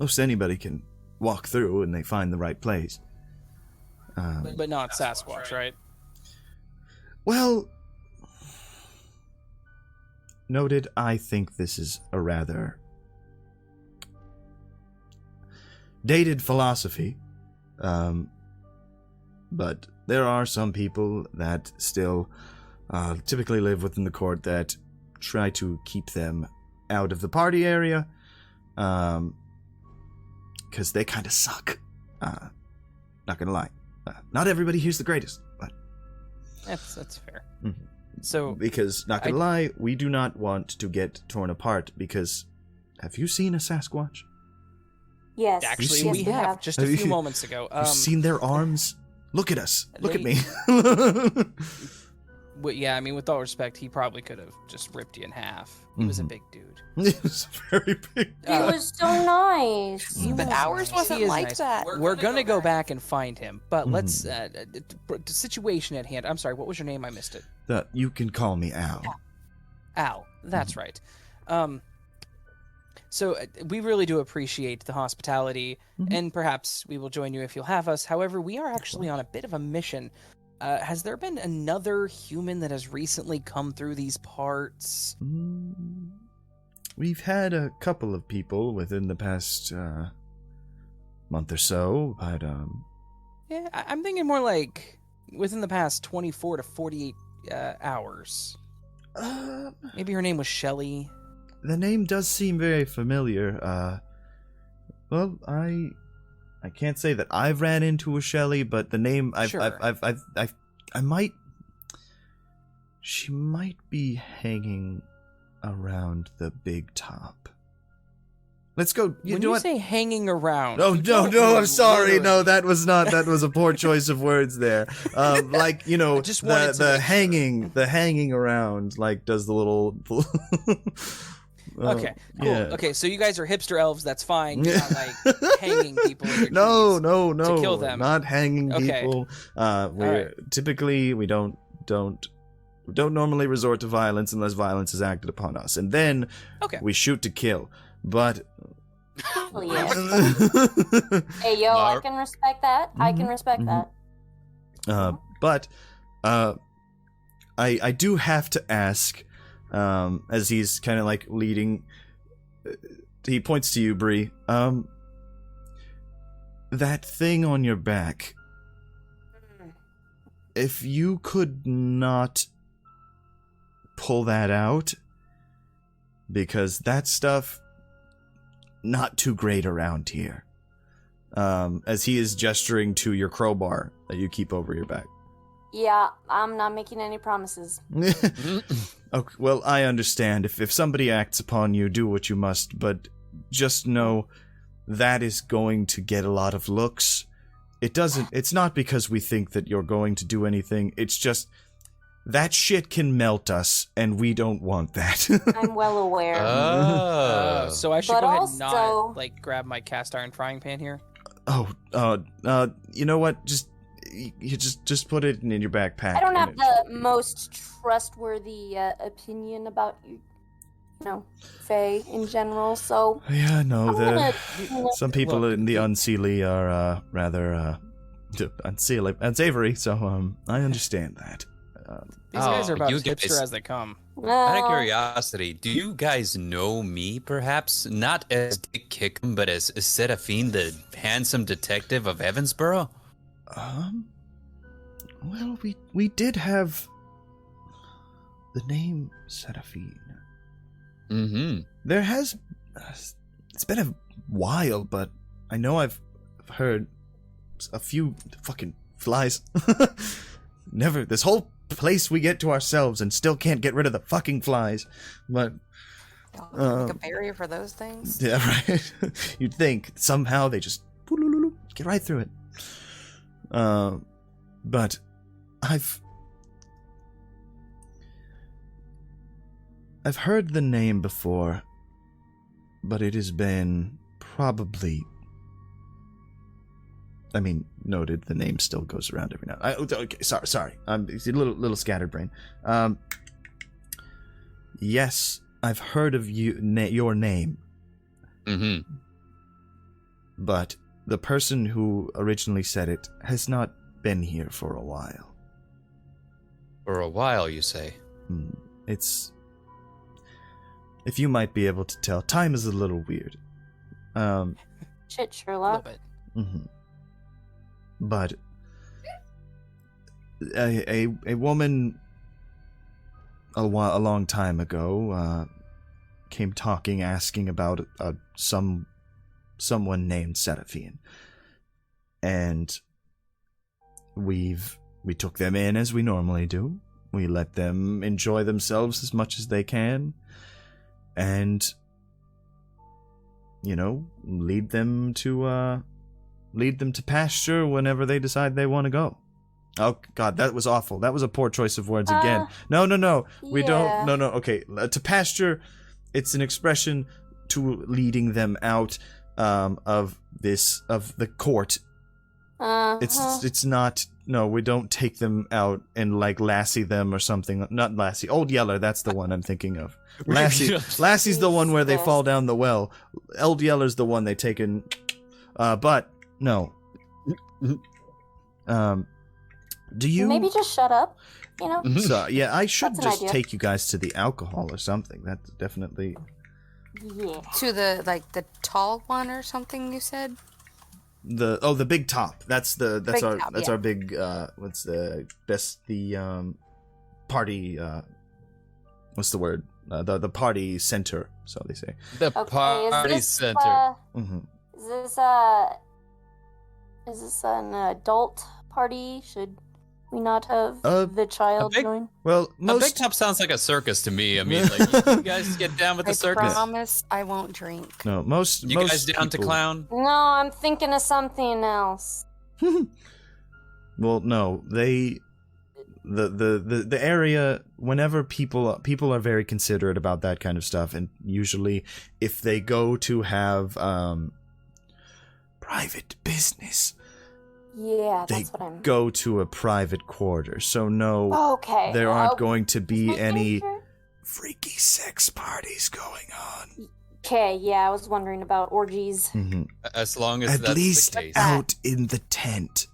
most anybody can walk through and they find the right place. But not Sasquatch, right? Well, noted, I think this is a rather dated philosophy, but there are some people that still typically live within the court that try to keep them out of the party area, because they kind of suck. Not gonna lie. Not everybody here's the greatest, but... That's fair. Mm-hmm. So, because, not gonna lie, we do not want to get torn apart, because... Have you seen a Sasquatch? Yes. Actually, yes, we have. Just a few moments ago. You've seen their arms? Look at us. Look at me. Yeah, I mean, with all respect, he probably could have just ripped you in half. He was a big dude. He was very big. He was so nice. But ours wasn't like nice. that. We're gonna go back and find him, but let's the situation at hand. I'm sorry, what was your name? I missed it. You can call me Al. Al, that's right. So we really do appreciate the hospitality, and perhaps we will join you if you'll have us. However, we are actually on a bit of a mission. Has there been another human that has recently come through these parts? We've had a couple of people within the past month or so, but yeah, I'm thinking more like within the past 24 to 48 hours. Maybe her name was Shelley. The name does seem very familiar. Well, I can't say that I've ran into a Shelley, but the name she might be hanging around the big top. Let's go. When you say hanging around. Oh, no, I'm sorry. No, that was a poor choice of words there. Like, just the hanging around, like, does the little... Okay, cool. Yeah. Okay, so you guys are hipster elves. That's fine. You're not like hanging people in your No, trees to kill them. Not hanging people. Typically we don't normally resort to violence unless violence is acted upon us, and then we shoot to kill. But Oh, yes. Hey, yo, I can respect that. I can respect that. But I do have to ask. As he's kind of like leading, he points to you, Bree. That thing on your back. If you could not pull that out, because that stuff not too great around here. As he is gesturing to your crowbar that you keep over your back. Yeah, I'm not making any promises. Okay, well, I understand. If somebody acts upon you, do what you must, but just know that is going to get a lot of looks. It's not because we think that you're going to do anything, it's just that shit can melt us, and we don't want that. I'm well aware. So I should But go ahead also- and not, grab my cast iron frying pan here? You know what? Just you just put it in your backpack. I don't have and the most trustworthy opinion about Fae in general, so Yeah, no, I'm gonna some people in the unseelie are rather unsavory, so I understand that. These guys are about you as hipster guys- as they come. Out of curiosity, do you guys know me, perhaps? Not as Dick Kickham, but as Serafin, the handsome detective of Evansbourogh? Well, we did have the name Serafin. Mm-hmm. There has... it's been a while, but I know I've heard a few fucking flies. This whole place we get to ourselves and still can't get rid of the fucking flies. But... like a barrier for those things. yeah, right. You'd think somehow they just get right through it. But I've heard the name before, but it has been probably... I mean, noted, the name still goes around every now. Okay, sorry. It's a little scattered brain. Yes, I've heard of your name. Mm-hmm. But the person who originally said it has not been here for a while. For a while, you say? It's... If you might be able to tell, time is a little weird. Shit, A Sherlock. little bit. Mm-hmm. But a woman a long time ago came talking, asking about someone named Serafin, and we took them in as we normally do. We let them enjoy themselves as much as they can, and lead them to pasture whenever they decide they want to go. Oh God, that was awful. That was a poor choice of words again. No. We don't. No. Okay, to pasture, it's an expression to leading them out of the court. It's not. No, we don't take them out and like lassie them or something. Not lassie. Old Yeller. That's the one I'm thinking of. Lassie's the one where they fall down the well. Old Yeller's the one they take in. But no. Do you Maybe just shut up, So yeah, I should That's an just idea. take you guys to the alcohol or something. That's definitely Yeah. To the tall one or something you said? the big top. That's Big top, yeah. our big what's the party what's the word? The party center, so they say. The Okay, party is this, center. Is this an adult party? Should we not have the child big- join? Well, A big top sounds like a circus to me. I mean, like, you guys get down with the I circus. promise I won't drink. no, most You most guys down to people- clown? No, I'm thinking of something else. Well, no, the area, whenever people are very considerate about that kind of stuff, and usually if they go to have private business, Yeah, they that's what I'm. go to a private quarter. So no, Okay. there aren't okay. going to be Just making any sure. freaky sex parties going on. Okay, yeah, I was wondering about orgies. Mhm. As long as At that's least the case. out in the tent.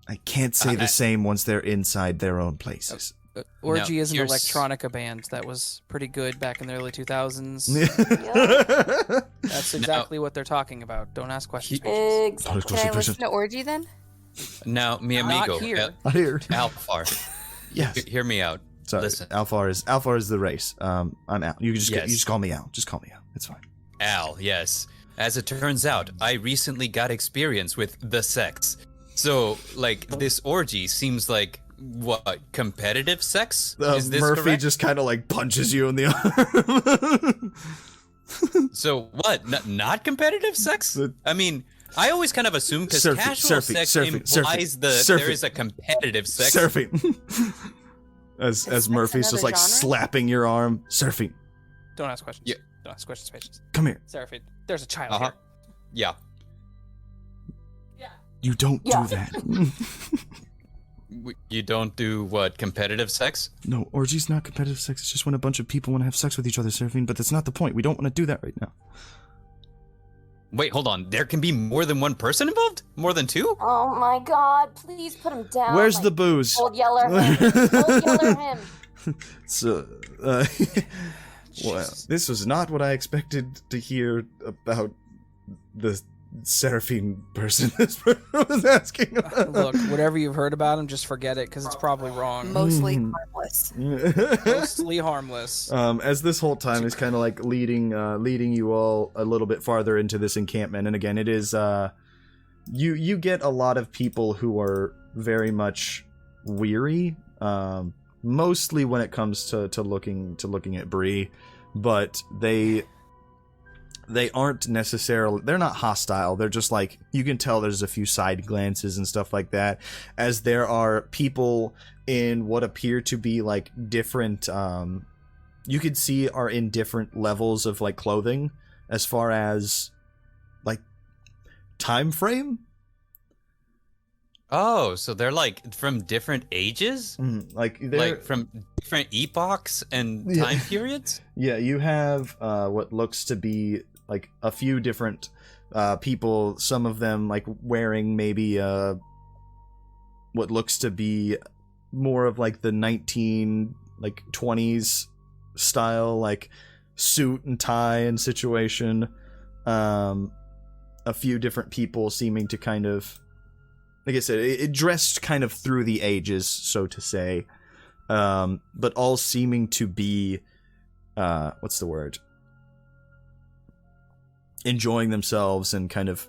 I can't say the same once they're inside their own places. Orgy Now, is an here's- electronica band that was pretty good back in the early 2000s. That's exactly what they're talking about. Don't ask questions. bitches. Exactly. Can I listen to Orgy then? Now, mi Not amigo, here. Here. Alfar, Yes. hear me out. Sorry. Listen. Alfar is the race. I'm out. You can just Yes. you just call me out. Just call me out. It's fine. Al, yes. As it turns out, I recently got experience with the sex. So, like, this orgy seems like, what, competitive sex? Is this Murphy correct? just kind of like punches you in the arm. So, what, not competitive sex? I mean, I always kind of assume because Surfing, casual surfing, sex surfing, implies surfing, there surfing. is a competitive sex. Surfing. As Murphy's just another like genre? slapping your arm. Surfing. Don't ask questions. Yeah. Don't ask questions, patience. Come here. Serafin, there's a child Uh-huh. here. Yeah. You don't Yeah. do that. You don't do what, competitive sex? No, orgy's not competitive sex. It's just when a bunch of people want to have sex with each other, Serafin. But that's not the point. We don't want to do that right now. Wait, hold on. There can be more than one person involved? More than two? Oh my god, please put him down. Where's like, the booze? Old Yeller him. Old Yeller him. So, well, this was not what I expected to hear about the Serafin person this person was asking about. Look, whatever you've heard about him, just forget it, because it's probably wrong. Mostly harmless. Mostly harmless. As this whole time is kind of like leading you all a little bit farther into this encampment, and again, it is you get a lot of people who are very much weary, mostly when it comes to looking at Bree, but they aren't necessarily, they're not hostile. They're just like, you can tell there's a few side glances and stuff like that, as there are people in what appear to be like different, you could see are in different levels of like clothing as far as like time frame. Oh, so they're like from different ages? Like they're Like from different epochs and time periods? Yeah, you have what looks to be like a few different people, some of them like wearing maybe what looks to be more of like the 20s style, like suit and tie and situation. A few different people seeming to kind of, like I said, it dressed kind of through the ages, so to say, but all seeming to be, what's the word? Enjoying themselves and kind of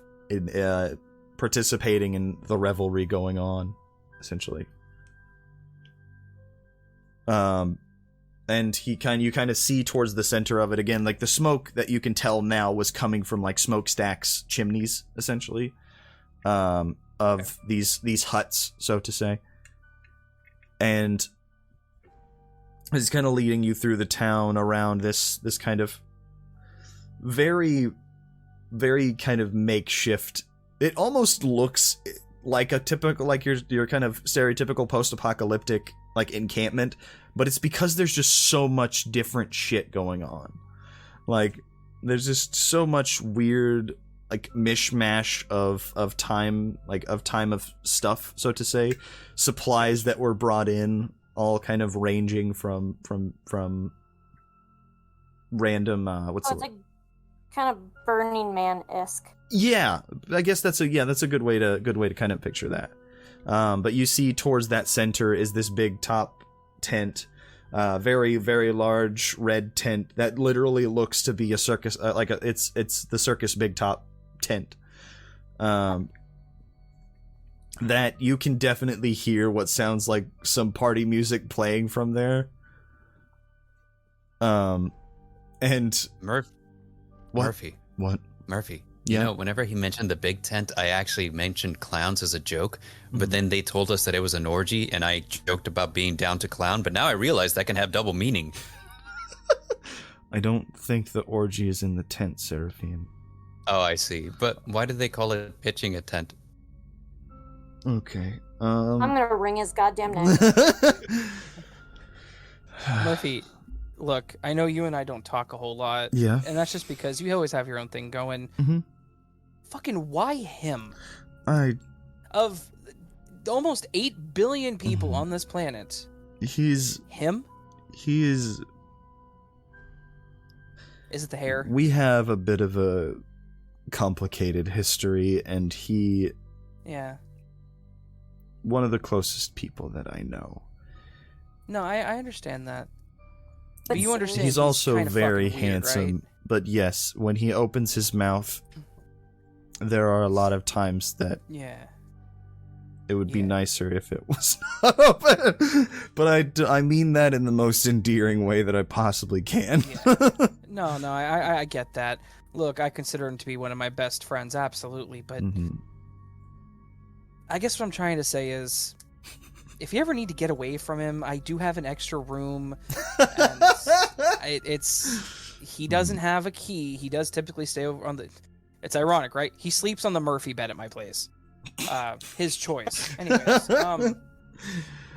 participating in the revelry going on, essentially. And you kind of see towards the center of it again, like the smoke that you can tell now was coming from like smokestacks, chimneys, essentially, of these huts, so to say. And it's kind of leading you through the town around this kind of very, very kind of makeshift. It almost looks like a typical, like your kind of stereotypical post-apocalyptic like encampment, but it's because there's just so much different shit going on. Like there's just so much weird like mishmash of time, like of time of stuff, so to say, supplies that were brought in, all kind of ranging from random what's It's like kind of Burning Man-esque. Yeah, I guess that's a good way to kind of picture that. But you see towards that center is this big top tent, very, very large red tent that literally looks to be a circus, it's the circus big top tent. That you can definitely hear what sounds like some party music playing from there. And Murphy. What? Murphy. Yeah. You know, whenever he mentioned the big tent, I actually mentioned clowns as a joke, but then they told us that it was an orgy, and I joked about being down to clown, but now I realize that can have double meaning. I don't think the orgy is in the tent, Serafin. Oh, I see. But why did they call it pitching a tent? Okay. I'm gonna wring his goddamn neck. Murphy, look, I know you and I don't talk a whole lot. Yeah. And that's just because you always have your own thing going. Mhm. Fucking why him? I Of almost 8 billion people on this planet. he is Him? Is it the hair? we have a bit of a complicated history, and he Yeah. one of the closest people that I know. No, I understand that. But But you understand He's also kinda very fucking weird, handsome, right? but yes, when he opens his mouth, there are a lot of times that Yeah. it would be Yeah. nicer if it was not open. But I mean that in the most endearing way that I possibly can. Yeah. No, I get that. Look, I consider him to be one of my best friends, absolutely. But Mhm. I guess what I'm trying to say is, if you ever need to get away from him, I do have an extra room. And he doesn't have a key. He does typically stay over on the. It's ironic, right? He sleeps on the Murphy bed at my place. His choice. Anyways,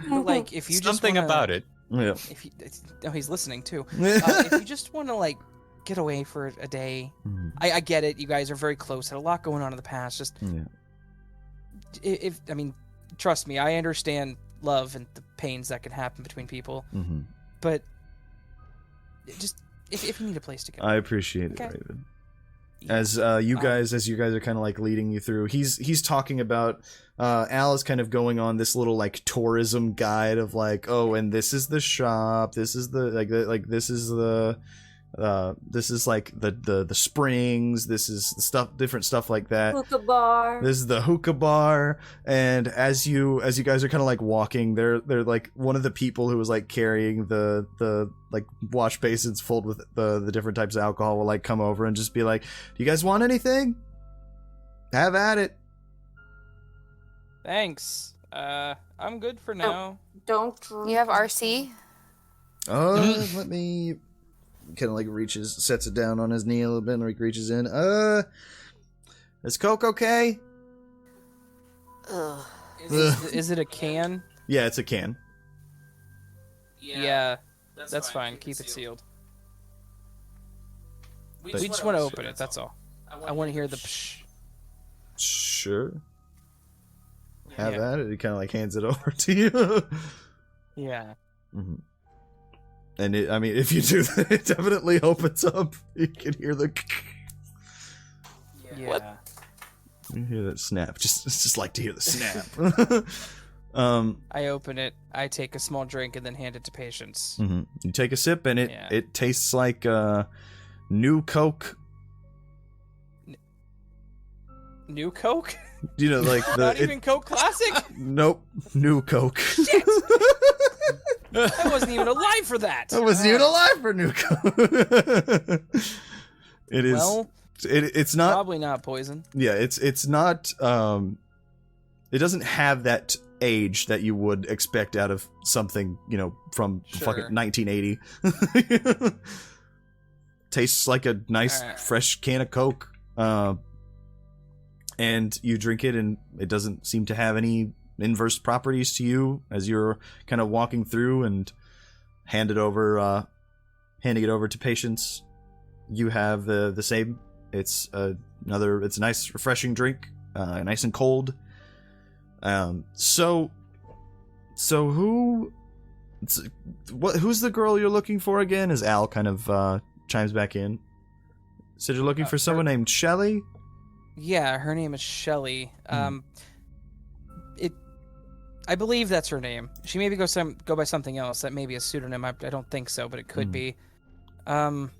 But like, if you Something just wanna, about it. Yeah. If you, oh, he's listening too. If you just want to like get away for a day, I get it. You guys are very close. Had a lot going on in the past. Just I mean, trust me, I understand love and the pains that can happen between people. But just if you need a place to go, I appreciate it, Raven. As you guys are kind of like leading you through, he's talking about Al is kind of going on this little like tourism guide of like, oh, and this is the shop, this is the this is like the springs, this is the stuff, different stuff like that. Hookah bar. This is the hookah bar, and as you guys are kind of like walking, they're like one of the people who was like carrying the like wash basins filled with the different types of alcohol will like come over and just be like, "Do you guys want anything? Have at it." thanks. I'm good for now. Don't drink. You have RC? Let me kind of like sets it down on his knee a little bit and like reaches in. Is Coke okay? Ugh. Is it a can? Yeah, it's a can. Yeah, that's fine. Keep it sealed. We just want to open it. That's all. I want to hear the psh. Sure. Have Yeah. at it. He kind of like hands it over to you. Yeah. And I mean, if you do that, it definitely opens up. You can hear the. Yeah. What? You hear that snap. It's just like to hear the snap. I open it. I take a small drink and then hand it to Patience. You take a sip and Yeah. it tastes like new Coke. New Coke? You know, like the. Not even Coke Classic? Nope, new Coke. I wasn't even alive for that. I wasn't even alive for new Coke. It is. Well, it's not. probably not poison. Yeah, it's not. It doesn't have that age that you would expect out of something, you know, from fucking 1980. Tastes like a nice fresh can of Coke. And you drink it, and it doesn't seem to have any inverse properties to you as you're kind of walking through and handing it over to Patience. You have the same. It's a nice refreshing drink, nice and cold. So who's the girl you're looking for again? As Al kind of chimes back in. Said you're looking for someone named Shelley? Yeah, her name is Shelley. I believe that's her name. She maybe go by something else. That may be a pseudonym. I don't think so, but it could be. And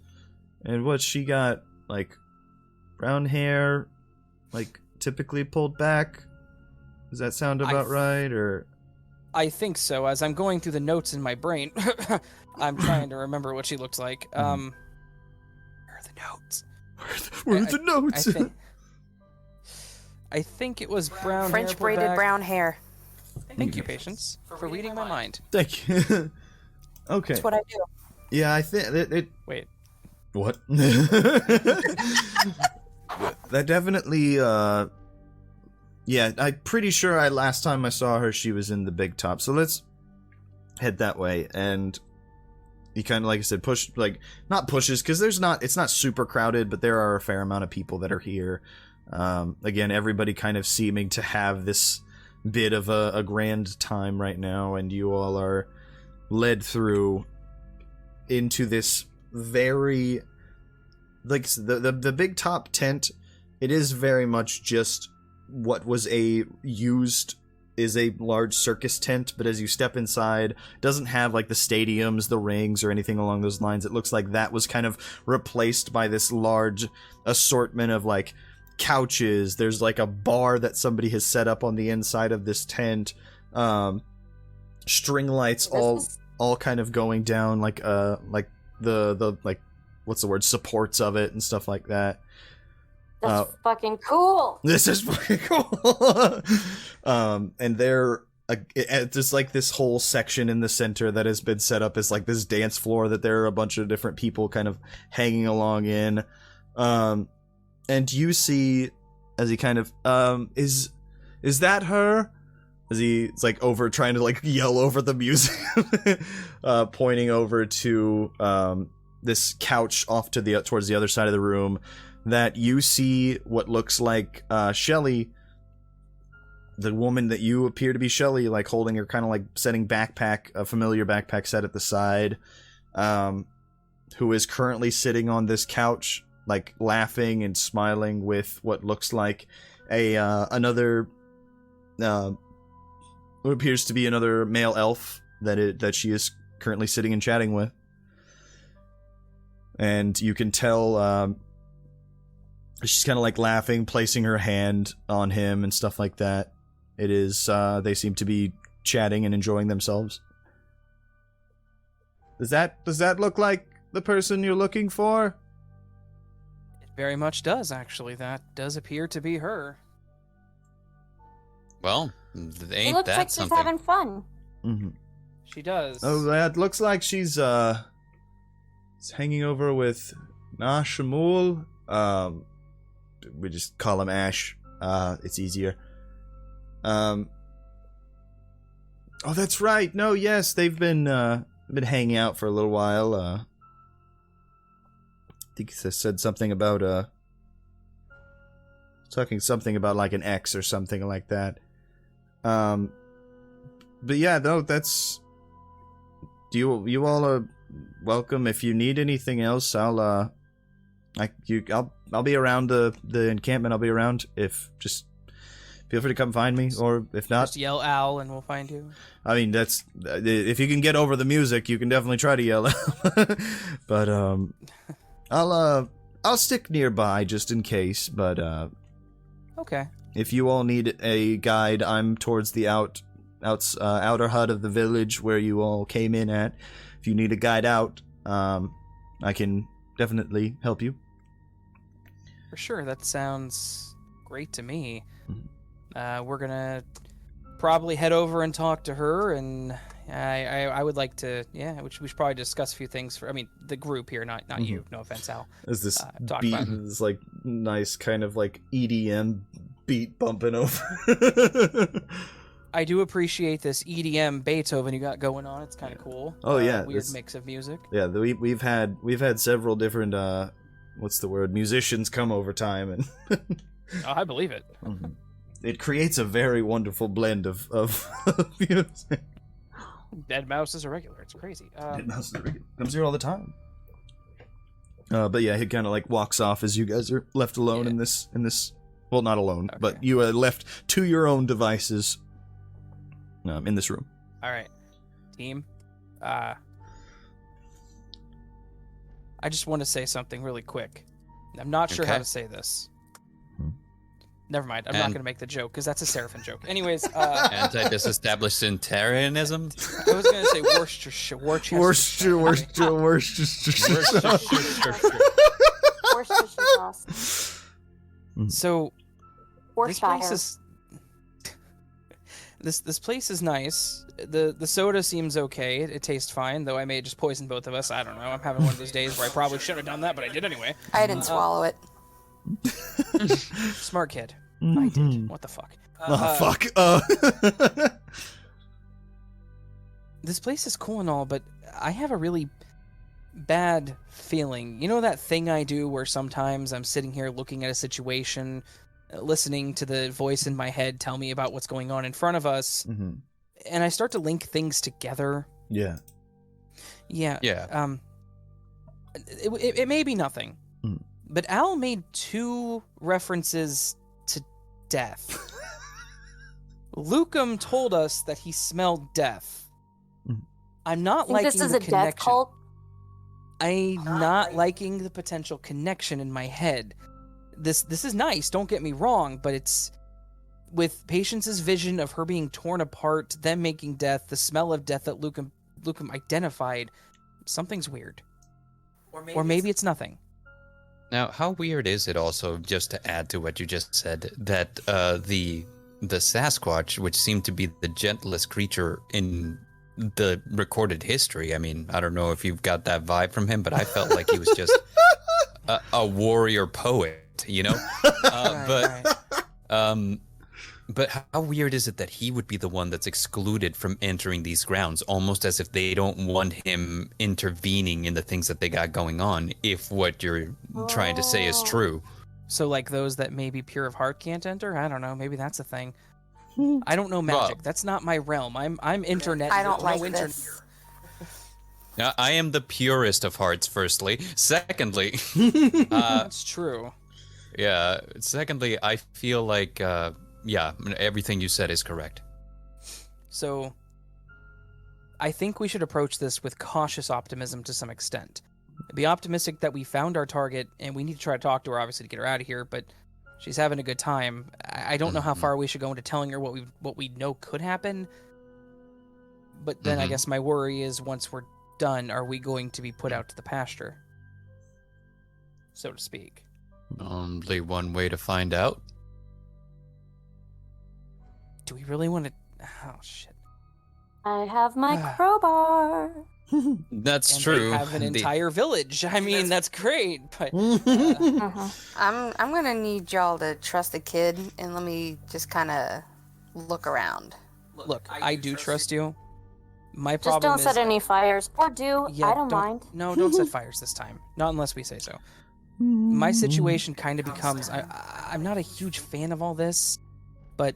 what she got, like, brown hair, like typically pulled back? Does that sound about right? Or I think so. As I'm going through the notes in my brain, I'm trying to remember what she looked like. Where are the notes? Where are the notes? I think it was brown French hair. braided brown hair. Thank you, Patience, for reading my mind. Thank you. Okay. That's what I do. Yeah, I think it. Wait. What? That definitely. Yeah, I'm pretty sure last time I saw her, she was in the big top. So let's head that way. And you kind of, like I said, not pushes, because it's not super crowded, but there are a fair amount of people that are here. Again, everybody kind of seeming to have this bit of a grand time right now, and you all are led through into this very, like, the big top tent. It is very much just what was is a large circus tent, but as you step inside, it doesn't have like the stadiums, the rings, or anything along those lines. It looks like that was kind of replaced by this large assortment of like couches. There's like a bar that somebody has set up on the inside of this tent. String lights all kind of going down like the like, what's the word, supports of it and stuff like that. That's fucking cool. This is fucking cool. And there's like this whole section in the center that has been set up as like this dance floor that there are a bunch of different people kind of hanging along in. And you see, as he kind of, is that her? as he's like over trying to like yell over the music, pointing over to this couch off to the towards the other side of the room, that you see what looks like Shelly, the woman that you appear to be Shelly, like holding her kind of like setting a familiar backpack set at the side, who is currently sitting on this couch, like laughing and smiling with what looks like another what appears to be another male elf that she is currently sitting and chatting with. And you can tell she's kind of like laughing, placing her hand on him and stuff like that. It is they seem to be chatting and enjoying themselves. Does that look like the person you're looking for? It very much does, actually. That does appear to be her. Well, It ain't looks that like something? she's having fun. Mm-hmm. She does. Oh, that looks like she's hanging over with Nashamul. We just call him Ash. It's easier. Oh, that's right. No, yes, they've been hanging out for a little while. I think he said something about talking something about like an ex or something like that. But yeah, no, that's. You all are welcome. If you need anything else, I'll be around the encampment. I'll be around. Just feel free to come find me, or if not, Just yell "Owl" and we'll find you. I mean, that's if you can get over the music, you can definitely try to yell. But I'll stick nearby just in case. But Okay. if you all need a guide, I'm towards the outer hut of the village where you all came in at. If you need a guide out, I can definitely help you. For sure. That sounds great to me. We're gonna probably head over and talk to her, and I would like to. Yeah, we should probably discuss a few things. The group here, not you. No offense, Al. Is this talk beat? about- This like nice kind of like EDM beat bumping over. I do appreciate this EDM Beethoven you got going on. It's kind of cool. Oh, yeah, Weird this- mix of music. Yeah, we've had several different what's the word, musicians come over time, and Oh, I believe it. it creates a very wonderful blend of music. Dead Mouse is a regular. It's crazy. Comes here all the time. But yeah, he kind of like walks off as you guys are left alone in this. Well, not alone, Okay. but you are left to your own devices. In this room. All right, team. I just want to say something really quick. I'm not sure how Okay. to say this. Hmm. Never mind. I'm not And- going to make the joke because that's a Serafin joke. Anyways, Anti-disestablishmentarianism? I was going to say Worcestershire. Worcestershire. Worcestershire sauce. So this place Worcestershire. is this place is nice. The soda seems okay. It tastes fine, though I may just poison both of us. I don't know. I'm having one of those days where I probably shouldn't have done that, but I did anyway. I didn't swallow it. Smart kid. I did. What the fuck? Oh fuck. This place is cool and all, but I have a really bad feeling. You know that thing I do where sometimes I'm sitting here looking at a situation, listening to the voice in my head tell me about what's going on in front of us, Mhm. and I start to link things together. Yeah. Yeah. Yeah. It may be nothing, Mm. but Al made 2 references to death. Lucum told us that he smelled death. Mm. I'm not Think liking this is the a death connection. cult? I'm not liking the potential connection in my head. This is nice, don't get me wrong, but it's with Patience's vision of her being torn apart, them making death, the smell of death that Lucum identified, something's weird. Or maybe it's nothing. Now, how weird is it also, just to add to what you just said, that the Sasquatch, which seemed to be the gentlest creature in the recorded history, I mean, I don't know if you've got that vibe from him, but I felt like he was just a warrior poet, you know? Right. But how weird is it that he would be the one that's excluded from entering these grounds, almost as if they don't want him intervening in the things that they got going on, if what you're trying to say is true. So like those that maybe pure of heart can't enter? I don't know. Maybe that's a thing. I don't know magic. That's not my realm. I'm internet. I don't no like internet. this. Now, I am the purest of hearts, firstly. Secondly, That's true. yeah, secondly, I feel like, yeah, everything you said is correct. So I think we should approach this with cautious optimism to some extent. Be optimistic that we found our target, and we need to try to talk to her, obviously, to get her out of here, but she's having a good time. I don't know how far we should go into telling her what we know could happen, but then I guess my worry is once we're done, are we going to be put out to the pasture, so to speak? Only one way to find out. Do we really want to... Oh, shit. I have my crowbar. That's And true. they have an entire village. I mean, that's great, but... I'm gonna need y'all to trust the kid and let me just kind of look around. Look, I do trust you. My Just problem don't is... set any fires. Or do. Yeah, I don't mind. No, don't set fires this time. Not unless we say so. My situation kind of becomes... I'm not a huge fan of all this, but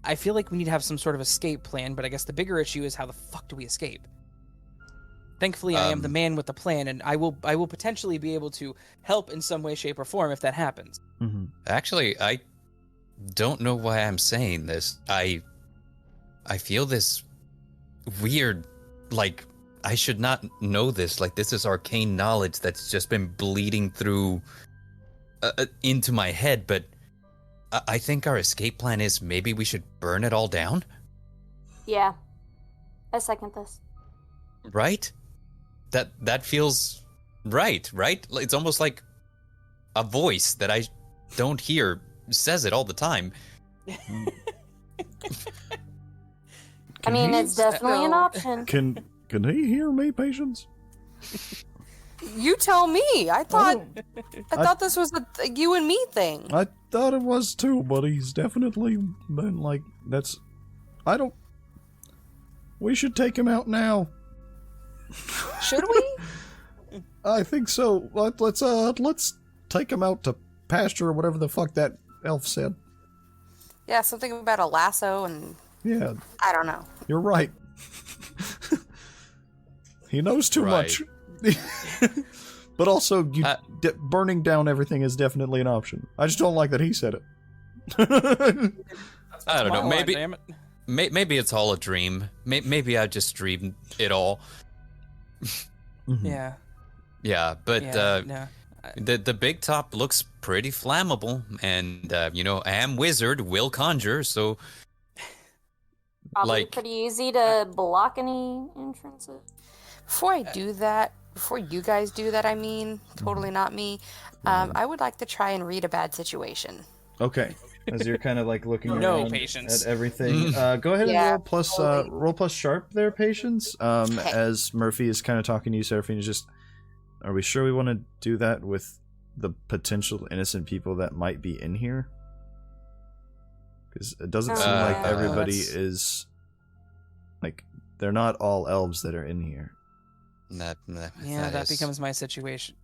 I feel like we need to have some sort of escape plan, but I guess the bigger issue is how the fuck do we escape? Thankfully, I am the man with the plan, and I will potentially be able to help in some way, shape, or form if that happens. Actually, I don't know why I'm saying this. I feel this weird, like, I should not know this. Like, this is arcane knowledge that's just been bleeding through into my head, but I think our escape plan is maybe we should burn it all down? Yeah. I second this. Right? That feels right? It's almost like a voice that I don't hear says it all the time. I mean, it's definitely an option. Can he hear me, Patience? You tell me. I thought this was a you and me thing. I thought it was too, but he's definitely been like, that's... I don't... We should take him out now. Should we? I think so. Let's take him out to pasture or whatever the fuck that elf said. Yeah, something about a lasso and Yeah, I don't know. you're right. He knows too much. But also, burning down everything is definitely an option. I just don't like that he said it. I don't know. Oh, Maybe damn it. maybe it's all a dream. Maybe I just dreamed it all. Yeah. Yeah, but No. the big top looks pretty flammable, and I am wizard, will conjure, so Probably like pretty easy to block any entrances. Before you guys do that, I mean, totally not me. I would like to try and read a bad situation. Okay. As you're kind of like looking No around patience. at everything, go ahead and Yeah, roll plus sharp there, Patience. Okay. As Murphy is kind of talking to you, Serafin is just, are we sure we want to do that with the potential innocent people that might be in here? Because it doesn't seem like yeah. everybody That's- is, like, they're not all elves that are in here. Yeah, that that is- becomes my situation.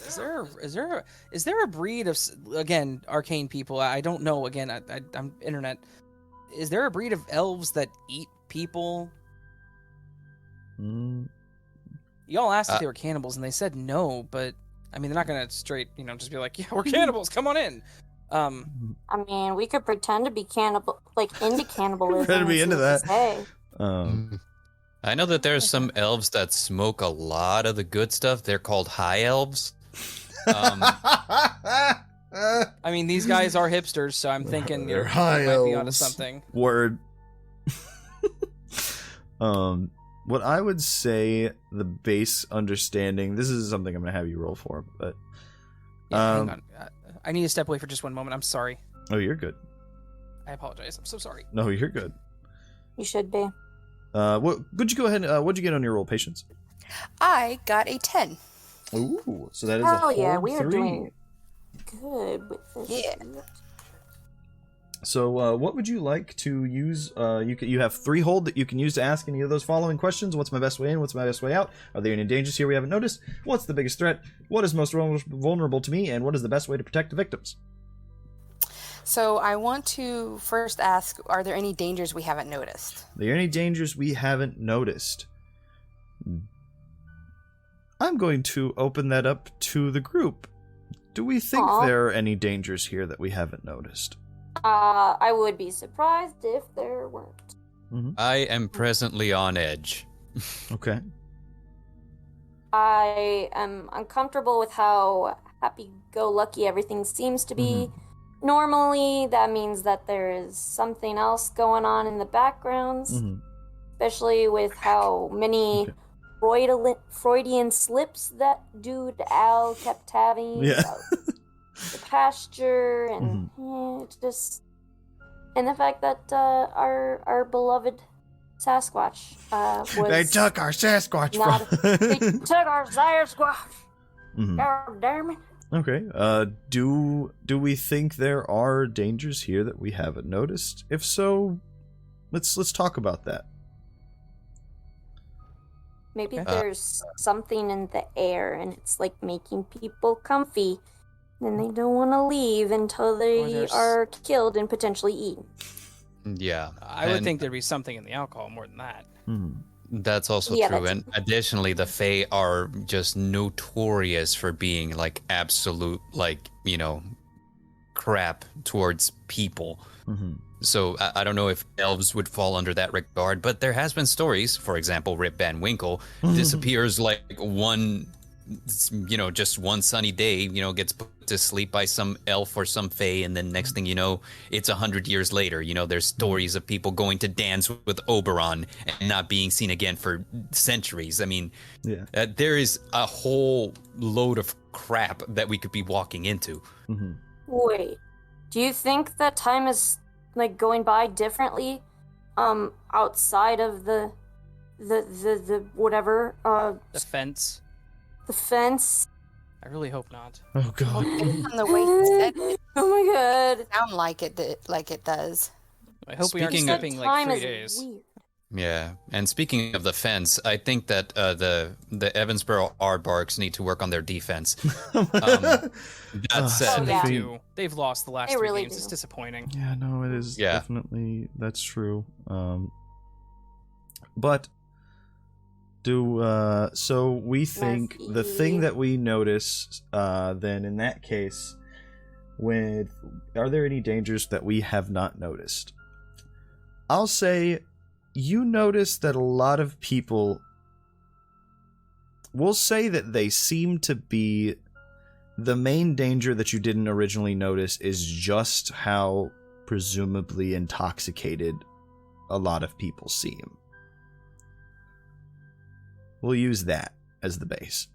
Is there a breed of, again, arcane people? I don't know. Again, I'm internet. Is there a breed of elves that eat people? Mm, Y'all asked if they were cannibals, and they said no. But I mean, they're not gonna straight, just be like, "Yeah, we're cannibals. Come on in." I mean, we could pretend to be into cannibalism. Pretend to be and into see what that. they say. I know that there's some elves that smoke a lot of the good stuff. They're called high elves. I mean, these guys are hipsters, so I'm thinking They're they high might be onto elves. something. Word. What I would say the base understanding. This is something I'm gonna have you roll for, but Yeah, hang on. I need to step away for just one moment. I'm sorry. oh, you're good. I apologize. I'm so sorry. No, you're good. You should be. Would you go ahead? What'd you get on your roll, Patience? I got a 10. Ooh, so that is Hell a yeah, whole we are 3. doing good with this. Yeah. shit. So, what would you like to use? You have 3 hold that you can use to ask any of those following questions. What's my best way in? What's my best way out? Are there any dangers here we haven't noticed? What's the biggest threat? What is most vulnerable to me? And what is the best way to protect the victims? So I want to first ask, are there any dangers we haven't noticed? Are there any dangers we haven't noticed? I'm going to open that up to the group. Do we think there are any dangers here that we haven't noticed? I would be surprised if there weren't. Mm-hmm. I am presently on edge. Okay. I am uncomfortable with how happy-go-lucky everything seems to be. Normally, that means that there is something else going on in the backgrounds, especially with how many Freudian slips that dude Al kept having about the pasture and and the fact that our beloved Sasquatch was They took our Sasquatch they took our Sasquatch. God damn it. Okay. Do we think there are dangers here that we haven't noticed? If so, let's talk about that. Maybe there's something in the air and it's like making people comfy. And they don't want to leave until they are killed and potentially eaten. Yeah. I would think there'd be something in the alcohol more than that. That's also true. And additionally, the Fae are just notorious for being like absolute, like, you know, crap towards people. So I don't know if elves would fall under that regard, but there has been stories, for example, Rip Van Winkle disappears like just one sunny day, gets put to sleep by some elf or some fae, and then next thing you know, it's 100 years later. There's stories of people going to dance with Oberon and not being seen again for centuries. I mean, there is a whole load of crap that we could be walking into. Wait, do you think that time is like going by differently outside of the whatever The fence. the fence? I really hope not. Oh god. On the way he said it, Oh my god. sound like it does. I hope we aren't Speaking of- skipping like Time 3 is days. weird. Yeah, and speaking of the fence, I think that the Evansborough aardvarks need to work on their defense. That said, yeah. They've lost the last They 3 really games. do. It's disappointing. Yeah, no, it is definitely, that's true. But so we think the thing that we notice, then in that case, are there any dangers that we have not noticed? I'll say you notice that a lot of people will say that they seem to be the main danger that you didn't originally notice is just how presumably intoxicated a lot of people seem. We'll use that as the base.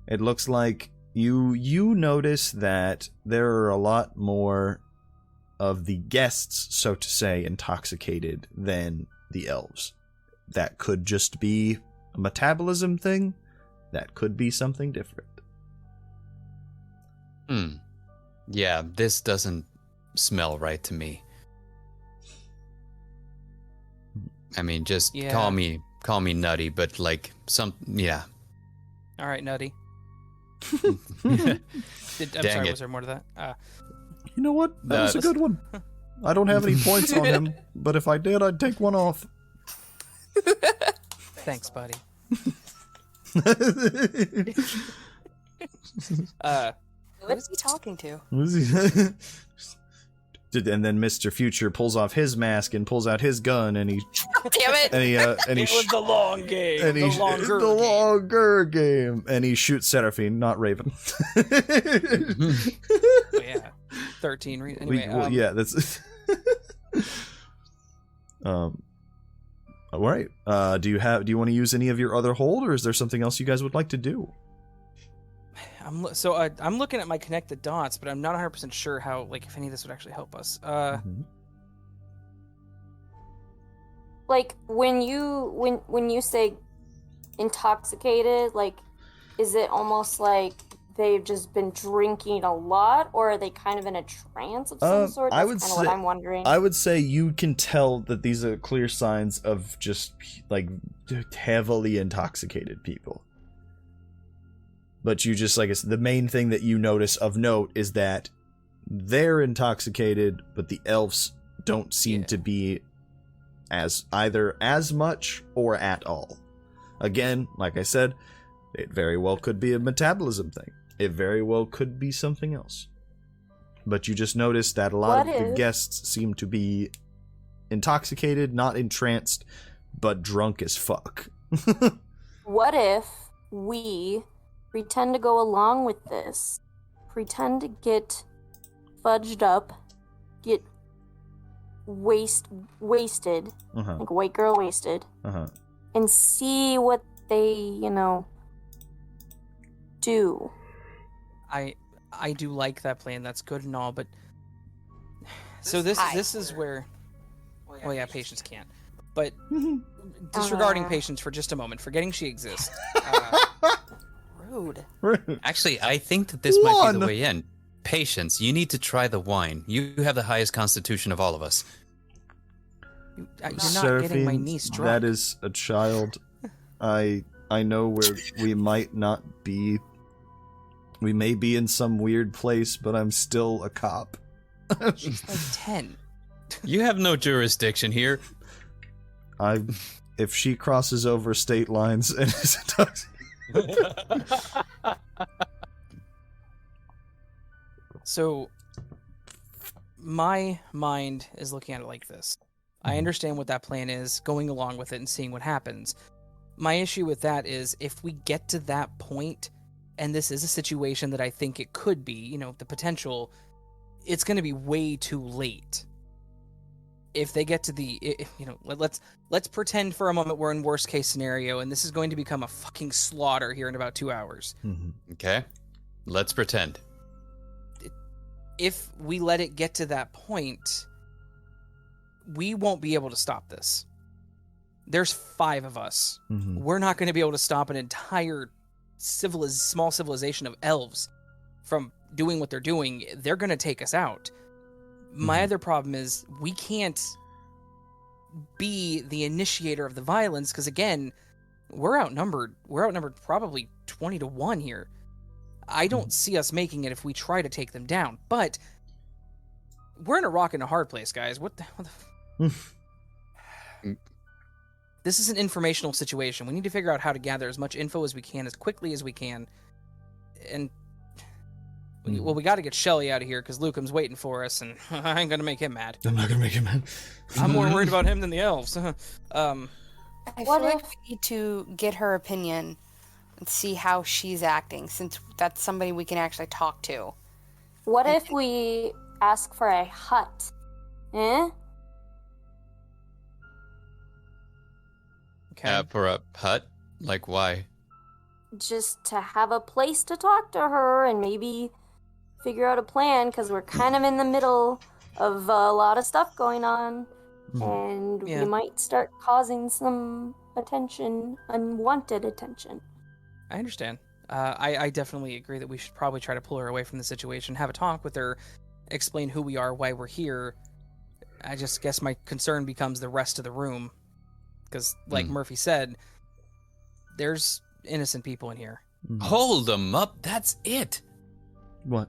It looks like you notice that there are a lot more of the guests, so to say, intoxicated than the elves. That could just be a metabolism thing. That could be something different. Yeah, this doesn't smell right to me. I mean, just call me nutty, but like All right, Nutty. Dang sorry, it. was there more to that? You know what? That was a good one. I don't have any points on him, but if I did, I'd take one off. Thanks, buddy. What is he talking to? And then Mr. Future pulls off his mask and pulls out his gun, and he Damn it! and he It was the long game. and he the longer game, and he shoots Serafin, not Raven. Oh, yeah, 13. Anyway, yeah, that's. All right. Do you want to use any of your other hold, or is there something else you guys would like to do? I'm looking at my connect the dots, but I'm not 100% sure how, like, if any of this would actually help us. Like when you say intoxicated, like is it almost like they've just been drinking a lot, or are they kind of in a trance of some sort? I That's would kind of say what I'm wondering. I would say you can tell that these are clear signs of just like heavily intoxicated people. But you just, like I said, the main thing that you notice of note is that they're intoxicated, but the elves don't seem to be either as much or at all. Again, like I said, it very well could be a metabolism thing. It very well could be something else. But you just notice that a lot of the guests seem to be intoxicated, not entranced, but drunk as fuck. What if we pretend to go along with this, pretend to get fudged up, get wasted, like a white girl wasted, and see what they, do. I do like that plan. That's good and all, but so this is where. Oh yeah, Patience can't. But disregarding Patience for just a moment, forgetting she exists. Rude. Actually, I think that this might be the way in. Patience, you need to try the wine. You have the highest constitution of all of us. You're not Serafin, getting my niece drunk. that is a child. I know where we might not be. We may be in some weird place, but I'm still a cop. She's like 10. You have no jurisdiction here. If she crosses over state lines and is intoxicated. So, my mind is looking at it like this. I understand what that plan is, going along with it and seeing what happens. My issue with that is if we get to that point, and this is a situation that I think it could be, the potential, it's going to be way too late. If they get to let's pretend for a moment we're in worst case scenario, and this is going to become a fucking slaughter here in about 2 hours. Okay, let's pretend. If we let it get to that point, we won't be able to stop this. There's 5 of us. We're not going to be able to stop an entire small civilization of elves from doing what they're doing. They're going to take us out. My other problem is we can't be the initiator of the violence because, again, we're outnumbered. We're outnumbered probably 20-1 here. I don't see us making it if we try to take them down, but we're in a rock and a hard place, guys. What the This is an informational situation. We need to figure out how to gather as much info as we can, as quickly as we can. And, we got to get Shelly out of here, because Lucum's waiting for us, and I ain't going to make him mad. I'm not going to make him mad. I'm more worried about him than the elves. I feel like we need to get her opinion and see how she's acting, since that's somebody we can actually talk to. What if we ask for a hut? Eh? Okay. For a hut? Like, why? Just to have a place to talk to her and maybe figure out a plan, because we're kind of in the middle of a lot of stuff going on, and we might start causing some unwanted attention. I understand. I definitely agree that we should probably try to pull her away from the situation, have a talk with her, explain who we are, why we're here. I just guess my concern becomes the rest of the room, because, like Murphy said, there's innocent people in here. Hold them up. That's it. What?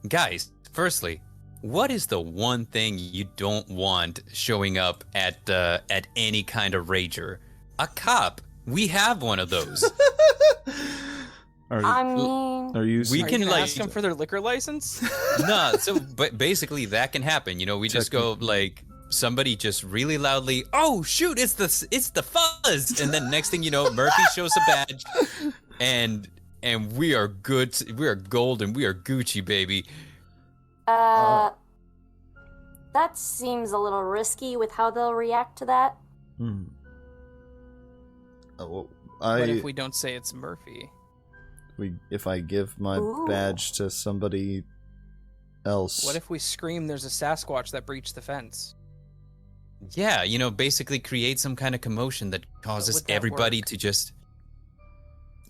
Guys, firstly, what is the one thing you don't want showing up at any kind of rager? A cop. We have one of those. Are you We Are can you gonna like ask them for their liquor license? No, but basically that can happen. We just go like somebody just really loudly, "Oh shoot, it's the fuzz," and then next thing you know, Murphy shows a badge, and we are good. We are golden. We are Gucci, baby. That seems a little risky with how they'll react to that. What if we don't say it's Murphy? If I give my badge to somebody else. What if we scream there's a Sasquatch that breached the fence? Yeah, basically create some kind of commotion that causes would that everybody work? to just...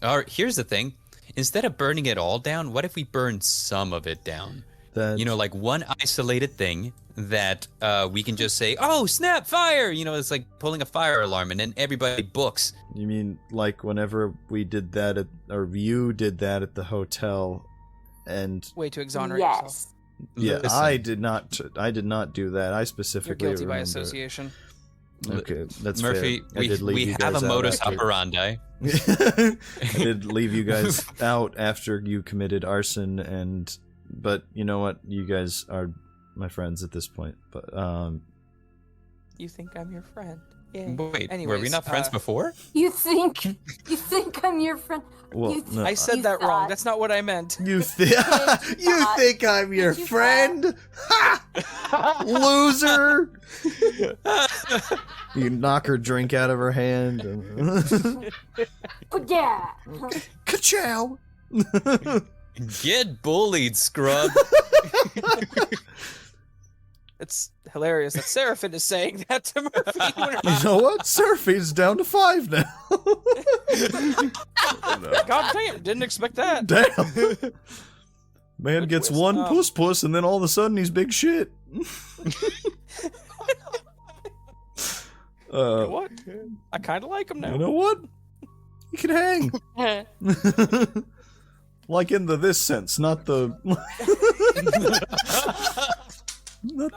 Or here's the thing. instead of burning it all down, what if we burn some of it down? That, You know, like one isolated thing that we can just say, "Oh, snap, fire!" You know, it's like pulling a fire alarm, and then everybody books. you mean like whenever we did that or you did that at the hotel, and Way to exonerate yourself. Yes. yeah, Listen. I did not do that. I You're specifically guilty by remember it. association. Okay, that's Murphy, fair. I did leave we you have guys a out modus after- operandi. I did leave you guys out after you committed arson, but you know what? You guys are my friends at this point. But You think I'm your friend? Yay. Wait, were we Anyways, not friends before? You think I'm your friend? well, You no, I said You that wrong. thought- That's not what I meant. you think you thought- think I'm your you friend? Ha! Loser! You knock her drink out of her hand. And But yeah. Ka-chow! Get bullied, scrub. It's hilarious that Serafin is saying that to Murphy. You know what? Serafín's down to 5 now. God damn, didn't expect that. Damn. Man Good gets twist. one puss, and then all of a sudden he's big shit. You know what? I kind of like him now. You know what? He can hang. Like in this sense, not the.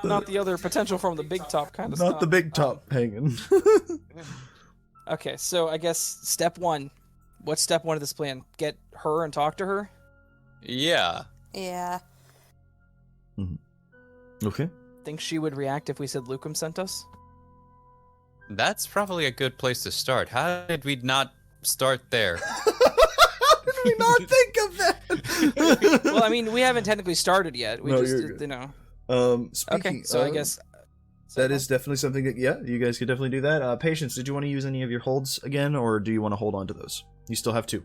Not the other potential from the big top kind of stuff. Not the big top hanging. Okay, so I guess step one. What's step one of this plan? Get her and talk to her? Yeah. Yeah. Okay. Think she would react if we said Lucum sent us? That's probably a good place to start. How did we not start there? How did we not think of that? Well, I mean, we haven't technically started yet. We No, just, you're good. you know. Speaking Okay, so I of, guess that is definitely something that, yeah, you guys could definitely do that. Patience, did you want to use any of your holds again, or do you want to hold on to those? You still have 2.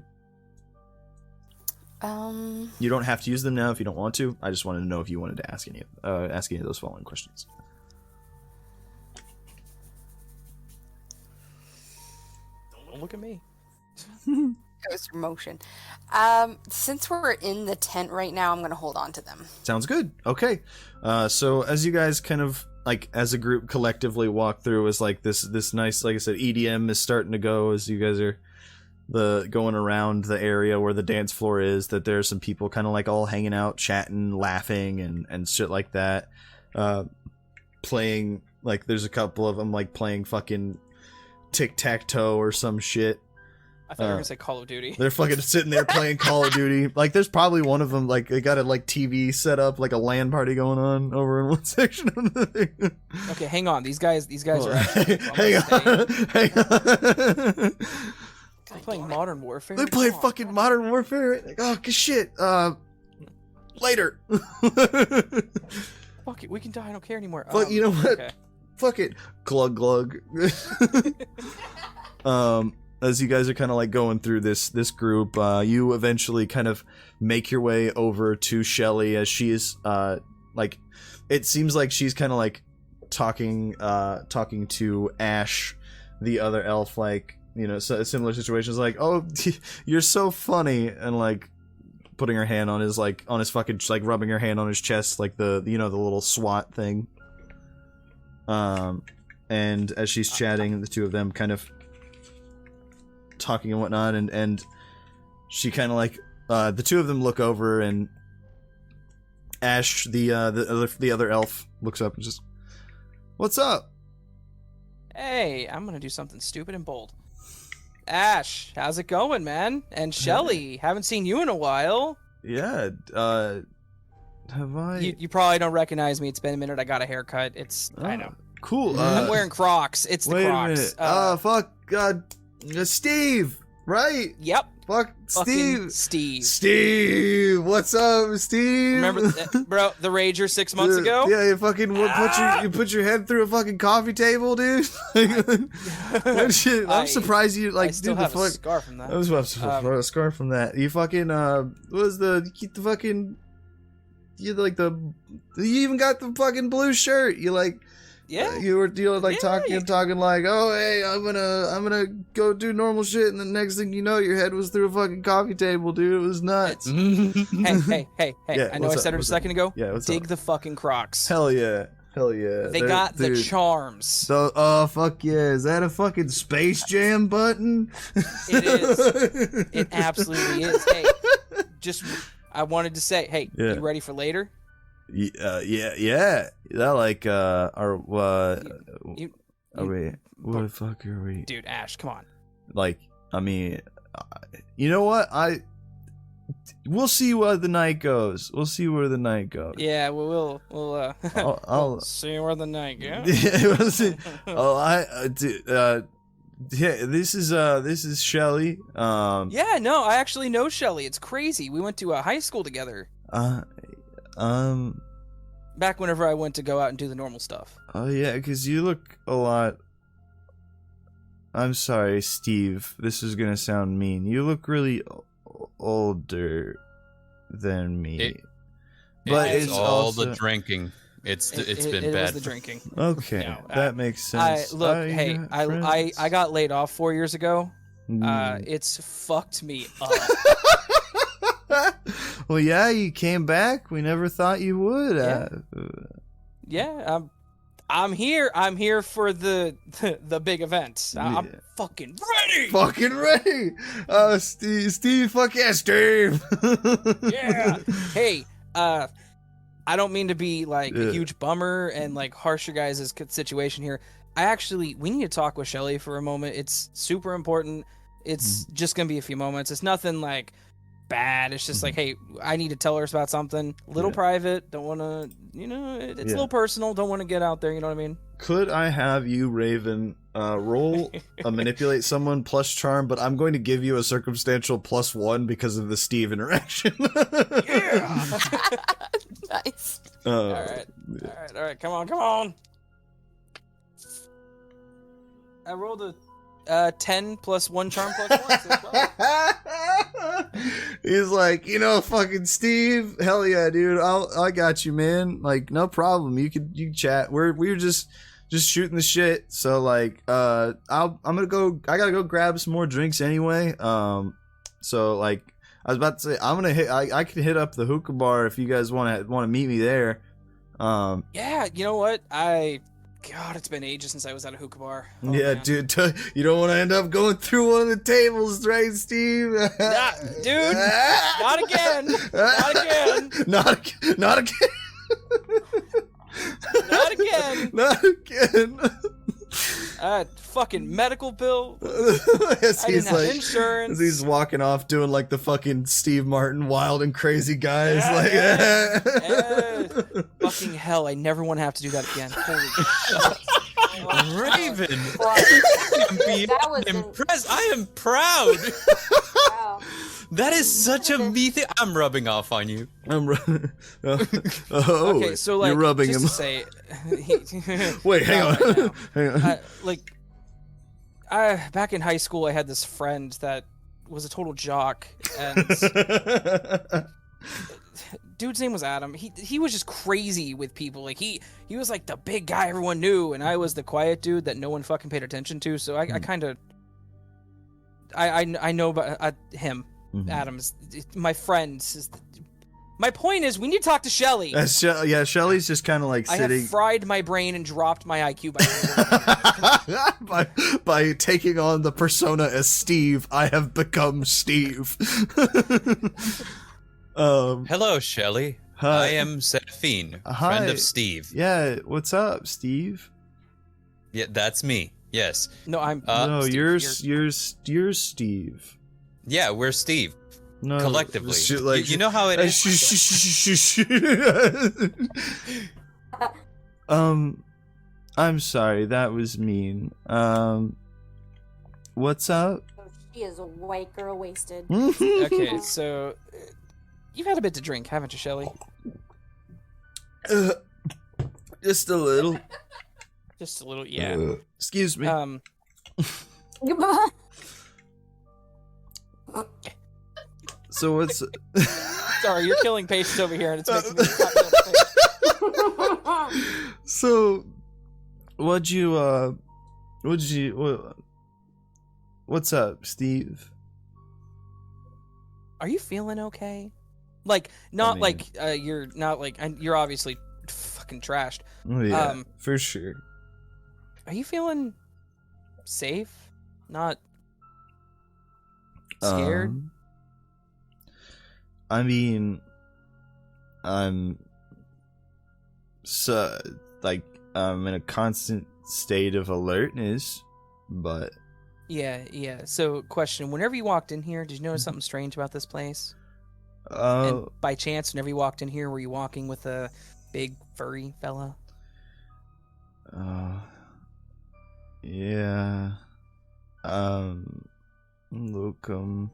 You don't have to use them now if you don't want to. I just wanted to know if you wanted to ask any of those following questions. Don't look at me. It was your motion. Since we're in the tent right now, I'm gonna hold on to them. Sounds good. Okay. So as you guys kind of like as a group collectively walk through, is like this nice, like I said, EDM is starting to go as you guys are going around the area where the dance floor is. That there's some people kind of like all hanging out, chatting, laughing, and shit like that. Playing, like there's a couple of them like playing fucking tic-tac-toe or some shit. I thought you were gonna say Call of Duty. They're fucking sitting there playing Call of Duty. Like, there's probably one of them, like, they got a, like, TV set up, like a LAN party going on over in one section of the thing. Okay, hang on. These guys are Hang actually on. Hang on. They're playing Modern Warfare. They play Come on. fucking Modern Warfare. Like, oh, good shit. Later. Fuck it, we can die. I don't care anymore. Fuck, you know what? Okay. Fuck it. Glug glug. As you guys are kind of like going through this group, you eventually kind of make your way over to Shelly as she is like, it seems like she's kind of like talking to Ash, the other elf, like, you know, similar situations, like, oh, you're so funny, and like putting her hand on his fucking, like rubbing her hand on his chest, like the, you know, the little SWAT thing. And as she's chatting, the two of them kind of talking and whatnot, and she kind of like the two of them look over, and Ash, the other elf, looks up and just, "What's up?" Hey, I'm gonna do something stupid and bold. Ash, how's it going, man? And Shelly, haven't seen you in a while. Yeah, have I? You probably don't recognize me. It's been a minute. I got a haircut. I know. Cool. I'm wearing Crocs. It's the wait Crocs. a minute. Fuck. Steve, right? Yep. Fuck, Fucking Steve. Steve. Steve, what's up, Steve? Remember, bro, the Rager 6 months ago? Yeah, you fucking you put your head through a fucking coffee table, dude. What shit? I'm surprised you like. I still dude, have the a fuck. scar from that. I was about to a scar from that. You fucking what was the fucking? You like the? You even got the fucking blue shirt. You like? Yeah. You were like talking like, oh hey, I'm gonna go do normal shit, and the next thing you know, your head was through a fucking coffee table, dude. It was nuts. Hey. Yeah, I know I said it a second ago. Yeah, what's Dig up? the fucking Crocs. Hell yeah. They got the charms. So, oh fuck yeah! Is that a fucking Space Jam button? It is. It absolutely is. Hey, I wanted to say, hey, Yeah. you ready for later? Yeah. That like are what the fuck are we? Dude, Ash, come on. Like, I mean, you know what? We'll see where the night goes. Yeah, we'll I'll see where the night goes. Yeah, this is Shelly. Yeah, no, I actually know Shelly. It's crazy. We went to high school together. Back whenever I went to go out and do the normal stuff. Oh yeah, because you look a lot. I'm sorry, Steve. This is gonna sound mean. You look really older than me. But it's all also the drinking. It's been it bad. was the drinking. Okay, No, that makes sense. I got laid off 4 years ago. Mm. It's fucked me up. Well, yeah, you came back. We never thought you would. Yeah, I'm here. I'm here for the big event. I'm fucking ready. Fucking ready. Steve, fuck yeah, Steve. Yeah. Hey, I don't mean to be like a huge bummer and like harsh your guys' situation here. We need to talk with Shelly for a moment. It's super important. It's just gonna be a few moments. It's nothing like bad. It's just like, hey, I need to tell her about something. Little private. Don't want to, it's a little personal. Don't want to get out there. You know what I mean? Could I have you, Raven, roll a manipulate someone plus charm, but I'm going to give you a circumstantial +1 because of the Steve interaction. Yeah. Nice. All right. Come on. I rolled a 10 plus 1 charm plus 1. So 12. He's like, fucking Steve, hell yeah, dude. I got you, man. Like, no problem. You can chat. We were just shooting the shit. So like, I gotta go grab some more drinks anyway. So like, I was about to say, I can hit up the hookah bar if you guys want to meet me there. Yeah, you know what? God, it's been ages since I was at a hookah bar. Oh, yeah, man. dude, you don't want to end up going through one of the tables, right, Steve? Dude, not again. Not again. Not again. Fucking medical bill. As I didn't have insurance. As he's walking off doing like the fucking Steve Martin wild and crazy guys. Fucking hell, I never want to have to do that again. Holy Raven, That was impressed. I am proud. wow. That is such a me thing. I'm rubbing off on you. Okay, so like, you're rubbing just him. to say, Wait, hang on. Hang on. Back in high school, I had this friend that was a total jock, and dude's name was Adam. He was just crazy with people. Like he was like the big guy everyone knew, and I was the quiet dude that no one fucking paid attention to. So I kind of I know about him. Mm-hmm. Adam's my friend. My point is, we need to talk to Shelly. Yeah, Shelly's just kind of like I sitting. have fried my brain and dropped my IQ by taking on the persona as Steve. I have become Steve. Hello, Shelly. Hi. I am Serafin, Hi. friend of Steve. Yeah, what's up, Steve? Yeah, that's me. Yes. No, I'm. No, Steve, you're Steve. Yeah, we're Steve. No, Collectively. You know how it is. I'm sorry, that was mean. What's up? She is a white girl wasted. Okay, so you've had a bit to drink, haven't you, Shelly? Just a little. Just a little, yeah. Excuse me. So what's... Sorry, you're killing patience over here, and it's making me. So, What's up, Steve? Are you feeling okay? Like, not like you're not like you're obviously fucking trashed. Oh, yeah, for sure. Are you feeling safe? Not scared? I mean, I'm I'm in a constant state of alertness, but Yeah. So, question: whenever you walked in here, did you notice something strange about this place? And by chance, whenever you walked in here, were you walking with a big furry fella? Yeah. Lucum.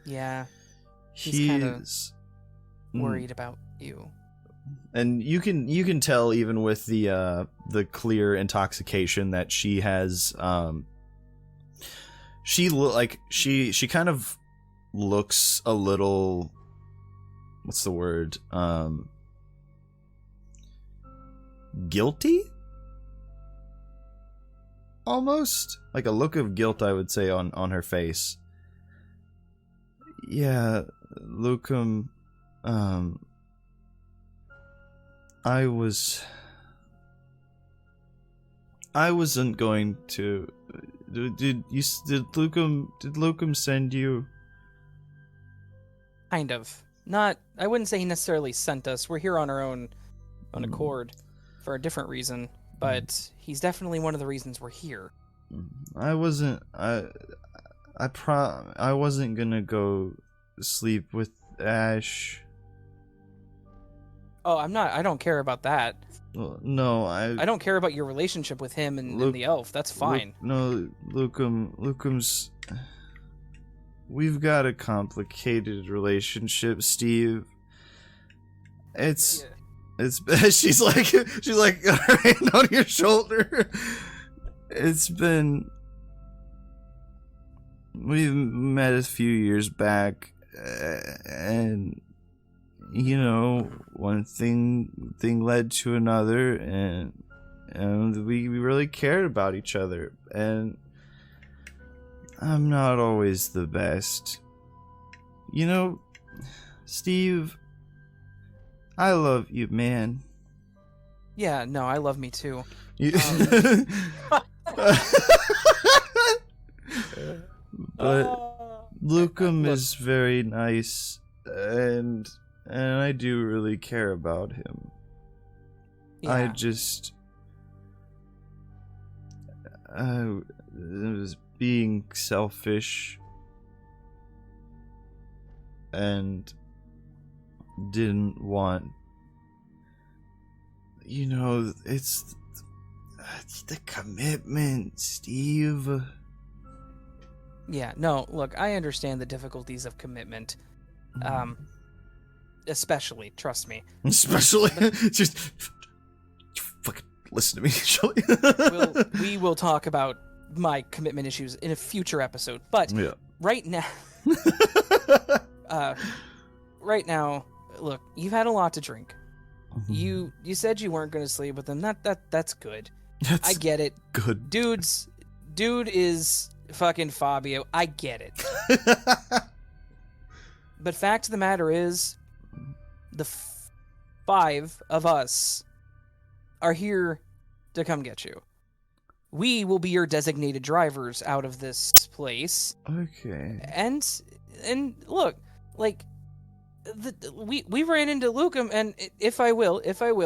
Yeah. He's kind of worried about you. And you can tell even with the clear intoxication that she has she kind of looks a little, what's the word, guilty, almost like a look of guilt, I would say, on her face. Yeah, Lucum, I wasn't going to. Did Lucum send you? Kind of. Not. I wouldn't say he necessarily sent us. We're here on our own accord for a different reason, but he's definitely one of the reasons we're here. I wasn't gonna go sleep with Ash. Oh, I'm not. I don't care about that. No, I don't care about your relationship with him and the elf. That's fine. Lucum's. We've got a complicated relationship, Steve. It's she's like her hand on your shoulder. We've met a few years back, and you know, one thing led to another, and we really cared about each other, and I'm not always the best. You know, Steve, I love you, man. Yeah, no, I love me too. But Lucum is very nice, and I do really care about him. Yeah. I was being selfish and didn't want, you know, it's the commitment, Steve. Yeah, no, look, I understand the difficulties of commitment. Especially, trust me. Especially, just fucking listen to me, Shelly. We will talk about my commitment issues in a future episode, but right now, look, you've had a lot to drink. You said you weren't going to sleep with them. That's good. I get it. Good. Dude is fucking Fabio. I get it. But fact of the matter is, the 5 of us are here to come get you. We will be your designated drivers out of this place. Okay. And look, like, we ran into Lucum, and if I will,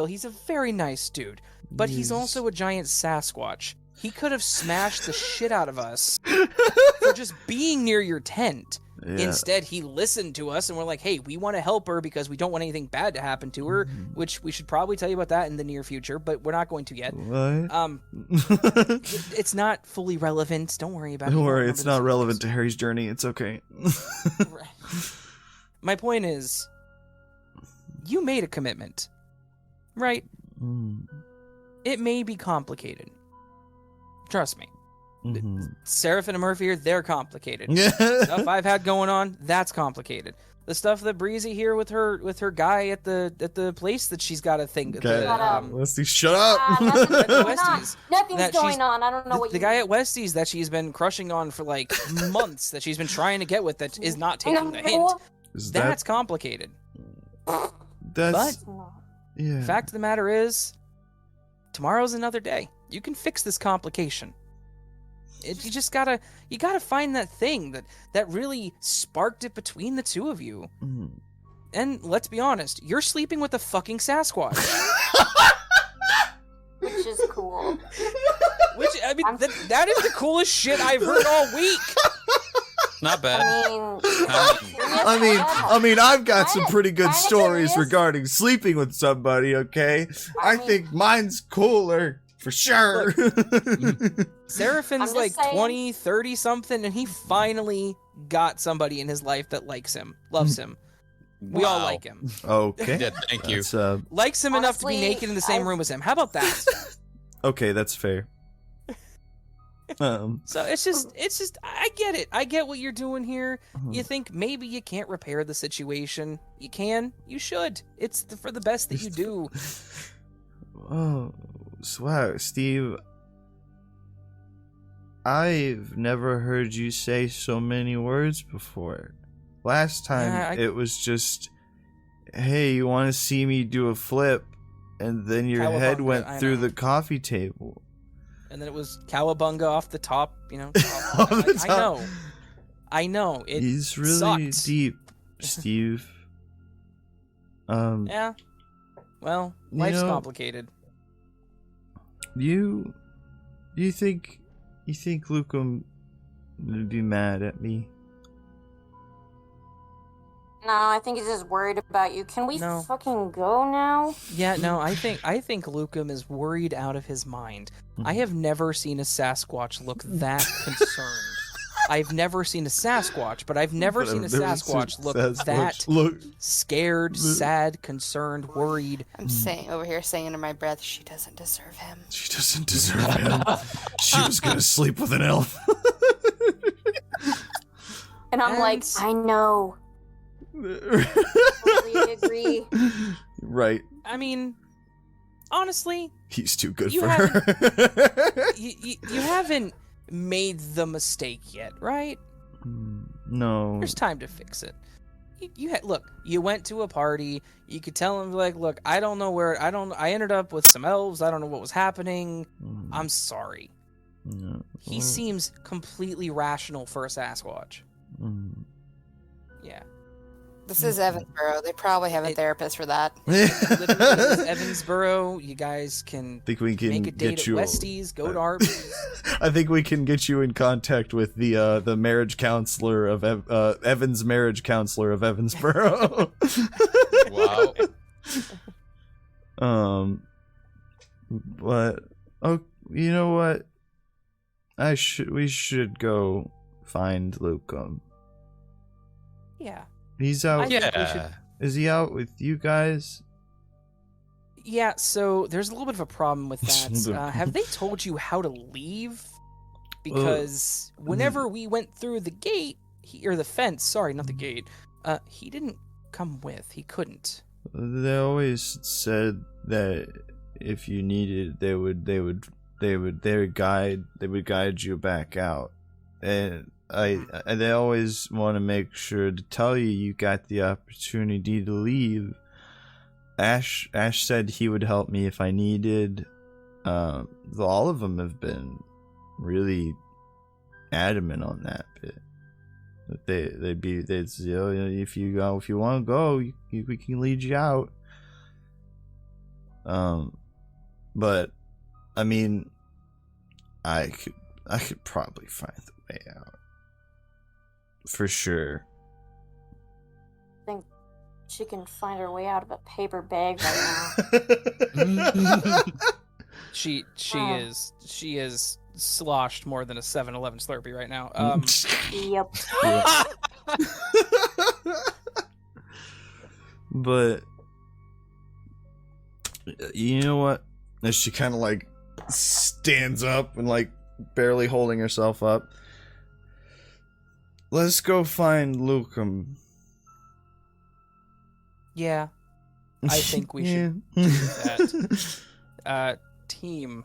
he's a very nice dude, but he's also a giant Sasquatch. He could have smashed the shit out of us for just being near your tent. Yeah. Instead, he listened to us, and we're like, hey, we want to help her because we don't want anything bad to happen to her, which we should probably tell you about that in the near future, but we're not going to yet. What? It's not fully relevant. Don't worry about it. Don't worry, it's not relevant to Harry's journey. It's okay. My point is, you made a commitment, right? It may be complicated. Trust me. Serafin and Murphy, they're complicated. Stuff I've had going on, that's complicated. the stuff that Breezy here with her guy at the place that she's got a thing. Okay. The, Let's see. Shut up. Nothing's going on. Westies. Nothing's That going she's- on. I don't know what the you guy mean. at Westies that she's been crushing on for like months, that she's been trying to get with, that is not taking the hint. Is That's complicated. that's No. yeah. Fact of the matter is, tomorrow's another day. You can fix this complication. You just gotta find that thing that really sparked it between the two of you. Mm. And let's be honest, you're sleeping with a fucking Sasquatch. Which is cool. Which, I mean, that is the coolest shit I've heard all week. Not bad. I mean, I've got some pretty good Kinda stories serious. regarding sleeping with somebody. Okay, I mean- think mine's cooler for sure. Serafin's I'm like just saying. 20, 30 something, and he finally got somebody in his life that likes him, loves him. We all Wow. like him. Okay, Yeah, thank you. that's, Likes him enough to be Honestly, naked in the same I've- room as him. How about that? okay, that's fair. So it's just I get it. I get what you're doing here. Uh-huh. You think maybe you can't repair the situation. You can. You should. It's for the best that you do. Oh, wow, Steve. I've never heard you say so many words before. Last time Yeah, it was just, hey, you want to see me do a flip? And then your head Cowabunga, went I through know. the coffee table. And then it was cowabunga off the top, Off the I top. know. I know. It He's really sucked. deep, Steve. Yeah. Well, You life's know- complicated. You think Lucum would be mad at me? No, I think he's just worried about you. Can we No. fucking go now? Yeah, no, I think Lucum is worried out of his mind. I have never seen a Sasquatch look that concerned. I've never seen a Sasquatch, but I've never But seen a I've never seen Sasquatch look Sasquatch that look. scared, sad, concerned, worried. I'm saying over here, saying under my breath, she doesn't deserve him. She doesn't deserve him. She was gonna sleep with an elf. And I'm like, And- I know. Totally agree. Right. I mean, honestly, He's too good You for her. you haven't made the mistake yet, right? No. There's time to fix it. Look, you went to a party. You could tell him, like, look, I don't know where, I ended up with some elves. I don't know what was happening. I'm sorry. No. He seems completely rational for a Sasquatch. Yeah. This is Evansborough. They probably have a therapist for that. Literally, this is Evansborough. You guys can think we can make a date get at you. Westies, go to Arby's. I think we can get you in contact with the marriage counselor of Evan's marriage counselor of Evansborough. Wow. But oh, you know what? We should go find Lucum. Yeah. He's out. I think we should- Yeah. Is he out with you guys? Yeah, so there's a little bit of a problem with There's a that. little bit- Have they told you how to leave? Because whenever we went through the gate, or the fence, sorry, not the gate, he didn't come with. He couldn't. They always said that if you needed, they would guide you back out, and they always want to make sure to tell you got the opportunity to leave. Ash said he would help me if I needed. All of them have been really adamant on that bit. That they'd say, oh, if you want to go, we can lead you out. But I mean, I could probably find the way out for sure. I think she can find her way out of a paper bag right now. She Oh. is sloshed more than a 7-Eleven Slurpee right now. Yep. But you know what? As she kind of like stands up and like barely holding herself up. Let's go find Lucum. Yeah, I think we should Yeah. do that. Team,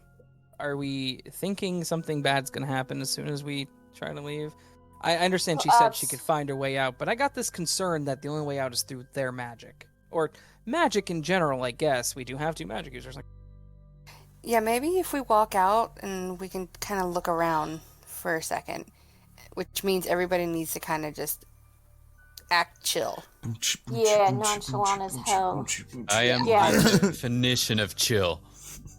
are we thinking something bad's gonna happen as soon as we try to leave? I understand she said she could find her way out, but I got this concern that the only way out is through their magic. Or magic in general, I guess. We do have 2 magic users. Yeah, maybe if we walk out and we can kind of look around for a second, which means everybody needs to kind of just act chill. Yeah, nonchalant as hell. I am Yeah. the definition of chill.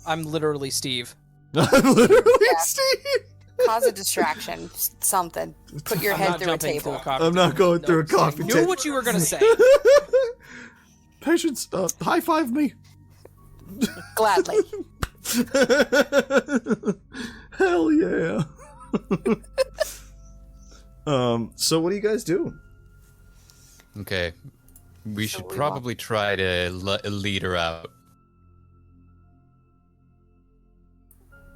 I'm literally Steve. Literally, Steve. Cause a distraction, something. Put your I'm head not through a jumping table. coffee I'm not table. going through a No, coffee I knew table. what you were gonna say. Patience, high five me. Gladly. Hell yeah. So what do you guys do? Okay. We So should we probably try to lead her out.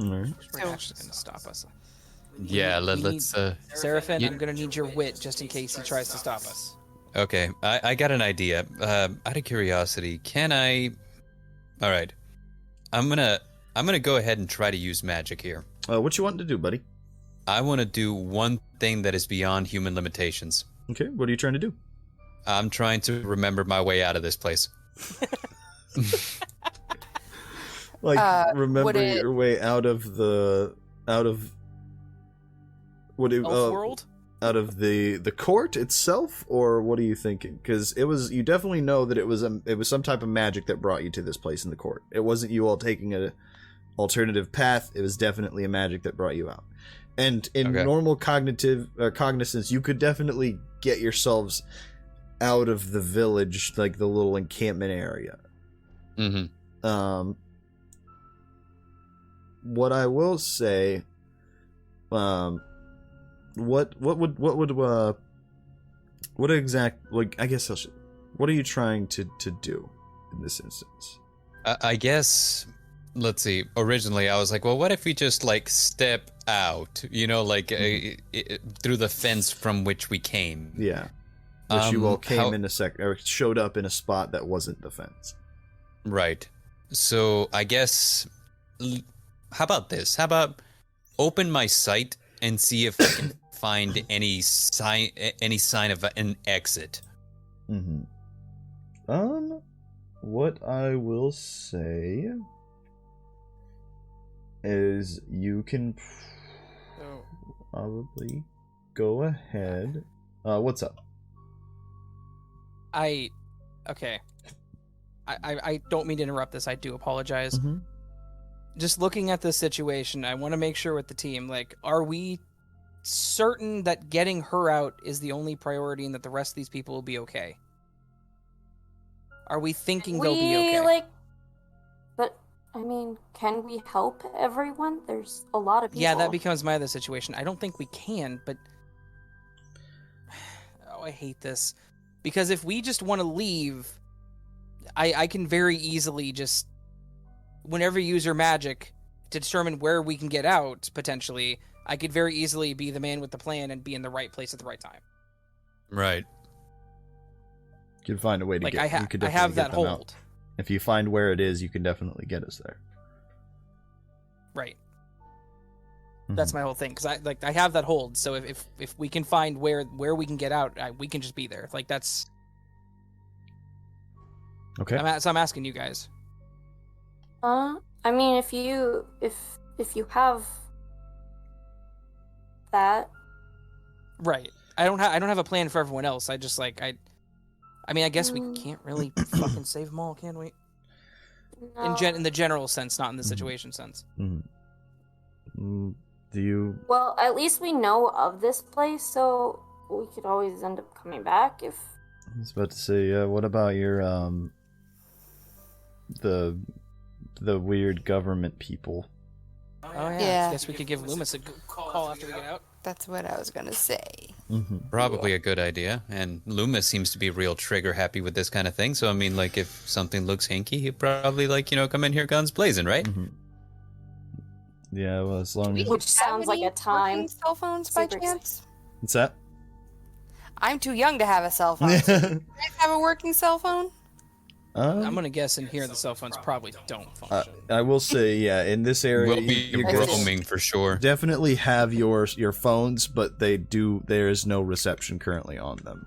Alright. Squatch is gonna stop us. Yeah, we let's. Serafin, you- I'm gonna need your wit just in case he tries to stop us. Okay, I got an idea. Out of curiosity, can I? All right, I'm gonna go ahead and try to use magic here. What you want to do, buddy? I want to do one thing that is beyond human limitations. Okay, what are you trying to do? I'm trying to remember my way out of this place. Like would remember it- your way out of what do Elf world? out of the court itself, or what are you thinking? Because you definitely know that it was some type of magic that brought you to this place in the court. It wasn't you all taking a alternative path. It was definitely a magic that brought you out. And in Okay. normal cognizance, you could definitely get yourselves out of the village, like the little encampment area. Mm-hmm. What I will say, what exact, like, I guess what are you trying to do in this instance? I guess. Let's see. Originally, I was like, well, what if we just like step out? You know, like through the fence from which we came. Yeah, which you all came how- in or showed up in a spot that wasn't the fence. Right. So I guess. How about this? How about open my sight and see if I can find any sign of an exit. Mm-hmm. What I will say is you can probably go ahead. What's up? Okay. I don't mean to interrupt this. I do apologize. Mhm. Just looking at this situation, I want to make sure with the team, like, are we certain that getting her out is the only priority and that the rest of these people will be okay? Are we thinking they'll be okay? But I mean, can we help everyone? There's a lot of people. Yeah, that becomes my other situation. I don't think we can, but oh, I hate this. Because if we just want to leave, I can very easily just, whenever you use your magic to determine where we can get out, potentially, I could very easily be the man with the plan and be in the right place at the right time. Right. You can find a way to Like, get. I you could have definitely that get them out. hold. If you find where it is, you can definitely get us there. Right. That's my whole thing, because I have that hold. So if we can find where we can get out, we can just be there. Like, that's. Okay. So I'm asking you guys. I mean, if you have that. Right. I don't have a plan for everyone else. I just I mean, I guess we can't really fucking save them all, can we? No. In the general sense, not in the situation sense. Mm-hmm. Do you? Well, at least we know of this place, so we could always end up coming back if. I was about to say, what about your the weird government people? Oh yeah. Yeah. I guess we could give Loomis a call after we get out. That's what I was gonna say. Mm-hmm. Probably a good idea. And Loomis seems to be real trigger happy with this kind of thing. So I mean, like, if something looks hinky, he'd probably come in here guns blazing, right? Mm-hmm. Yeah, well, as long as Which sounds like a time. Working cell phones by Super chance? what's that? I'm too young to have a cell phone. Do you guys have a working cell phone? I'm gonna guess in here the cell phones probably don't function. I will say, yeah, in this area, We'll be you're gonna roaming for sure. definitely have your phones, but there is no reception currently on them.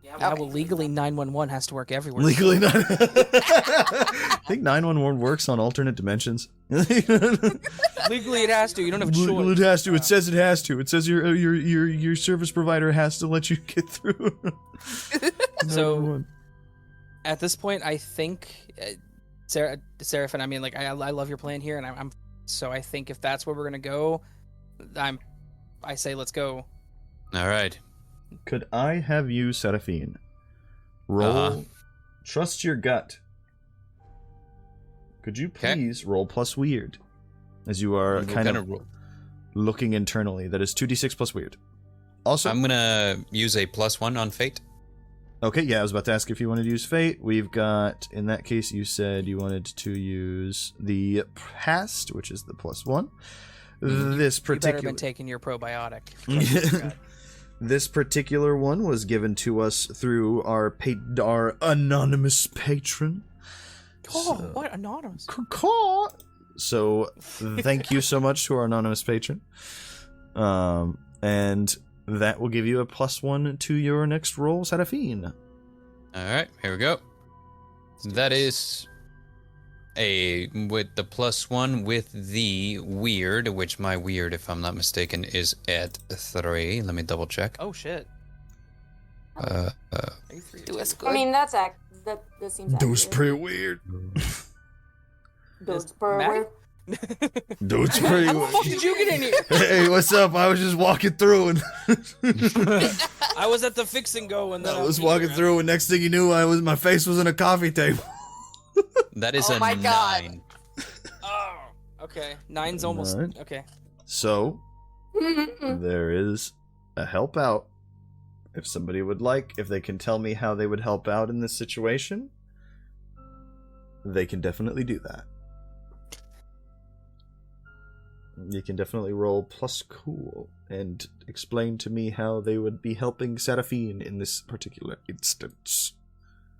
Yeah, well, legally 911 has to work everywhere. Legally not. I think 911 works on alternate dimensions. Legally, it has to. You don't have a choice. Legally it has to. It says it has to. It says your service provider has to let you get through. So, 911. at this point, I think, Serafin, I mean, like, I love your plan here, and so I think if that's where we're gonna go, I say let's go. All right. Could I have you, Serafin, roll trust your gut? Could you please roll plus weird, as you are kind of looking internally? That is 2d6 plus weird. Also, I'm gonna use a +1 on fate. okay, yeah, I was about to ask if you wanted to use fate. We've got, in that case, you said you wanted to use the past, which is the +1. This You better particular have been taking your probiotic. This particular one was given to us through our anonymous patron. Oh, what anonymous? So, thank you so much to our anonymous patron. And that will give you a +1 to your next roll, Serafin. All right, here we go. That is with the +1 with the weird, which my weird, if I'm not mistaken, is at 3. Let me double check. Oh shit. Do us good. I mean, that seems Dude's accurate. pretty weird. Dude's pretty Maddie? weird. Dude's pretty How the fuck weird. did you get in here? Hey, what's up? I was just walking through and I was at the fix and go, and then I was walking through, and next thing you knew, my face was in a coffee table. That is Oh a my God. 9. Oh, okay. 9's almost Alright. okay. So, there is a help out. If somebody would like, if they can tell me how they would help out in this situation, they can definitely do that. You can definitely roll plus cool and explain to me how they would be helping Serafin in this particular instance.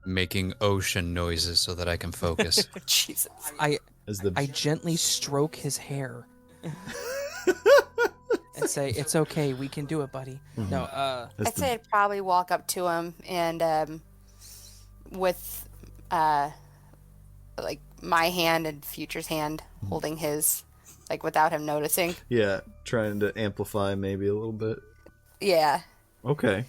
Making ocean noises so that I can focus. Jesus. I As the gently stroke his hair and say, "It's okay, we can do it, buddy." No, as I'd say I'd probably walk up to him and with like my hand and Future's hand holding his, like without him noticing. yeah, trying to amplify maybe a little bit. Yeah. Okay.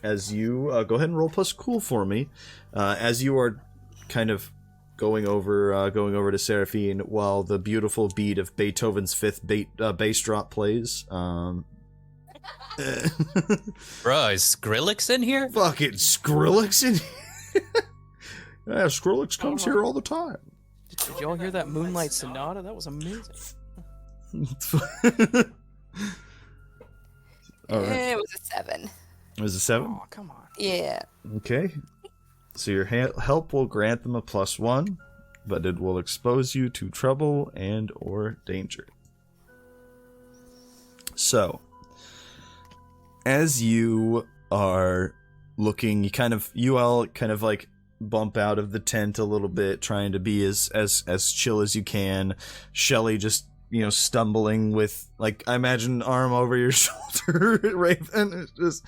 As you go ahead and roll plus cool for me, as you are kind of going over to Serafin while the beautiful beat of Beethoven's Fifth bass drop plays. Bro, is Skrillex in here? Fucking Skrillex in here. Yeah, Skrillex comes here all the time. did y'all hear that Moonlight Sonata? That was amazing. All right. It was a 7. It was a 7. Oh, come on. Yeah. Okay. So your help will grant them a +1, but it will expose you to trouble and or danger. So, as you are looking, you all kind of like bump out of the tent a little bit, trying to be as chill as you can. Shelly just, stumbling with, like, I imagine arm over your shoulder, Raven. It's just,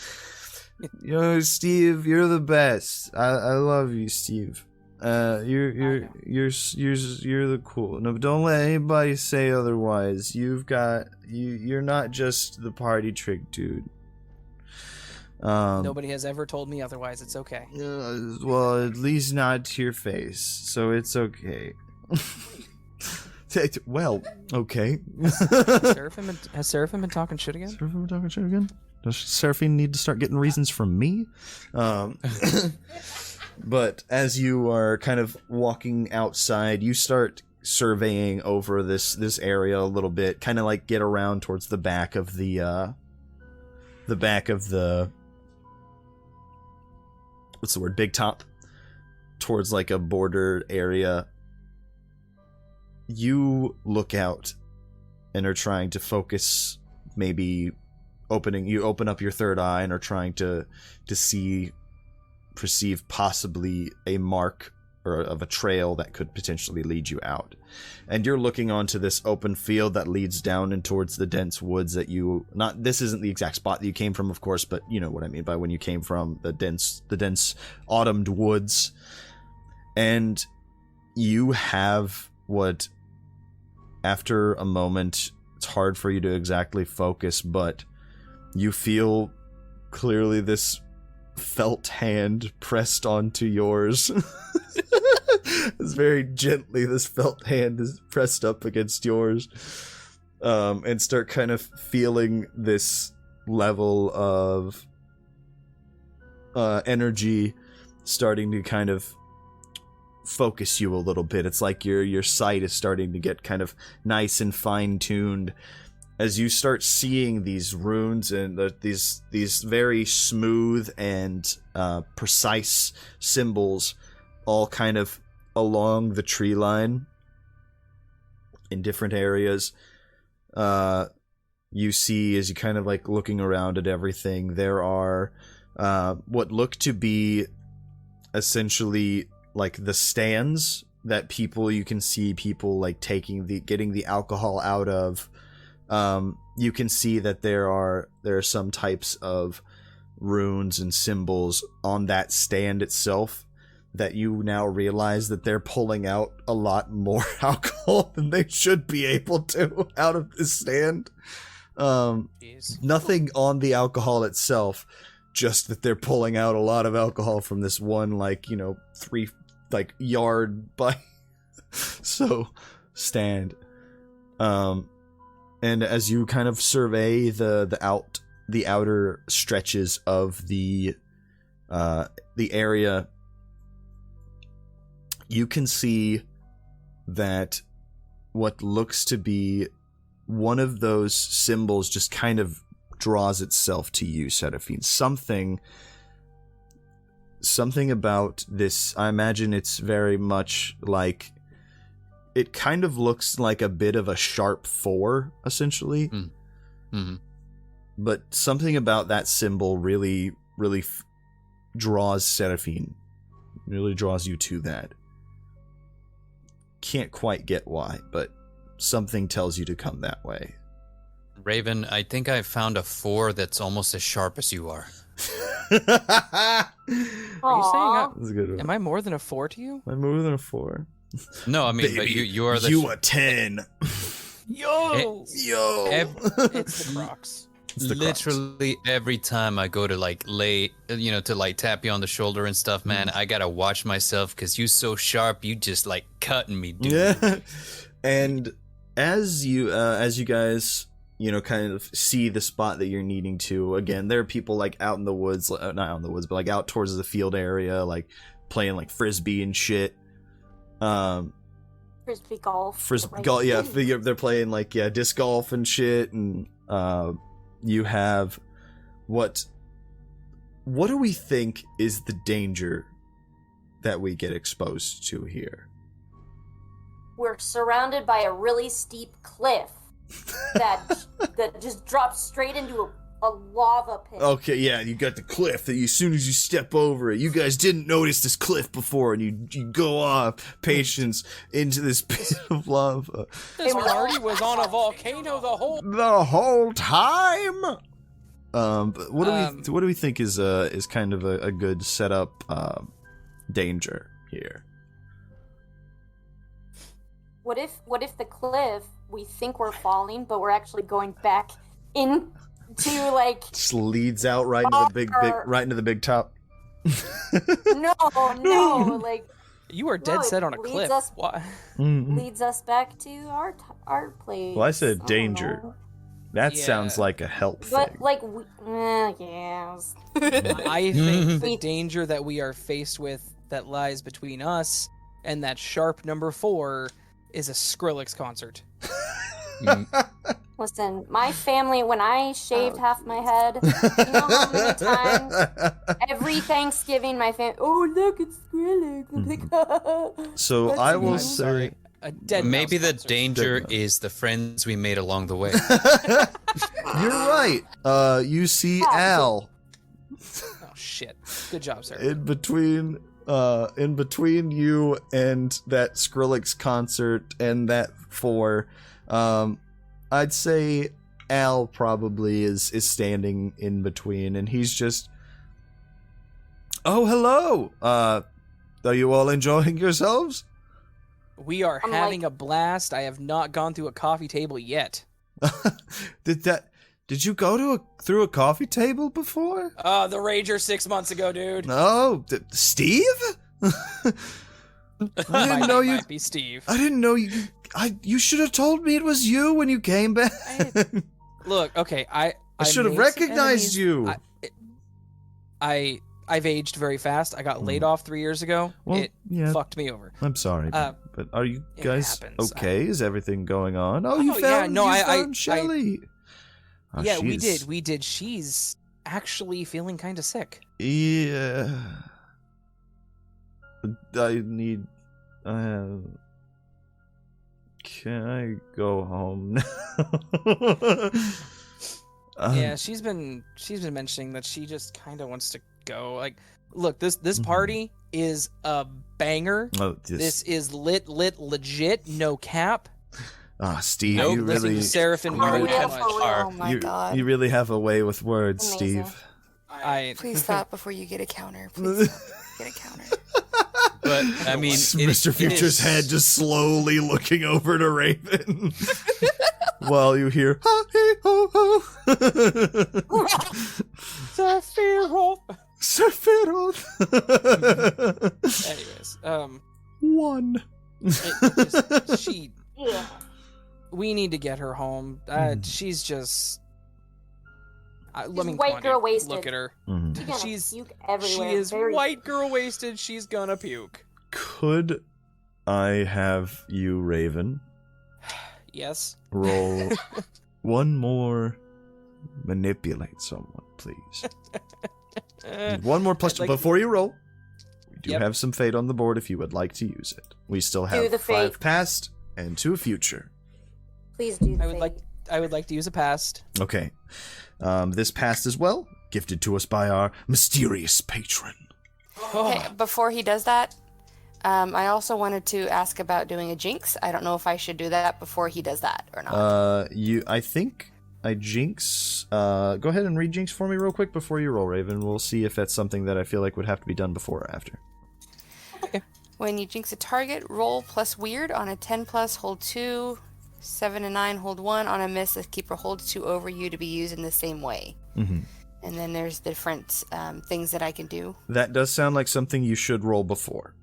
Steve, you're the best. I love you, Steve. You're the cool. No, don't let anybody say otherwise. You're not just the party trick dude. Nobody has ever told me otherwise. It's okay. Well, at least not to your face, so it's okay. Well, okay. Has Serafin been talking shit again? Serafin talking shit again? Does Serafin need to start getting reasons from me? But as you are kind of walking outside, you start surveying over this area a little bit, kind of like get around towards the back of the what's the word? Big top, towards like a border area. You look out and are trying to focus, maybe you open up your third eye and are trying to see perceive possibly a mark or of a trail that could potentially lead you out. And you're looking onto this open field that leads down and towards the dense woods that you, not, this isn't the exact spot that you came from, of course, but you know what I mean by when you came from the dense autumned woods. And you have what, after a moment, it's hard for you to exactly focus, but you feel clearly this felt hand pressed onto yours. It's very gently, this felt hand is pressed up against yours, and start kind of feeling this level of energy starting to kind of focus you a little bit. It's like your sight is starting to get kind of nice and fine-tuned as you start seeing these runes and these very smooth and precise symbols all kind of along the tree line in different areas. You see, as you kind of like looking around at everything, there are what look to be essentially like the stands that you can see people like getting the alcohol out of. You can see that there are some types of runes and symbols on that stand itself that you now realize that they're pulling out a lot more alcohol than they should be able to out of this stand. Nothing on the alcohol itself, just that they're pulling out a lot of alcohol from this one, like, 3 like yard by so stand. And as you kind of survey the outer stretches of the area, you can see that what looks to be one of those symbols just kind of draws itself to you, Serafin. Something about this, I imagine it's very much like, it kind of looks like a bit of a sharp 4, essentially. Mm-hmm. But something about that symbol really, really draws Serafin. Really draws you to that. Can't quite get why, but something tells you to come that way. Raven, I think I found a 4 that's almost as sharp as you are. Are you Aw. That's a good one. am I more than a 4 to you? I'm more than a 4. No, I mean, Baby, but you are the... you a 10. Yo! Yo. It's the Crocs. It's the Literally every time I go to like lay, to like tap you on the shoulder and stuff, man, I gotta watch myself because you so sharp, you just like cutting me, dude. Yeah. And as you guys, kind of see the spot that you're needing to, again, there are people like out in the woods, not out in the woods, but like out towards the field area, like playing like frisbee and shit. Frisbee golf. Golf, yeah, they're playing like disc golf and shit, and you have what do we think is the danger that we get exposed to here? We're surrounded by a really steep cliff that just drops straight into a lava pit. Okay, yeah, you got the cliff that as soon as you step over it, you guys didn't notice this cliff before, and you go off, patience, into this pit of lava. This party was on a volcano The whole time. But what do we think is kind of a good setup danger here? What if the cliff, we think we're falling, but we're actually going back into like Just leads out right into the big top. no, like You are dead No, set on a it leads cliff. us- Why? leads us back to our place. Well, I said don't danger. know. That Yeah. sounds like a help But thing. like, yeah. I think the We- danger that we are faced with that lies between us and that sharp number 4 is a Skrillex concert. Listen, my family, when I shaved half my head, you know how many times every Thanksgiving my family, oh look, it's Skrillex. I'm like, So That's I will I'm say, sorry. A dead Maybe mouse the concert. danger Dead is the friends we made along the way. you're right. You see Yeah. Al. Oh shit. Good job, sir. in between you and that Skrillex concert and that 4, I'd say Al probably is standing in between, and he's just, oh, hello. Are you all enjoying yourselves? We are I'm having a blast. I have not gone through a coffee table yet. Did you go through a coffee table before? The Rager 6 months ago, dude. No, Steve? I didn't know you. Might be Steve. I didn't know you. You should have told me it was you when you came back. Look, okay, I should have made some recognized enemies. you. I've aged very fast. I got laid off 3 years ago. Well, It yeah. fucked me over. I'm sorry, but are you it guys happens. okay? Is everything going on? Oh, you Oh, yeah, found no, you I- found Shelly. Oh, Yeah, we she's- did. We did. She's actually feeling kind of sick. Yeah. I need. Can I go home now? Yeah, she's been mentioning that she just kind of wants to go. Like, look, this party is a banger. Oh, This is legit, no cap. Steve, Nope, you listening really, to Serafin Oh, very yeah, much. for real. Oh my you, god. you really have a way with words, Amazing. Steve. Please stop before you get a counter. Please stop. Get a counter. But I mean, Mr. Future's head just slowly looking over to Raven while you hear ha hey ho ho. Sephiroth. Anyways, 1. Yeah. we need to get her home. She's just. Let She's me white girl wasted. Look at her. Mhm. She's gonna She's- puke everywhere. She is very white girl wasted. She's gonna puke. Could I have you, Raven, Yes. roll one more manipulate someone, please? One more plus. I'd like- Before you roll, we do Yep. have some fate on the board if you would like to use it. We still Do have the 5 fate. past and 2 future. Please do the I would like to use a past. Okay. This past as well, gifted to us by our mysterious patron. Okay, before he does that, I also wanted to ask about doing a jinx. I don't know if I should do that before he does that or not. I think I jinx. Go ahead and read jinx for me real quick before you roll, Raven. We'll see if that's something that I feel like would have to be done before or after. When you jinx a target, roll plus weird. On a 10 plus, hold 2. 7 and 9, hold 1. On a miss, the keeper holds 2 over you to be used in the same way. Mm-hmm. And then there's different things that I can do. That does sound like something you should roll before.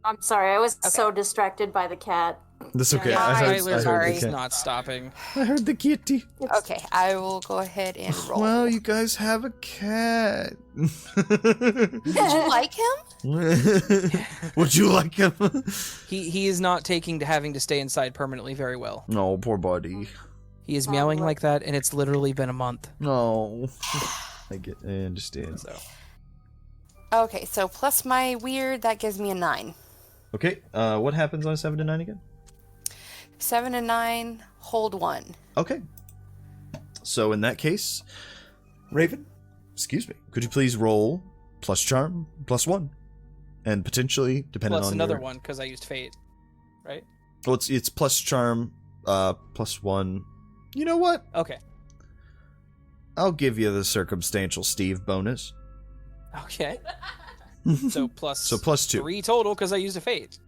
I'm sorry, I was Okay. so distracted by the cat. That's okay. Yeah, I heard, Tyler's I heard sorry. the always cat. not stopping. I heard the kitty. Okay, I will go ahead and roll. Well, you guys have a cat. Did you like him? Would you like him? He is not taking to having to stay inside permanently very well. No, poor buddy. He is meowing like that, and it's literally been a month. No. I understand. So Okay, so plus my weird, that gives me a 9. Okay, what happens on 7 to 9 again? 7 and 9, hold 1. Okay. So in that case, Raven, excuse me, could you please roll plus charm, plus 1? And potentially, depending plus on another your... one because I used fate, right? Well, it's plus charm, plus 1. You know what? Okay. I'll give you the circumstantial Steve bonus. Okay. So plus. So plus 2. 3 total because I used a fate.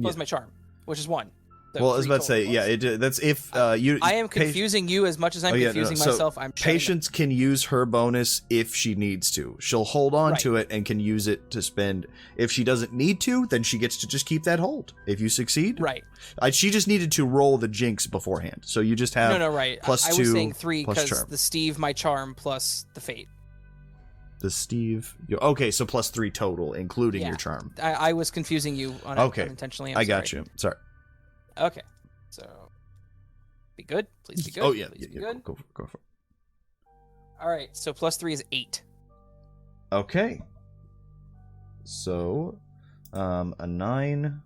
Plus Yeah. my charm, which is 1. So Well, I was 3 about to say, total yeah, plus. that's if you... I am confusing you as much as I'm Oh, yeah, no, confusing so myself. I'm shutting up. Patience can use her bonus if she needs to. She'll hold on Right. to it and can use it to spend. If she doesn't need to, then she gets to just keep that hold. If you succeed, Right. She just needed to roll the jinx beforehand. So you just have No, right. plus I 2 was saying 3 plus because charm. the Steve, my charm, plus the fate. The Steve. Okay, so plus 3 total, including Yeah. your charm. I was confusing you Okay. unintentionally. I got you. Sorry. Okay. So, be good. Please be good. Oh yeah, Please yeah, be yeah. good. Go for it. All right. So plus 3 is 8. Okay. So, a 9.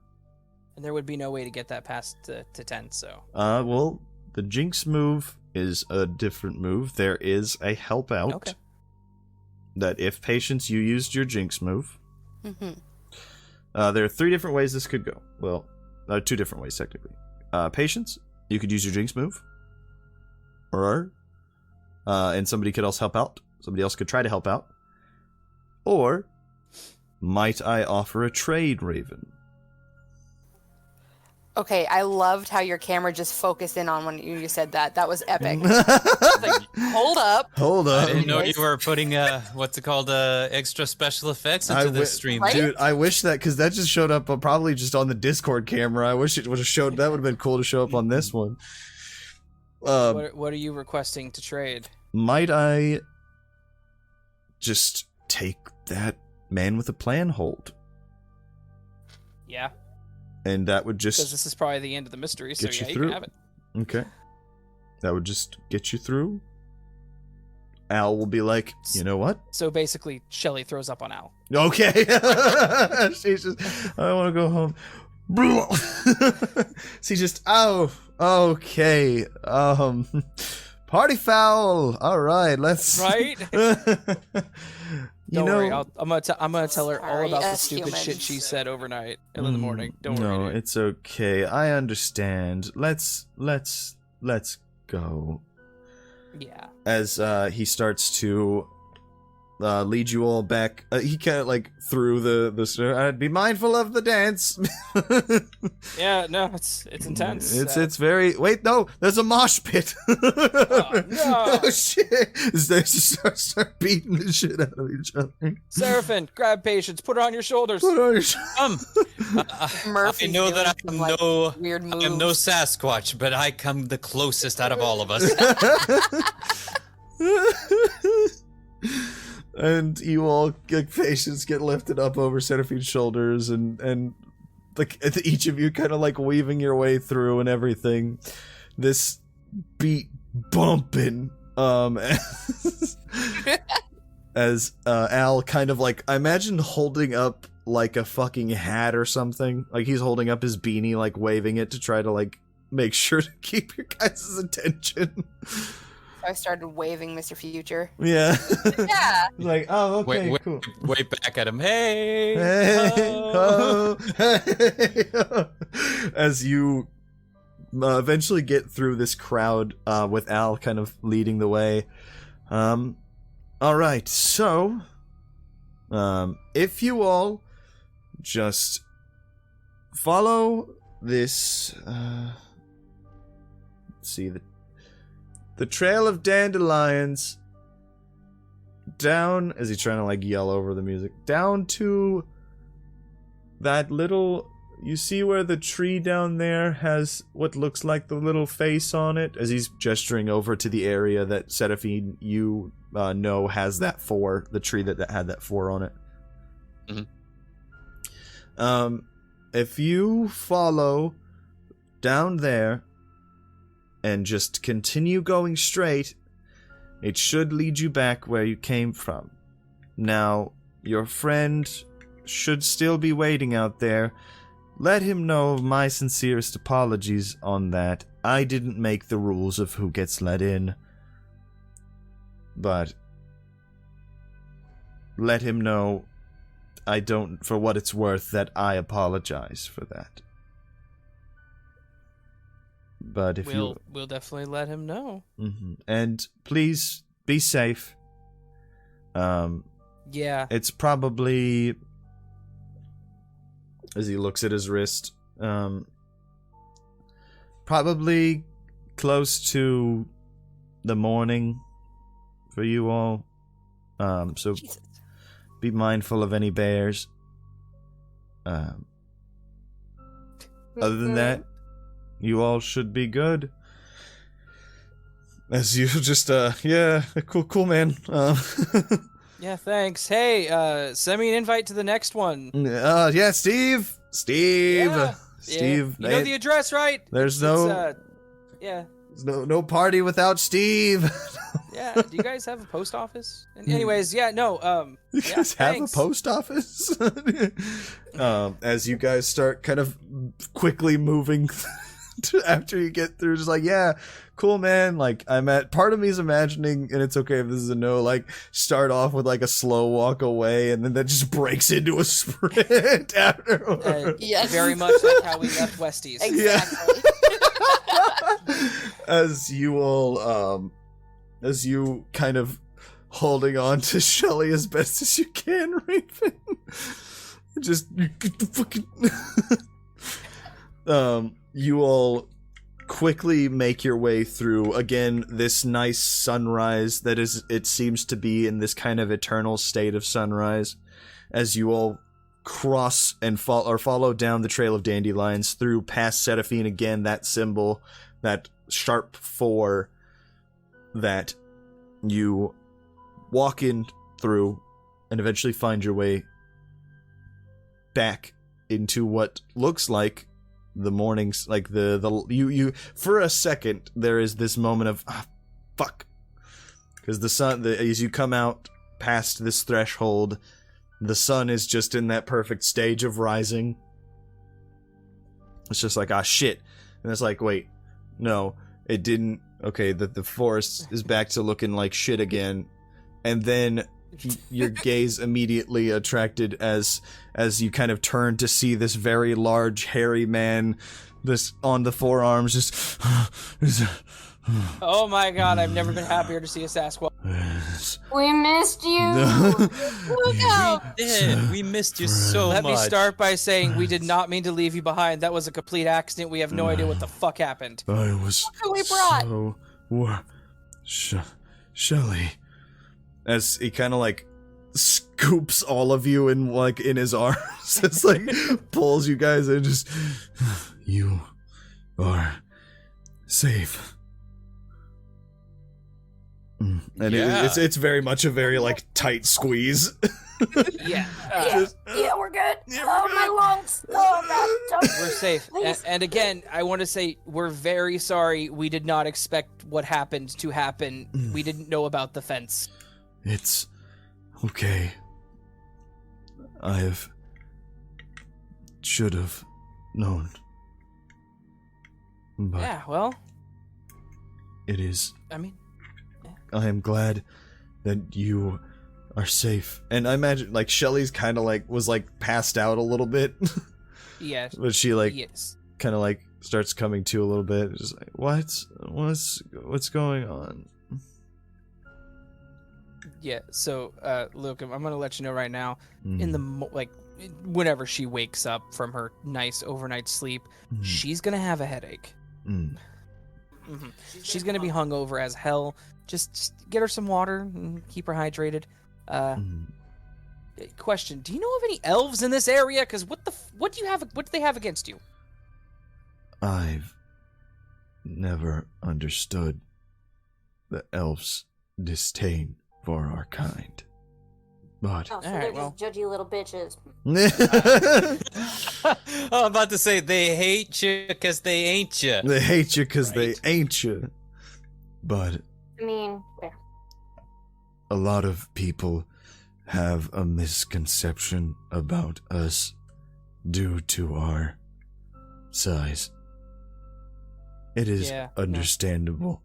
And there would be no way to get that past to 10. So Well, the jinx move is a different move. There is a help out. Okay. that if Patience, you used your Jinx move. Mm-hmm. There are 3 different ways this could go. Well, 2 different ways, technically. Patience, you could use your Jinx move. Or, and somebody could also help out. Somebody else could try to help out. Or, might I offer a trade, Raven? Okay, I loved how your camera just focused in on when you said that. That was epic. Like, hold up. Hold I up. didn't know you were putting what's it called, extra special effects into this stream. Right? Dude, I wish that, because that just showed up probably just on the Discord camera. I wish it would have showed, that would have been cool to show up on this one. What are you requesting to trade? Might I just take that man with a plan hold? Yeah, And that would because just this is probably the end of the mystery. So get you yeah, you through. can have it. Okay. That would just get you through. Al will be like, you know what? So basically, Shelly throws up on Al. Okay. She's just, I want to go home. She's just, oh, okay. Party foul. All right, let's. Right? You Don't know, worry, I'm gonna tell her all Sorry, about the us stupid shit humans. she said overnight and in the morning. Don't no, worry. Dude. it's okay. I understand. Let's go. Yeah. As he starts to lead you all back. He kind of like through the. I'd be mindful of the dance. Yeah. No, it's intense. It's very. Wait, no. There's a mosh pit. Oh, no. Oh shit! They just start beating the shit out of each other. Serafin, grab Patience, put her on your shoulders. Put on your Murphy's I know doing that some, like, weird I moves. am no Sasquatch, but I come the closest out of all of us. And you all get Patience get lifted up over Serafin's shoulders, and like each of you kind of like weaving your way through and everything. This beat bumping, as Al kind of like, I imagine holding up like a fucking hat or something. Like he's holding up his beanie, like waving it to try to like make sure to keep your guys' attention. I started waving Mr. Future. Yeah. Yeah. Like, oh, okay, wait, cool. wait back at him. Hey, Hey, ho. ho, hey, ho. As you eventually get through this crowd with Al kind of leading the way. All right, so if you all just follow this, let's see, the trail of dandelions down, as he's trying to like yell over the music, down to that little, you see where the tree down there has what looks like the little face on it, as he's gesturing over to the area that Serafin, you know, has that 4, the tree that had that 4 on it. Mm-hmm. If you follow down there and just continue going straight, it should lead you back where you came from. Now, your friend should still be waiting out there. Let him know of my sincerest apologies on that. I didn't make the rules of who gets let in. But let him know, I don't, for what it's worth, that I apologize for that. But if We'll definitely let him know. And please be safe. Yeah. It's probably, as he looks at his wrist, probably close to the morning for you all. So Jesus. be mindful of any bears. Other than that, you all should be good. As you just, yeah, cool, man. Yeah, thanks. Hey, send me an invite to the next one. Yeah, Steve. Yeah. Steve. You know the address, right? There's yeah. no party without Steve. Yeah. Do you guys have a post office? Anyways, yeah, no, You yeah, guys have thanks. a post office? As you guys start kind of quickly moving after you get through, just like, yeah, cool, man. Like, part of me is imagining, and it's okay if this is a no, like, start off with like a slow walk away, and then that just breaks into a sprint afterwards. Yes. Very much like how we left Westies. Exactly. As you kind of holding on to Shelly as best as you can, Raven. Just get the fucking. You all quickly make your way through again this nice sunrise that is, it seems to be in this kind of eternal state of sunrise, as you all cross and follow down the trail of dandelions through past Serafin again, that symbol, that sharp 4 that you walk in through and eventually find your way back into what looks like the mornings, like you for a second there is this moment of fuck, because the sun, as you come out past this threshold, the sun is just in that perfect stage of rising. It's just like, shit, and it's like, wait, no, it didn't. Okay, the forest is back to looking like shit again, and then your gaze immediately attracted as you kind of turn to see this very large hairy man, this on the forearms, just Oh my god, I've never been happier to see a Sasquatch. We missed you. Look out. We missed you so Let much. me start by saying we did not mean to leave you behind. That was a complete accident. We have no idea what the fuck happened. I was Look who we brought. Shelly, as he kind of like scoops all of you in his arms, it's like pulls you guys and just, you are safe. And it's very much a very like tight squeeze. Yeah. Yeah, we're good. My lungs. Oh, God. We're safe. And again, I want to say we're very sorry. We did not expect what happened to happen. We didn't know about the fence. It's okay. Should have known. But Yeah, well, it is. I mean, I am glad that you are safe. And I imagine like Shelly's kind of like was like passed out a little bit. yeah. But she like Yes. kind of like starts coming to a little bit. Just like, what's going on? Yeah, so, look, I'm gonna let you know right now, in the, whenever she wakes up from her nice overnight sleep, she's gonna have a headache. She's gonna be hungover as hell. Just get her some water and keep her hydrated. Question: do you know of any elves in this area? Because what do they have against you? I've never understood the elves' disdain for our kind. But Oh, so Alright, they're well. just judgy little bitches. I'm about to say they hate you because they ain't you. they hate you because they ain't you. But I mean, where? a lot of people have a misconception about us due to our size. It is Yeah, understandable.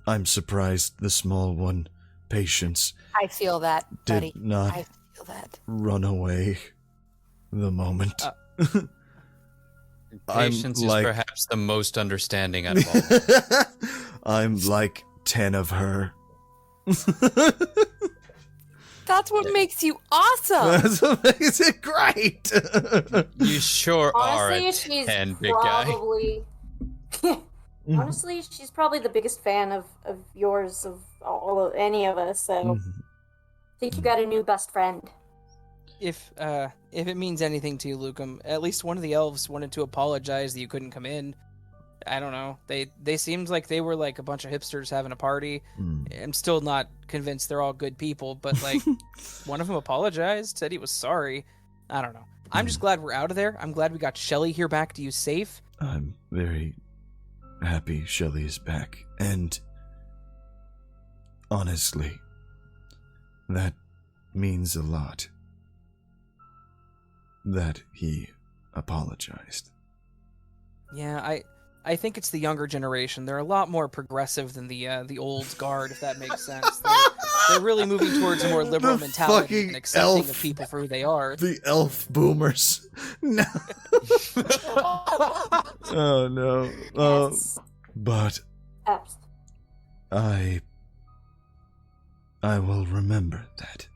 I'm surprised the small one, Patience, I feel that, buddy. did not I feel that. run away the moment. Patience is like- perhaps the most understanding out of all. I'm like 10 of her. That's what makes you awesome. That's what makes it great. You sure are Honestly, a she's 10, big guy. probably. Honestly, she's probably the biggest fan of yours, of any of us. So, I think you got a new best friend. If it means anything to you, Lukem, at least one of the elves wanted to apologize that you couldn't come in. I don't know. They seemed like they were like a bunch of hipsters having a party. I'm still not convinced they're all good people, but like one of them apologized, said he was sorry. I don't know. I'm just glad we're out of there. I'm glad we got Shelly here back to you safe. I'm very happy Shelly is back, and honestly, that means a lot that he apologized. Yeah, I think it's the younger generation. They're a lot more progressive than the old guard, if that makes sense. They're really moving towards a more liberal The mentality fucking and accepting elf. of people for who they are. The elf boomers. No. Oh no. Yes. But Abs- I will remember that.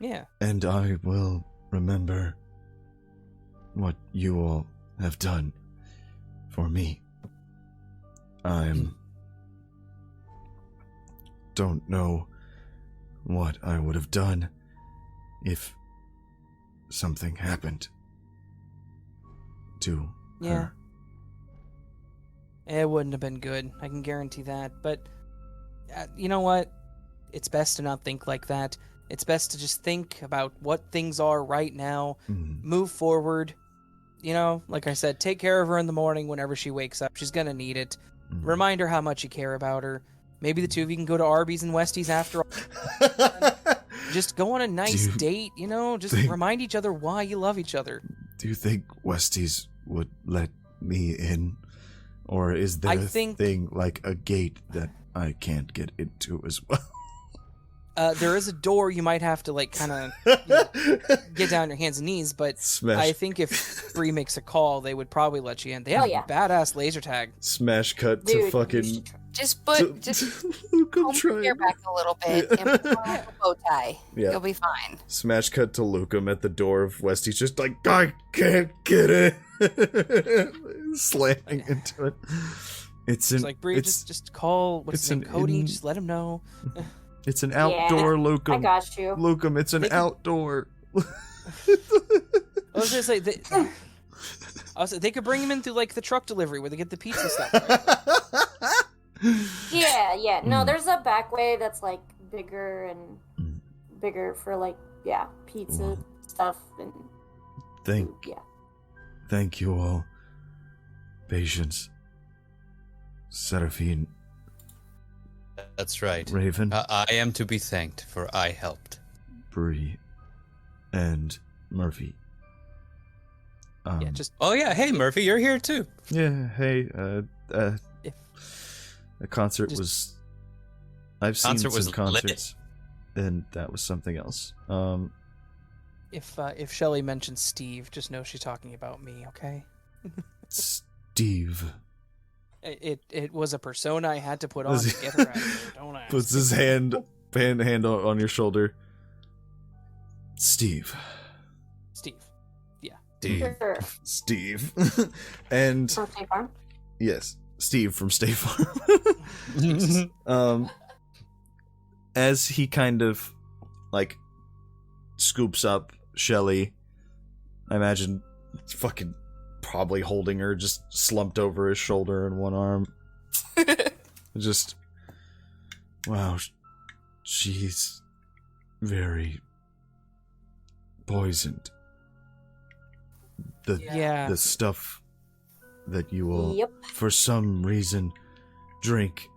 Yeah. And I will remember what you all have done for me. Don't know what I would have done if something happened to Yeah. her. It wouldn't have been good. I can guarantee that. But you know what? It's best to not think like that. It's best to just think about what things are right now. Move forward. You know, like I said, take care of her in the morning whenever she wakes up. She's gonna need it. Remind her how much you care about her. Maybe the two of you can go to Arby's and Westies after all. Just go on a nice date, you know? Just remind each other why you love each other. Do you think Westies would let me in? Or is there I a think- thing like a gate that I can't get into as well? There is a door you might have to, like, kind of get down on your hands and knees, but Smash. I think if Bree makes a call, they would probably let you in. They have yeah. a badass laser tag. Smash cut Dude, to you fucking... should try. Just Luke, I'm comb your trying. hair back a little bit and put on a bow tie. Yeah. You'll be fine. Smash cut to Lukem at the door of Westy's just like, I can't get it. Slamming into it. It's It's like, Bree, just call, what's his name, Cody, just let him know. It's an outdoor Lukem. I got you. Lukem, it's an outdoor. I was gonna say, they could bring him in through, like, the truck delivery where they get the pizza stuff, right? Yeah. No, there's a back way that's like bigger and bigger for like pizza stuff and Thank food, Thank you all. Patience. Serafin. That's right. Raven. I am to be thanked, for I helped. Bree. And Murphy. Yeah, just Oh yeah, hey Murphy, you're here too. Yeah, hey, the concert Just- was... I've seen Concert some was lit. concerts, and that was something else. if Shelly mentions Steve, just know she's talking about me, okay? Steve It was a persona I had to put on to get her out of here. Don't ask. puts his hand on your shoulder. Steve. Steve. Dude. Sure. Steve. And From State Farm. yes, Steve from State Farm. As he kind of like scoops up Shelly, I imagine fucking probably holding her just slumped over his shoulder in one arm. Just wow, she's very poisoned. Yeah. The stuff that you will, Yep. for some reason, drink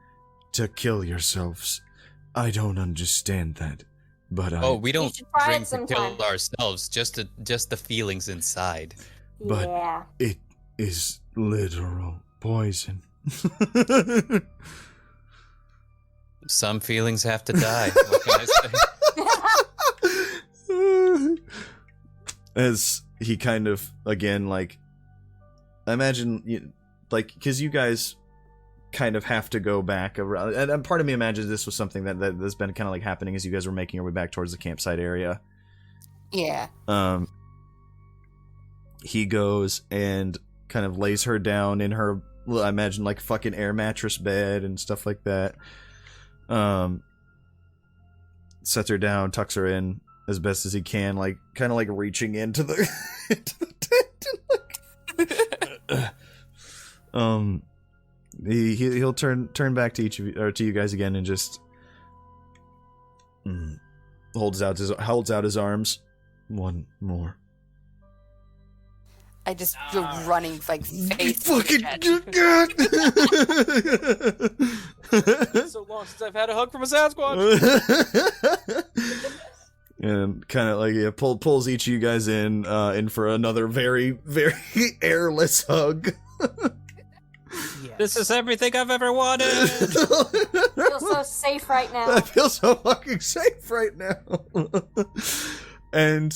to kill yourselves. I don't understand that, but Oh, we don't should try it drink to sometime. kill ourselves, just the feelings inside. But- Yeah. it is literal poison. Some feelings have to die. What can I say? As he kind of again, like, I imagine, like, because you guys kind of have to go back around, and part of me imagines this was something that's been kind of like happening as you guys were making your way back towards the campsite area. Yeah. He goes and kind of lays her down in her, I imagine, like, fucking air mattress bed and stuff like that. Sets her down, tucks her in as best as he can, like, kind of like reaching into the, into the tent. And, like, he'll turn back to each of you, or to you guys again, and just holds out his arms. One more. I just go running like face. Fucking jet. It's so long since I've had a hug from a Sasquatch. And kind of like pulls each of you guys in for another very, very airless hug. Yes. This is everything I've ever wanted. I feel so safe right now. I feel so fucking safe right now. And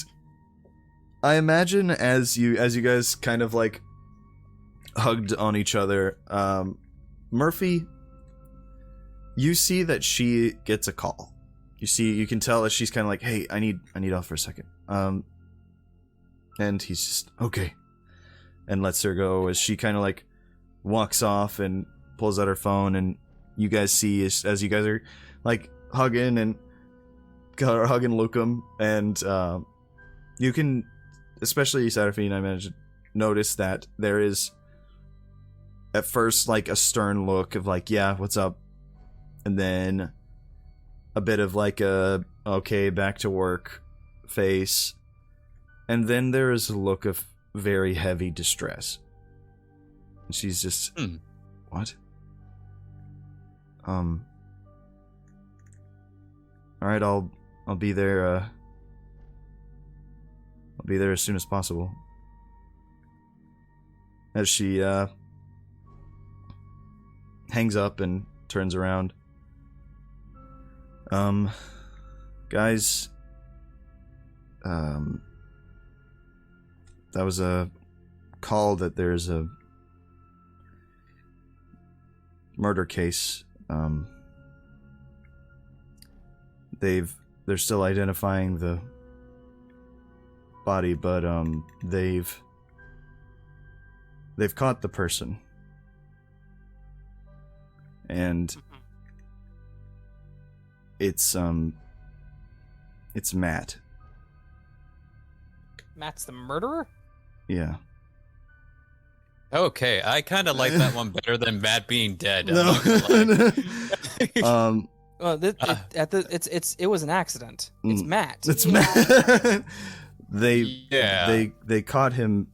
I imagine as you guys kind of like hugged on each other, Murphy, you see that she gets a call. You can tell that she's kind of like, hey, I need off for a second. And he's just, okay. And lets her go as she kind of like walks off and pulls out her phone, and you guys see as you guys are like hugging Lukum, and you can, especially Serafin, I imagine, notice that there is at first like a stern look of like, yeah, what's up? And then a bit of like a, okay, back to work face. And then there is a look of very heavy distress. And she's just, what? Alright, I'll be there, I'll be there as soon as possible. As she, hangs up and turns around. Guys, that was a call that there's a murder case. They're still identifying the body, but they've caught the person. And it's Matt. Matt's the murderer? Yeah. Okay, I kind of like that one better than Matt being dead. I'm No. not gonna lie. Well, it was an accident. It's Matt. It's Yeah. Matt. Yeah. They caught him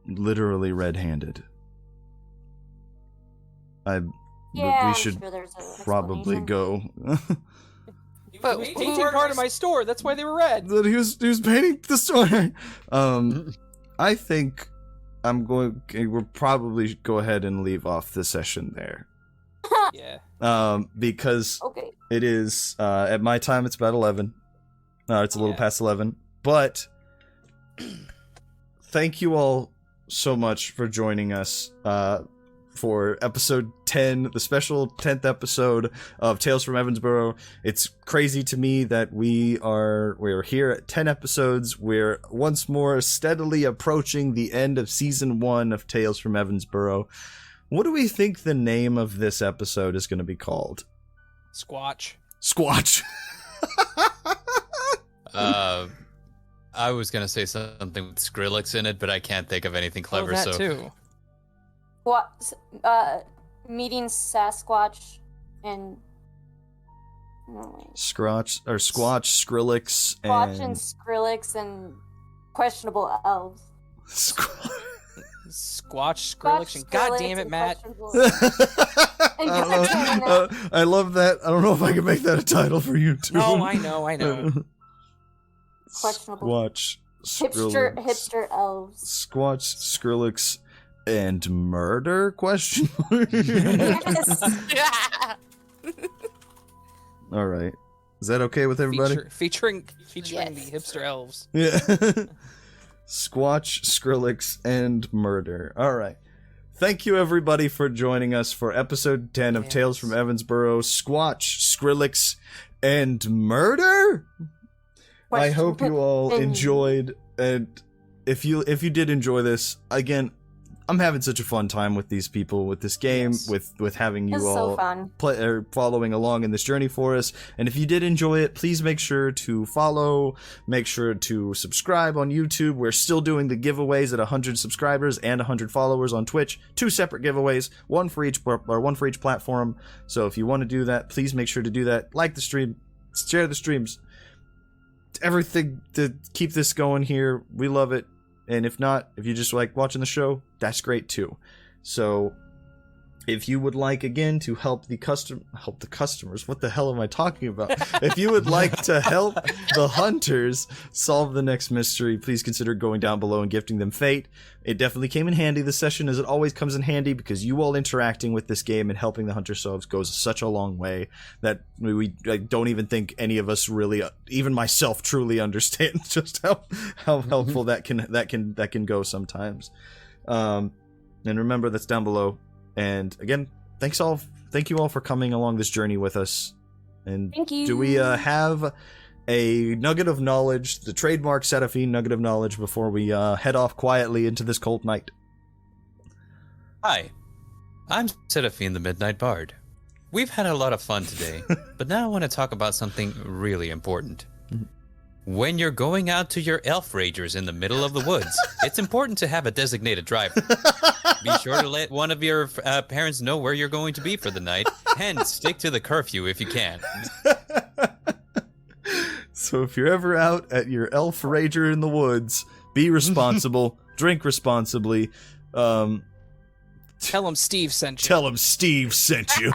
literally red-handed. Yeah, we I'm should sure there's an probably explanation. go. But he was painting part of my store. That's why they were red. That he was painting the story. I think we'll probably go ahead and leave off the session there. Yeah. Because Okay. it is at my time it's about 11. It's a little past 11. But thank you all so much for joining us for episode 10, the special 10th episode of Tales from Evansbourogh. It's crazy to me that we're here at 10 episodes. We're once more steadily approaching the end of season 1 of Tales from Evansbourogh. What do we think the name of this episode is going to be called? Squatch. Squatch. I was gonna say something with Skrillex in it, but I can't think of anything clever. That so too. What? Meeting Sasquatch and Squatch, Skrillex, Squatch and Skrillex and questionable elves. Squatch. Squatch, Skrillex, and God damn it, Matt. I love that. I don't know if I can make that a title for you too. No, I know. Questionable. Squatch, Skrillex, hipster elves. Squatch, Skrillex, and murder? Question mark. Yes. All right. Is that okay with everybody? Featuring Yes. the hipster elves. Yeah. Squatch, Skrillex, and murder. All right. Thank you, everybody, for joining us for episode 10 of Tales from Evansbourogh. Squatch, Skrillex, and murder? I hope you all enjoyed, and if you did enjoy this, again, I'm having such a fun time with these people, with this game, with having you It's all so fun. following along in this journey for us. And if you did enjoy it, please make sure to follow, make sure to subscribe on YouTube. We're still doing the giveaways at 100 subscribers and 100 followers on Twitch. 2 separate giveaways, one for each platform. So if you want to do that, please make sure to do that. Like the stream, share the streams, everything to keep this going here. We love it. And if not, if you just like watching the show, that's great too. So If you would like, again, to help the customers, what the hell am I talking about? If you would like to help the hunters solve the next mystery, please consider going down below and gifting them fate. It definitely came in handy this session, as it always comes in handy, because you all interacting with this game and helping the hunter solves goes such a long way that I don't even think any of us really, even myself, truly understand just how helpful that can go sometimes. And remember, that's down below. And again, thank you all for coming along this journey with us. And Thank you. do we have a nugget of knowledge, the trademark Serafin nugget of knowledge, before we head off quietly into this cold night? Hi, I'm Serafin the Midnight Bard. We've had a lot of fun today, but now I want to talk about something really important. When you're going out to your elf ragers in the middle of the woods, it's important to have a designated driver. Be sure to let one of your parents know where you're going to be for the night, and stick to the curfew if you can. So if you're ever out at your elf rager in the woods, be responsible, drink responsibly. Tell him Steve sent you. Tell him Steve sent you.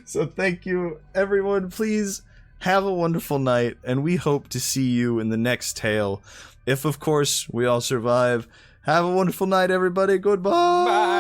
So thank you, everyone. Please have a wonderful night, and we hope to see you in the next tale. If, of course, we all survive. Have a wonderful night, everybody. Goodbye. Bye.